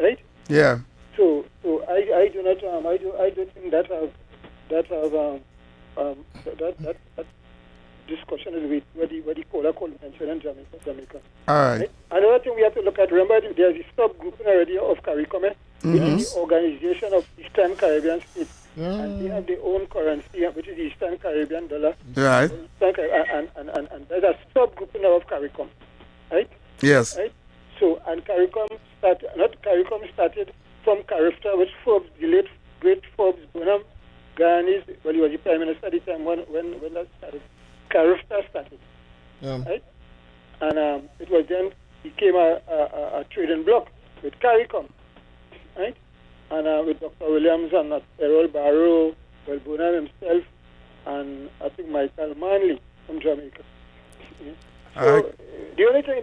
right? Yeah. So I do not I don't think that discussion is with what the caller called mentioning Jamaica. All right. Another thing we have to look at. Remember, there's a subgroup already of CARICOM, which is the Organization of Eastern Caribbean States. And they have their own currency, which is the Eastern Caribbean dollar. Right. And there's a subgroup now of CARICOM, right? Yes. Right. So, and CARICOM started from CARIFTA, which Forbes, the late great Forbes Bonham Ghanis, well, he was the Prime Minister at the time when that started. CARIFTA started, right? And it was then became a trading bloc with CARICOM, right? And with Dr. Williams and Errol Barrow, well, Bonham himself, and I think Michael Manley from Jamaica. So the only thing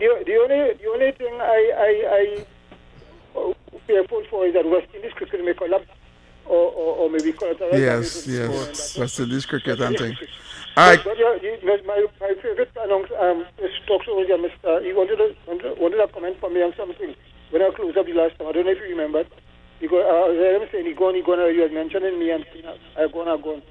fearful for is that West Indies cricket may collapse or maybe collapse. Yes. West Indies cricket and thing. All All right. But my favorite talk show was Mr. He wanted a comment from me on something when I closed up the last time. I don't know if you remember. Because I heard him saying he was mentioning me and I gone.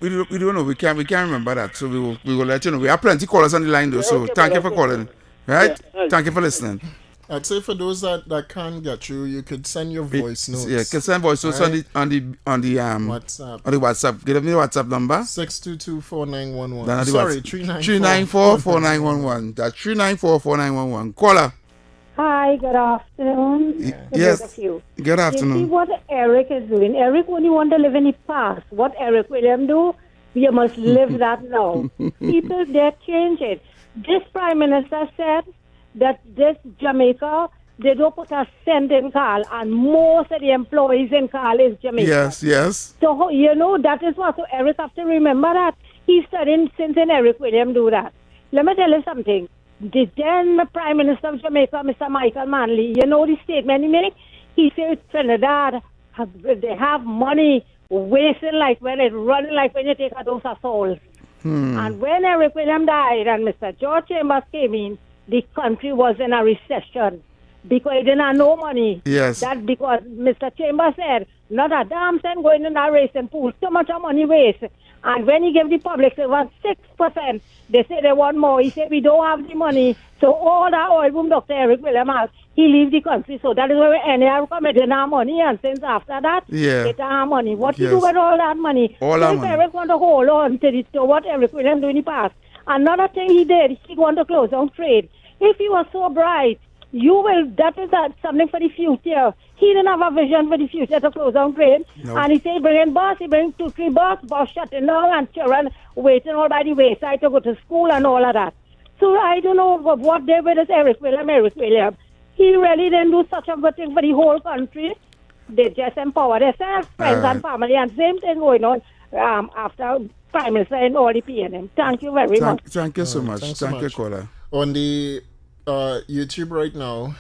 We don't know. We can't remember that. So we will let you know. We have plenty of callers on the line though. So thank you for calling. Right? Thank you for listening. I'd say for those that can't get you, you could send your voice notes. Yeah, can send voice notes on the WhatsApp. On the WhatsApp. Give me the WhatsApp number. 622-4911. Sorry, 394-4911. That's 394-4911. Caller. Hi, good afternoon. Yes. Good afternoon. You see what Eric is doing. Eric only want to live in the past. What Eric William do, you must live that now. People, they change it. This Prime Minister said that this Jamaica, they don't put a cent in Carl, and most of the employees in Carl is Jamaica. Yes. So, that is what, so Eric have to remember that. He's studying since Eric William do that. Let me tell you something. The then Prime Minister of Jamaica, Mr. Michael Manley, the statement he made? He said Trinidad, they have money wasting like when it's running like when you take a dose of salt. And when Eric William died and Mr. George Chambers came in, the country was in a recession because it didn't have no money. Yes. That's because Mr. Chambers said, not a damn cent going in a racing pool, too much of money waste. And when he gave the public, it was 6%. They said they want more. He said, we don't have the money. So all that oil boom Dr. Eric William has, he leave the country. So that is where NAR come, they didn't have money. And since after that, they don't have money. What he do with all that money? All that money. Eric want to hold on to what Eric William do in the past. Another thing he did, he want to close down trade. If he was so bright, that is something for the future. He didn't have a vision for the future to close down trade. No. And he said, bring in bus, he bring 2-3 bus shutting down and children waiting all by the wayside to go to school and all of that. So I don't know what they did with Eric William. He really didn't do such a good thing for the whole country. They just empower themselves, friends and family, and same thing going on after Prime Minister and all the PNM. Thank you very much. Thank you so much. Thank you, caller. On the YouTube right now,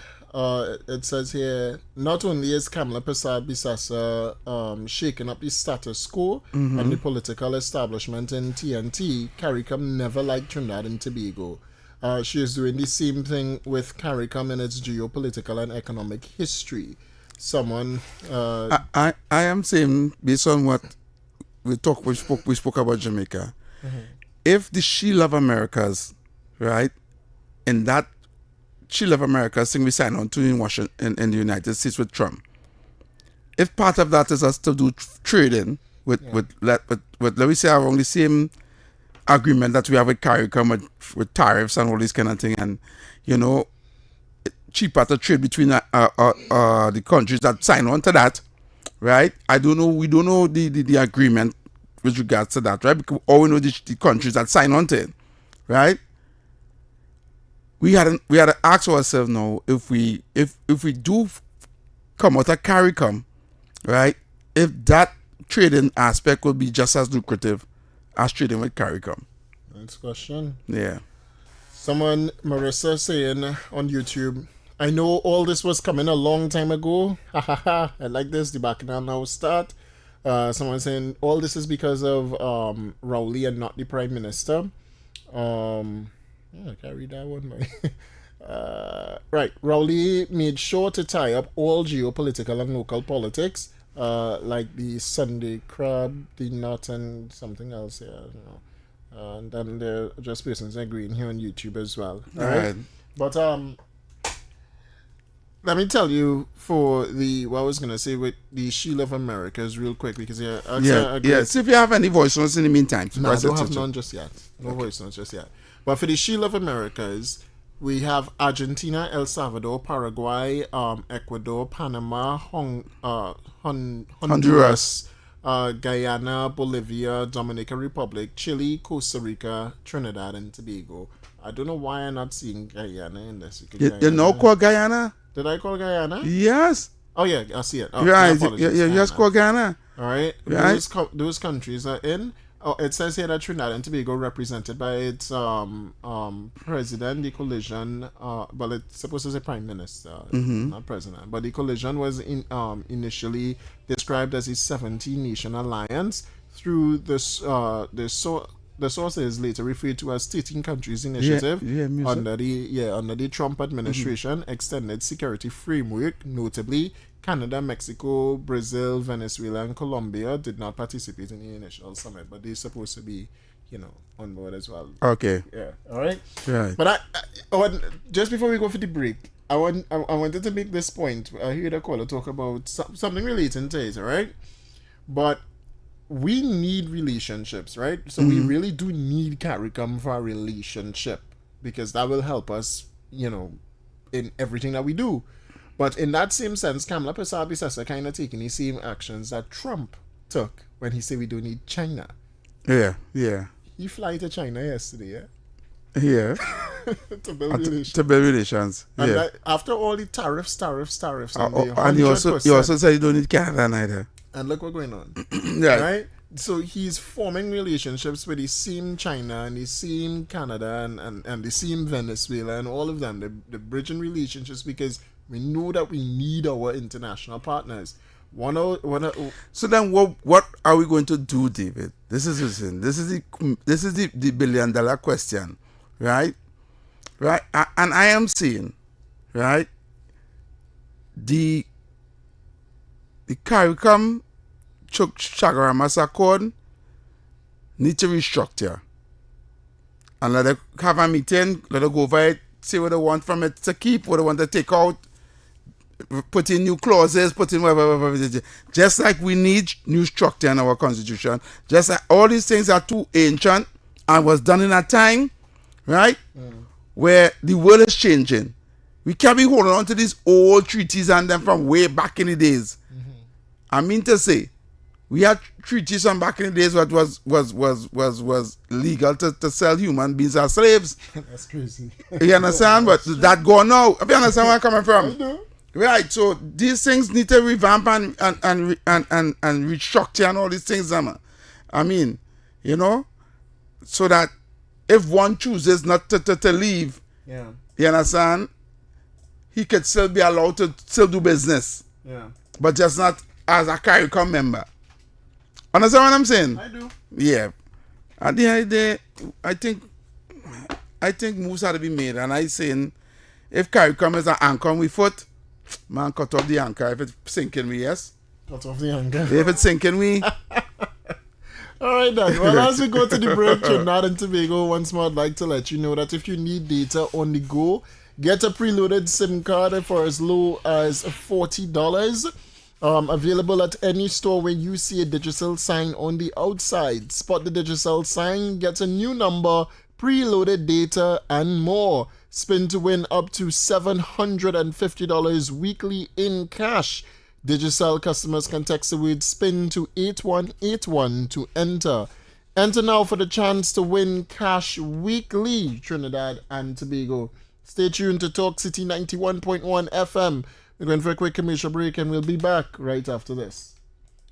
it says here, not only is Kamala Persad-Bissassa shaking up the status quo and the political establishment in TNT, CARICOM never liked Trinidad and Tobago. She is doing the same thing with CARICOM in its geopolitical and economic history. I am saying, based on what we spoke about Jamaica, if the Shield of Americas, right, in that Shield of Americas thing we signed on to in Washington, in the United States with Trump, if part of that is us to do trading with let me say around the same agreement that we have with CARICOM with tariffs and all these kind of thing, and cheaper to trade between the countries that sign on to that, right? We don't know the agreement with regards to that, right? Because all we know the countries that sign on to it, right? We had to ask ourselves now if we do come out of CARICOM, right? If that trading aspect will be just as lucrative as trading with CARICOM. Next question. Yeah. Someone, Marissa, saying on YouTube, I know all this was coming a long time ago. Ha ha ha. I like this. The bacchanal now start. Someone saying all this is because of Rowley and not the Prime Minister. I can't read that one, man. Right. Rowley made sure to tie up all geopolitical and local politics, like the Sunday crab, the nut, and something else here. And then there are just persons agreeing here on YouTube as well. All right. But let me tell you for what I was gonna say with the Shield of Americas real quickly, because See if you have any voice notes in the meantime. No, I don't have none just yet. No voice notes just yet. But for the Shield of Americas, we have Argentina, El Salvador, Paraguay, Ecuador, Panama, Honduras, Guyana, Bolivia, Dominican Republic, Chile, Costa Rica, Trinidad, and Tobago. I don't know why I'm not seeing Guyana in this. You know called Guyana? Did I call Guyana? Yes. Oh, yeah, I see it. Oh, right. You just call Guyana. All right. Right. Those countries are in. Oh, it says here that Trinidad and Tobago, represented by its president, the coalition. Well, it's supposed to say prime minister, not president. But the coalition was initially described as a 17-nation alliance through this. The sources later referred to as 13 countries initiative under the Trump administration extended security framework. Notably, Canada, Mexico, Brazil, Venezuela, and Colombia did not participate in the initial summit, but they're supposed to be, on board as well. Okay. Yeah. All right. Right. But I want, just before we go for the break, I wanted to make this point. I heard a caller talk about something relating to it. All right. But we need relationships, right? So we really do need CARICOM for a relationship, because that will help us, in everything that we do. But in that same sense, Kamala Persaud-Bissessar kind of taking the same actions that Trump took when he said we don't need China. Yeah. He fly to China yesterday, Yeah. to build relations. To build relations. And Yeah. after all the tariffs, And he also said you don't need Canada neither. And look what's going on. Right. So he's forming relationships with the same China and the same Canada and the same Venezuela and all of them. They're bridging relationships because we know that we need our international partners. So then what are we going to do, David? This is the billion-dollar question, right? Right? And I am saying, right, the CARICOM Chaguaramas Accord need to restructure and let them have a meeting, let them go over it, see what they want from it to keep, what they want to take out, put in new clauses, put in whatever. Just like we need new structure in our constitution, just like all these things are too ancient and was done in a time, right, where the world is changing. We can't be holding on to these old treaties and them from way back in the days. I mean to say, we had treaties from back in the days that was legal to sell human beings as slaves. That's crazy. You understand? But that gone now. You understand where I'm coming from? I do. Right. So these things need to revamp and restructure and all these things. I mean, so that if one chooses not to leave, you understand, he could still be allowed to still do business. Yeah. But just not as a CARICOM member. Understand what I'm saying? I do. Yeah. At the end of the day, I think moves have to be made. And I saying, if CARICOM is an anchor on we foot, man, cut off the anchor. If it's sinking we, yes. Cut off the anchor. If it's sinking we. All right, then. Well, as we go to the break, Trinidad and Tobago, once more, I'd like to let you know that if you need data on the go, get a preloaded SIM card for as low as $40. Available at any store where you see a digital sign on the outside. Spot the digital sign, get a new number, preloaded data, and more. Spin to win up to $750 weekly in cash. Digicel customers can text the word SPIN to 8181 to enter. Enter now for the chance to win cash weekly, Trinidad and Tobago. Stay tuned to Talk City 91.1 FM. We're going for a quick commercial break and we'll be back right after this.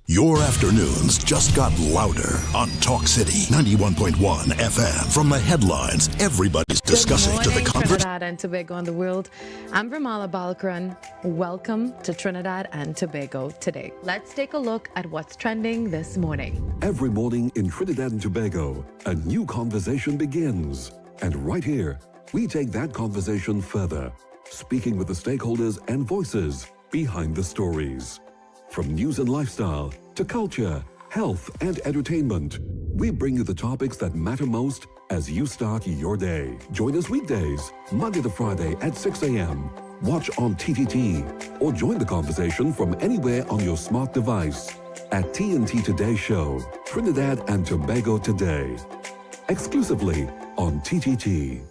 Your afternoons just got louder on Talk City 91.1 FM. From the headlines everybody's discussing to the conversation. Trinidad and Tobago and the world. I'm Vermala Balkaran. Welcome to Trinidad and Tobago today. Let's take a look at what's trending this morning. Every morning in Trinidad and Tobago, a new conversation begins. And right here, we take that conversation further, speaking with the stakeholders and voices behind the stories. From news and lifestyle to culture, health and entertainment, we bring you the topics that matter most as you start your day. Join us weekdays, Monday to Friday at 6 a.m. Watch on TTT or join the conversation from anywhere on your smart device at TNT Today Show, Trinidad and Tobago Today, exclusively on TTT.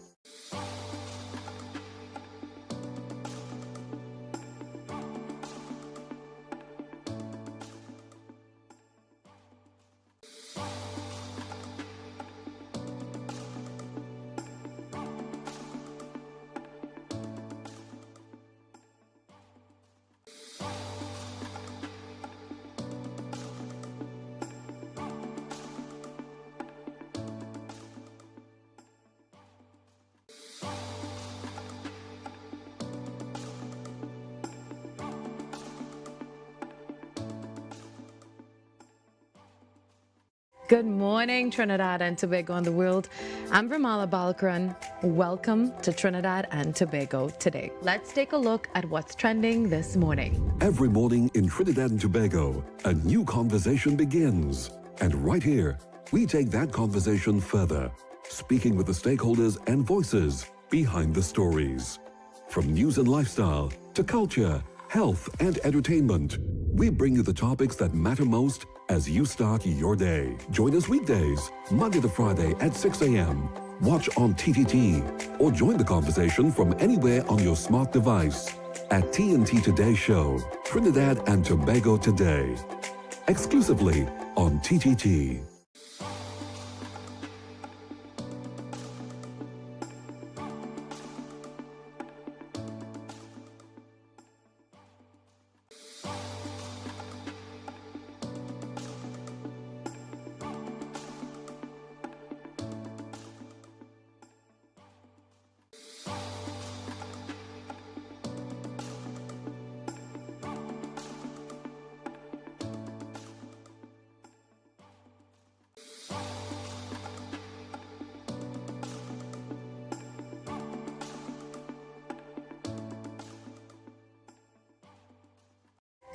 Good morning, Trinidad and Tobago and the world. I'm Vermala Balkaran. Welcome to Trinidad and Tobago today. Let's take a look at what's trending this morning. Every morning in Trinidad and Tobago, a new conversation begins. And right here, we take that conversation further, speaking with the stakeholders and voices behind the stories. From news and lifestyle to culture, health and entertainment, we bring you the topics that matter most as you start your day. Join us weekdays, Monday to Friday at 6 a.m. Watch on TTT or join the conversation from anywhere on your smart device at TNT Today Show, Trinidad and Tobago Today, exclusively on TTT.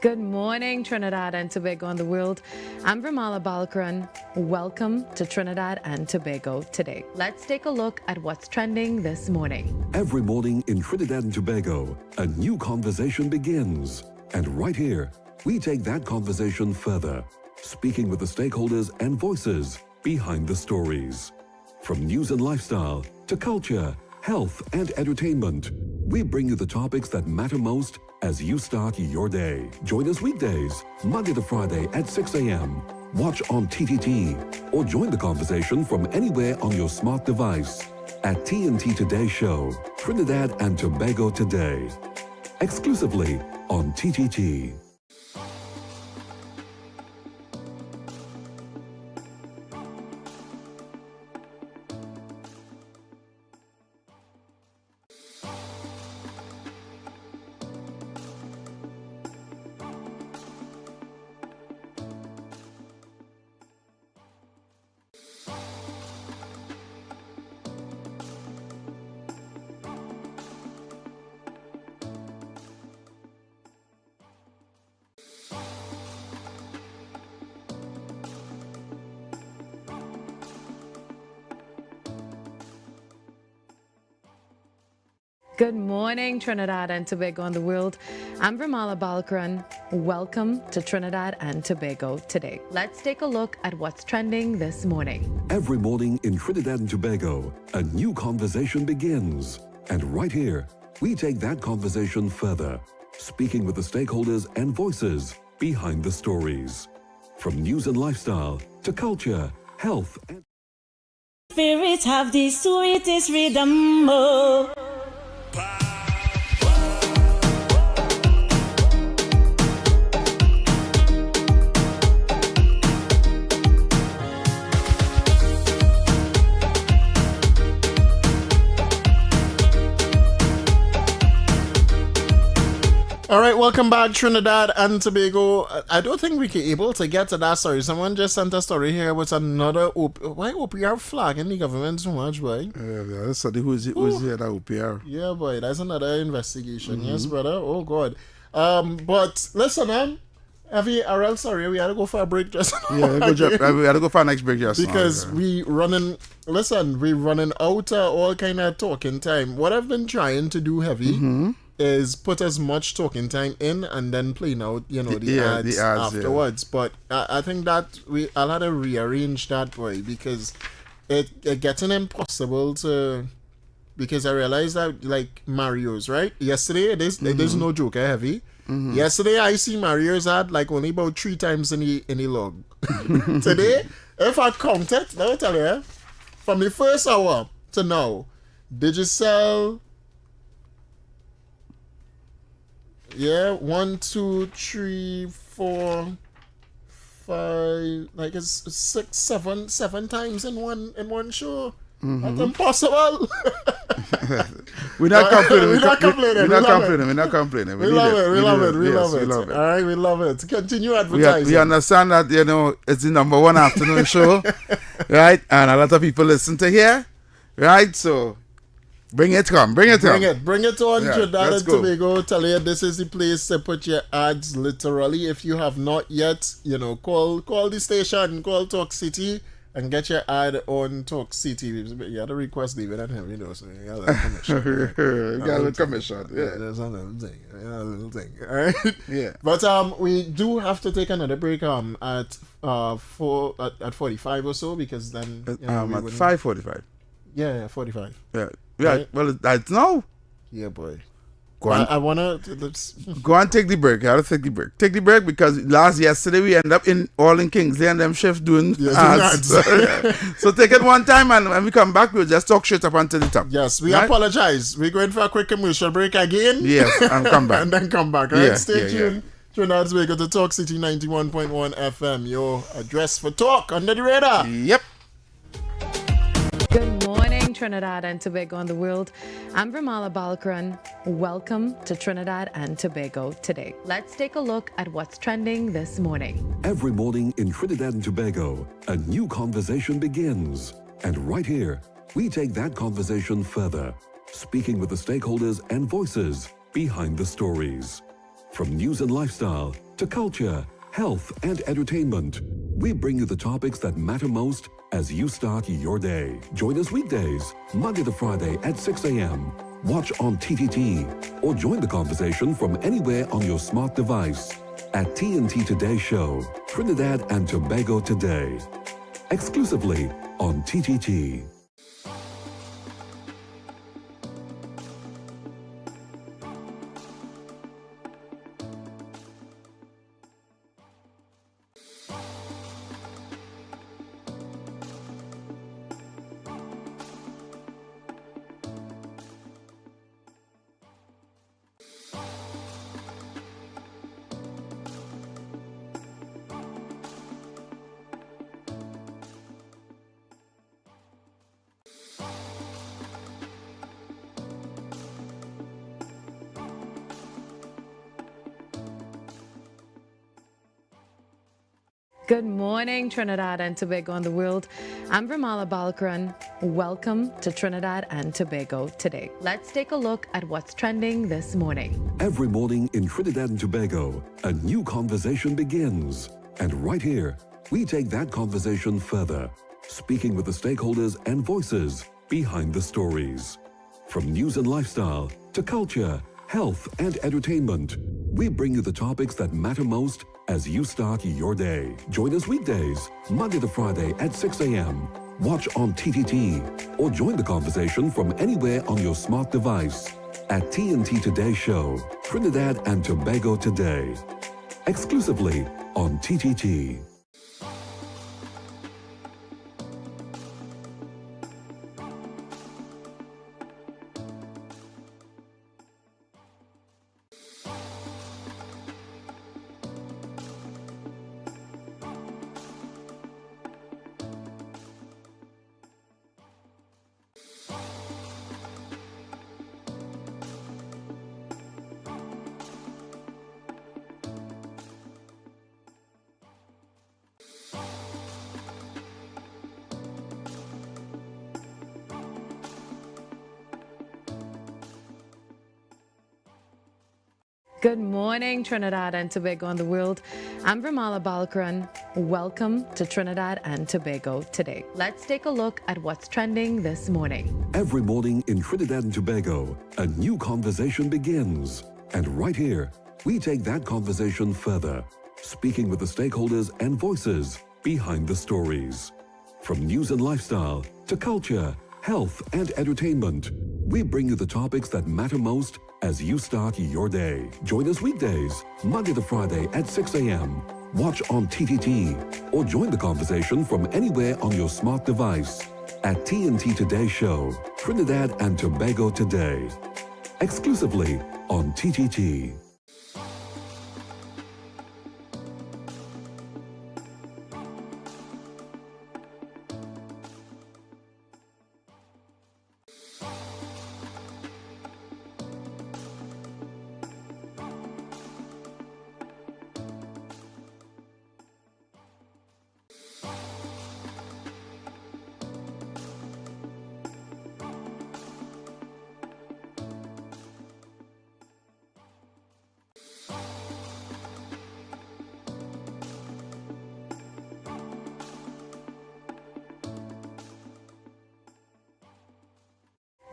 Good morning, Trinidad and Tobago and the world. I'm Vermala Balkaran. Welcome to Trinidad and Tobago today. Let's take a look at what's trending this morning. Every morning in Trinidad and Tobago, a new conversation begins. And right here, we take that conversation further, speaking with the stakeholders and voices behind the stories. From news and lifestyle to culture, health and entertainment, we bring you the topics that matter most as you start your day. Join us weekdays, Monday to Friday at 6 a.m. Watch on TTT or join the conversation from anywhere on your smart device at TNT Today Show, Trinidad and Tobago Today, exclusively on TTT. Good morning, Trinidad and Tobago and the world. I'm Vermala Balkaran. Welcome to Trinidad and Tobago today. Let's take a look at what's trending this morning. Every morning in Trinidad and Tobago, a new conversation begins. And right here, we take that conversation further, speaking with the stakeholders and voices behind the stories. From news and lifestyle to culture, health and... Spirits have the sweetest rhythm. Oh. All right, welcome back, Trinidad and Tobago. I don't think we can able to get to that story. Someone just sent a story here with another why OPR flagging the government so much, boy? Let's study who's here that OPR. Yeah, boy, that's another investigation. Yes, brother. Oh, God. But listen, man. RL, sorry, we had to go for a break just now. Yeah, we had to go for our next break just because now. We're running out of all kind of talking time. What I've been trying to do, Heavy, is put as much talking time in and then playing out, the ads afterwards. Yeah. But I think that I'll have to rearrange that, boy, because it getting impossible to... Because I realized that, like, Mario's, right? Yesterday, it is no joke, Heavy. Yesterday, I see Mario's ad like only about 3 times in the log. Today, if I count it, let me tell you, from the first hour to now, Digicel, 1, 2, 3, 4, 5, like it's 6, 7 times in one show. That's impossible. We're not complaining. We're not complaining. We're not complaining. We love it. We love it. We Yes, love it. All right, we love it. Continue We advertising. understand that, it's the #1 afternoon show, right? And a lot of people listen to here, right? So bring it on. Bring it on Yeah, Trinidad let's and go. Tobago. Tell you this is the place to put your ads literally. If you have not yet, call the station, call Talk City and get your ad on Talk City. You had to request David and him, so you got a commission. You got a commission, yeah. There's a little thing. All right? Yeah. But we do have to take another break at 45 or so, because then At 5:45. Yeah, 45. Yeah. Right? Well, that's now. Yeah, boy. Go on. I wanna let's Go on, take the break. You have to take the break. Take the break because yesterday we end up in Kingsley and them chefs doing ads. So take it one time, and when we come back, we'll just talk straight up until the top. Yes, we Right? apologize. We're going for a quick commercial break again. Yes, and come back. And then come back. All right, Yeah, stay yeah, tuned. Trinidad's Way, go to Talk City 91.1 FM. Your address for talk under the radar. Yep. Good morning, Trinidad and Tobago and the world. I'm Vermala Balkaran. Welcome to Trinidad and Tobago today. Let's take a look at what's trending this morning. Every morning in Trinidad and Tobago, a new conversation begins. And right here, we take that conversation further, speaking with the stakeholders and voices behind the stories. From news and lifestyle to culture, health, and entertainment, we bring you the topics that matter most as you start your day. Join us weekdays, Monday to Friday at 6 a.m. Watch on TTT or join the conversation from anywhere on your smart device at TNT Today Show, Trinidad and Tobago Today, exclusively on TTT. Good morning, Trinidad and Tobago and the world. I'm Vermala Balkaran. Welcome to Trinidad and Tobago today. Let's take a look at what's trending this morning. Every morning in Trinidad and Tobago, a new conversation begins. And right here, we take that conversation further, speaking with the stakeholders and voices behind the stories. From news and lifestyle to culture, health, and entertainment, we bring you the topics that matter most as you start your day. Join us weekdays, Monday to Friday at 6 a.m. Watch on TTT or join the conversation from anywhere on your smart device at TNT Today Show, Trinidad and Tobago Today, exclusively on TTT. Good morning, Trinidad and Tobago and the world. I'm Vermala Balkaran. Welcome to Trinidad and Tobago today. Let's take a look at what's trending this morning. Every morning in Trinidad and Tobago, a new conversation begins. And right here, we take that conversation further, speaking with the stakeholders and voices behind the stories. From news and lifestyle to culture, health, and entertainment, we bring you the topics that matter most as you start your day. Join us weekdays, Monday to Friday at 6 a.m. Watch on TTT or join the conversation from anywhere on your smart device at TNT Today Show, Trinidad and Tobago Today, exclusively on TTT.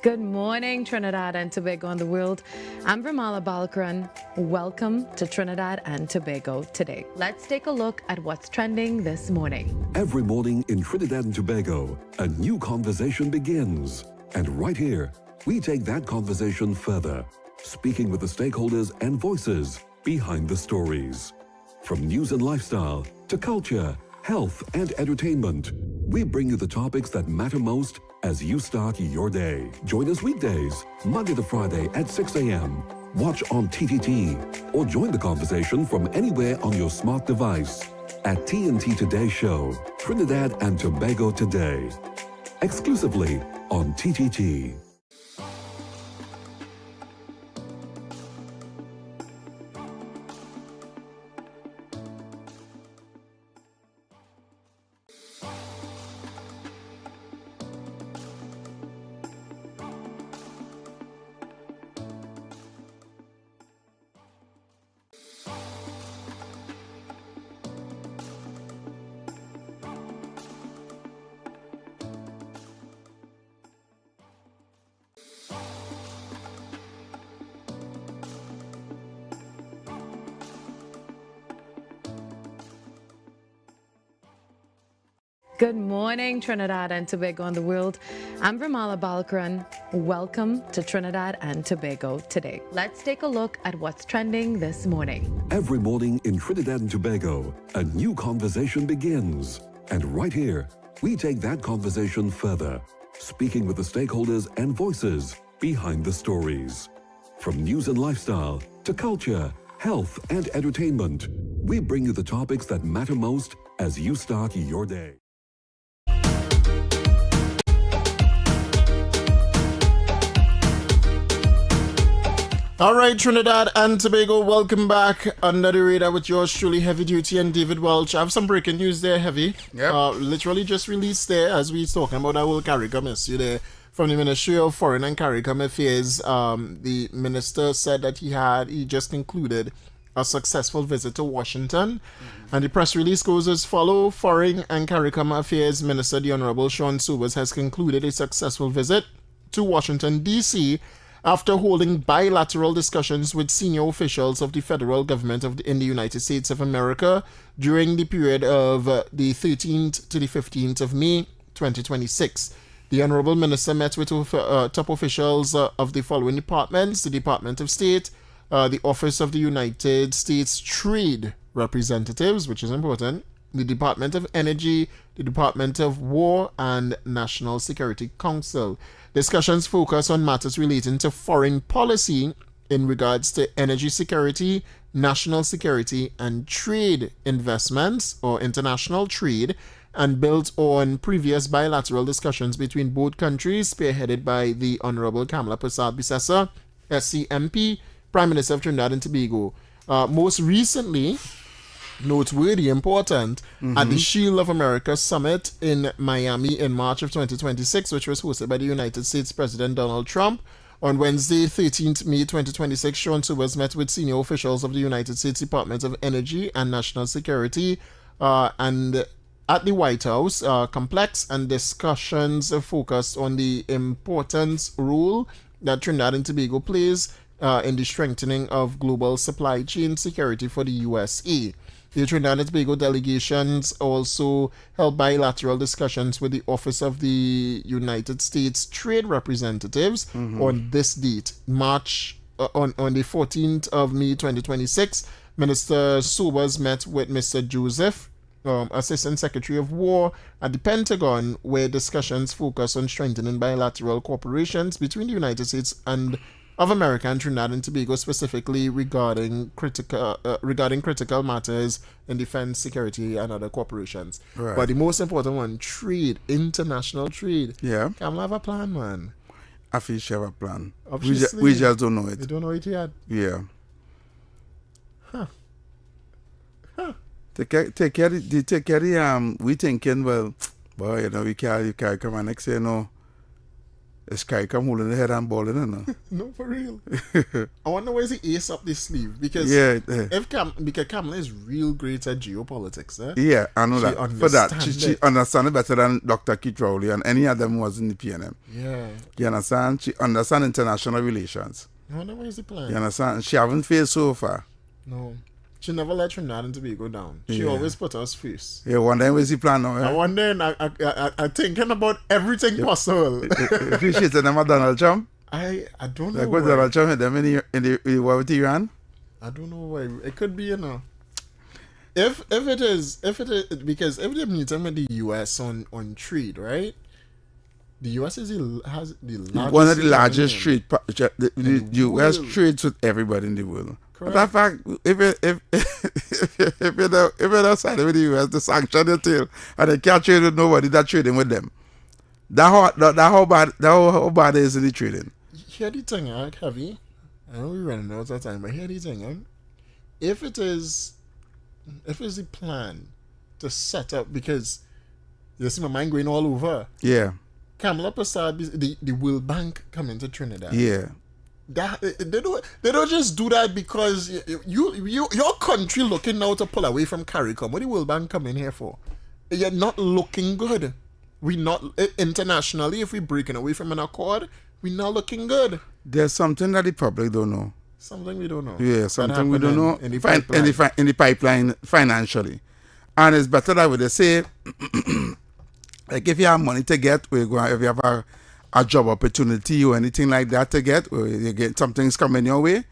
Good morning, Trinidad and Tobago and the world. I'm Vermala Balkaran. Welcome to Trinidad and Tobago today. Let's take a look at what's trending this morning. Every morning in Trinidad and Tobago, a new conversation begins. And right here, we take that conversation further, speaking with the stakeholders and voices behind the stories. From news and lifestyle to culture, health and entertainment, we bring you the topics that matter most as you start your day. Join us weekdays, Monday to Friday at 6 a.m. Watch on TTT or join the conversation from anywhere on your smart device at TNT Today Show, Trinidad and Tobago Today, exclusively on TTT. Good morning, Trinidad and Tobago and the world. I'm Vermala Balkaran. Welcome to Trinidad and Tobago today. Let's take a look at what's trending this morning. Every morning in Trinidad and Tobago, a new conversation begins. And right here, we take that conversation further, speaking with the stakeholders and voices behind the stories. From news and lifestyle to culture, health and entertainment, we bring you the topics that matter most as you start your day. All right, Trinidad and Tobago, welcome back under the radar with yours truly, Heavy Duty and David Welch. I have some breaking news there, Heavy. Yep. Literally just released there as we talking about our whole CARICOM issue there from the Ministry of Foreign and CARICOM Affairs. The minister said that he just concluded a successful visit to Washington. And the press release goes as follows. Foreign and CARICOM Affairs Minister, the Honorable Sean Sobers, has concluded a successful visit to Washington, D.C., after holding bilateral discussions with senior officials of the federal government in the United States of America during the period of the 13th to the 15th of May 2026. The Honorable Minister met with top officials of the following departments: the Department of State, the Office of the United States Trade Representatives, which is important, the Department of Energy, the Department of War, and National Security Council. Discussions focus on matters relating to foreign policy in regards to energy security, national security, and trade investments or international trade, and built on previous bilateral discussions between both countries, spearheaded by the Honorable Kamala Persad-Bissessar, SCMP, Prime Minister of Trinidad and Tobago. Most recently, noteworthy, important, at the Shield of America Summit in Miami in March of 2026, which was hosted by the United States President Donald Trump. On Wednesday, 13th May 2026, Sean Sobers met with senior officials of the United States Department of Energy and National Security and at the White House complex, and discussions focused on the important role that Trinidad and Tobago plays in the strengthening of global supply chain security for the USA. The Trinidad and Tobago delegations also held bilateral discussions with the Office of the United States Trade Representatives on this date, March, on the 14th of May 2026. Minister Sobers met with Mr. Joseph, Assistant Secretary of War at the Pentagon, where discussions focus on strengthening bilateral cooperations between the United States of America and Trinidad and Tobago, specifically regarding critical matters in defense, security, and other corporations. Right. But the most important one, trade, international trade. Yeah. Kamala have a plan, man. I feel she have a plan. Obviously, We just don't know it. You don't know it yet? Yeah. Huh. Take care we thinking, well, boy, you know, we carry come on next year, you know. Is CARICOM holding the head and balling, you know? No, for real. I wonder why is he ace up this sleeve? Because because Kamala is real great at geopolitics, eh? Yeah, I know that. For that, she it. understands it better than Dr. Keith Rowley and any of them who was in the PNM. Yeah. You understand? She understands international relations. I wonder why is he playing? You understand? She haven't failed so far. No. She never let Trinidad and Tobago down. She always put us first. Yeah, wondering where's the plan now? I wondering, I thinking about everything possible. Appreciate it, number Donald Trump. I don't know. Like what Donald Trump had them in the war with Iran? I don't know why. It could be, you know. If it is because if they're meeting with the US on trade, right? The US has the largest one of the largest trade. The US trades with everybody in the world. Correct. Matter of fact, if you're not siding with the US, the sanction they tell, and they can't trade with nobody that trading with them. That how bad is in the trading. Here the thing, Heavy. I know we're running out of time, but here the thing, if it's the plan to set up, because you see my mind going all over. Yeah. Kamala Prasad, the World Bank coming to Trinidad. Yeah. That they don't just do that because your country looking now to pull away from CARICOM. What the World Bank come in here for? You're not looking good. We not internationally. If we breaking away from an accord, we not looking good. There's something that the public don't know. Something we don't know. Yeah, something we don't know in the pipeline. In the pipeline financially, and it's better that way they say. Like if you have money to get, if you have a job opportunity or anything like that to get, or you get something's coming your way,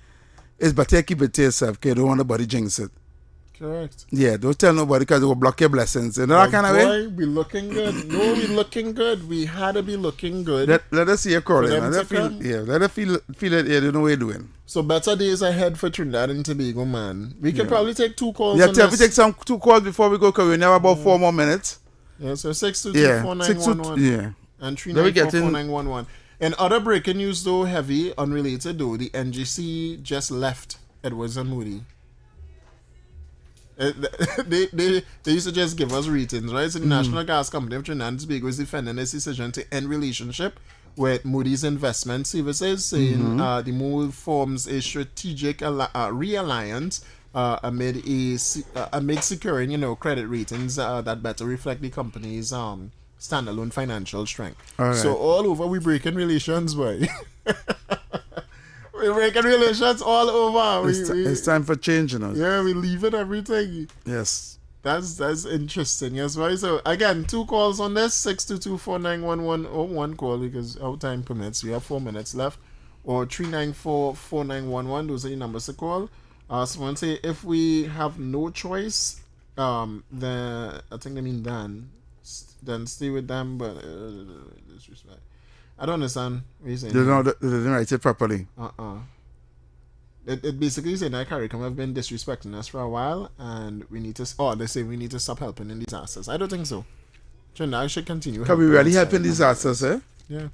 it's better keep it to yourself, because you don't want nobody jinx it. Correct. Yeah, don't tell nobody because it will block your blessings. You know that kind of way? We looking good. No, we looking good. We had to be looking good. Let us see you crawling. Let us feel it. Yeah, they don't know what you're doing. So better days ahead for Trinidad and Tobago, man. We can probably take 2 calls. Yeah, we take 2 calls before we go, because we have about 4 more minutes. Yeah, so 622-4911. Yeah. And 394-4911. In other breaking news, though, heavy, unrelated, though, the NGC just left Edwards and Moody. They used to just give us ratings, right? So the National Gas Company of Trinidad and Tobago is defending its decision to end relationship with Moody's Investment Services, saying the move forms a strategic realliance amid securing, credit ratings that better reflect the company's standalone financial strength. Right. So all over, we breaking relations, boy. We're breaking relations all over. It's time for change, you know. Yeah, we leaving everything. Yes. That's interesting. Yes, right. So again, 2 calls on this: 622-4911 or 1 call because our time permits. We have 4 minutes left, or 394-4911. Those are the numbers to call. Someone say if we have no choice, then I think they mean then stay with them. But disrespect. I don't understand what you're saying. They didn't write it properly. It basically saying that CARICOM have been disrespecting us for a while, and we need to. They say we need to stop helping in disasters. I don't think so. Trinidad should continue. Can we really help in disasters, eh? Yeah.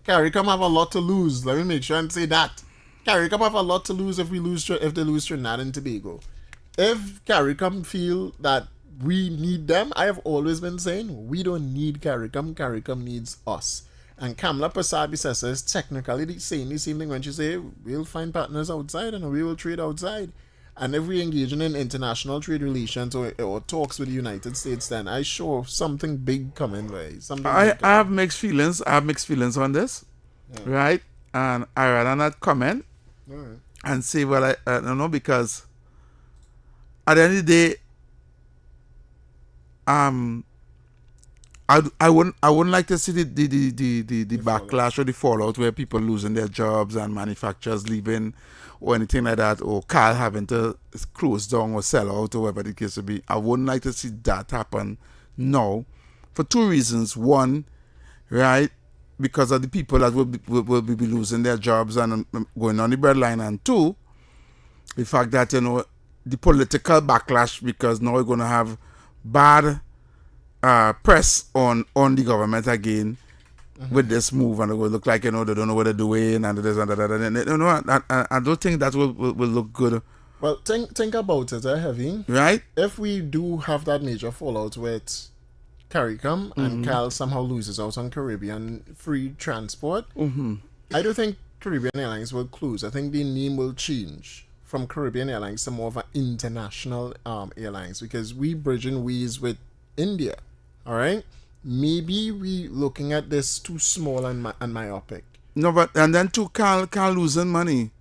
CARICOM have a lot to lose. Let me make sure and say that. CARICOM have a lot to lose if they lose Trinidad and Tobago. If CARICOM feel that we need them, I have always been saying we don't need CARICOM. CARICOM needs us. And Kamala Prasad is technically saying the same thing when she say we'll find partners outside and we will trade outside. And if we engage in international trade relations or talks with the United States, then I sure something big coming, right? I have mixed feelings. I have mixed feelings on this, right? And I rather not comment and say what I don't know, because at the end of the day, I wouldn't like to see the backlash or the fallout where people losing their jobs and manufacturers leaving or anything like that, or Carl having to close down or sell out or whatever the case would be. I wouldn't like to see that happen now for 2 reasons. One, right, because of the people that will be losing their jobs and going on the breadline, and 2, the fact that the political backlash, because now we're going to have bad press on the government again with this move, and it will look like they don't know what they're doing and this and that. And I don't think that will look good. Well, think about it, Heavy. Right? If we do have that major fallout with CARICOM and Cal somehow loses out on Caribbean free transport, I do think Caribbean Airlines will close. I think the name will change from Caribbean Airlines to more of an international airlines, because we bridging ways with India. All right, maybe we looking at this too small and myopic. No, but and then too, Cal losing money.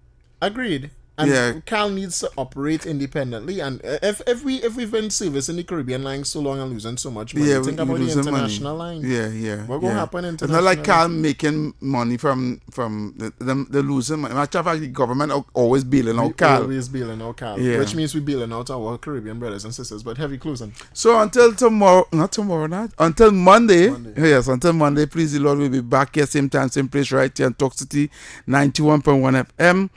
Agreed. And Cal needs to operate independently. And if we've been servicing the Caribbean lines so long and losing so much money, think about the international lines. What will happen internationally? It's not like Cal making money from the losing money. Matter of fact, the government always bailing out Cal. Always bailing out Cal. Which means we bailing out our Caribbean brothers and sisters. But heavy closing. So until tomorrow, until Monday. Yes, until Monday, please the Lord, will be back here, same time, same place, right here in Talk City, 91.1 FM.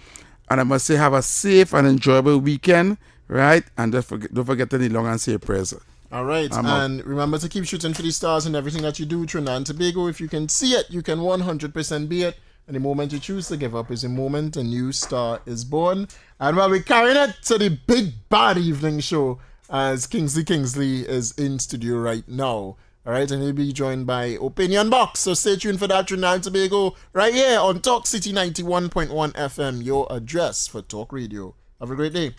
And I must say, have a safe and enjoyable weekend, right? And don't forget any long and safe prayers. All right. And remember to keep shooting for the stars in everything that you do. Trinidad and Tobago, if you can see it, you can 100% be it. And the moment you choose to give up is the moment a new star is born. And while we're carrying it to the big bad evening show, as Kingsley is in studio right now. All right, and he'll be joined by Opinion Box. So stay tuned for that, Trinidad and Tobago, right here on Talk City 91.1 FM, your address for Talk Radio. Have a great day.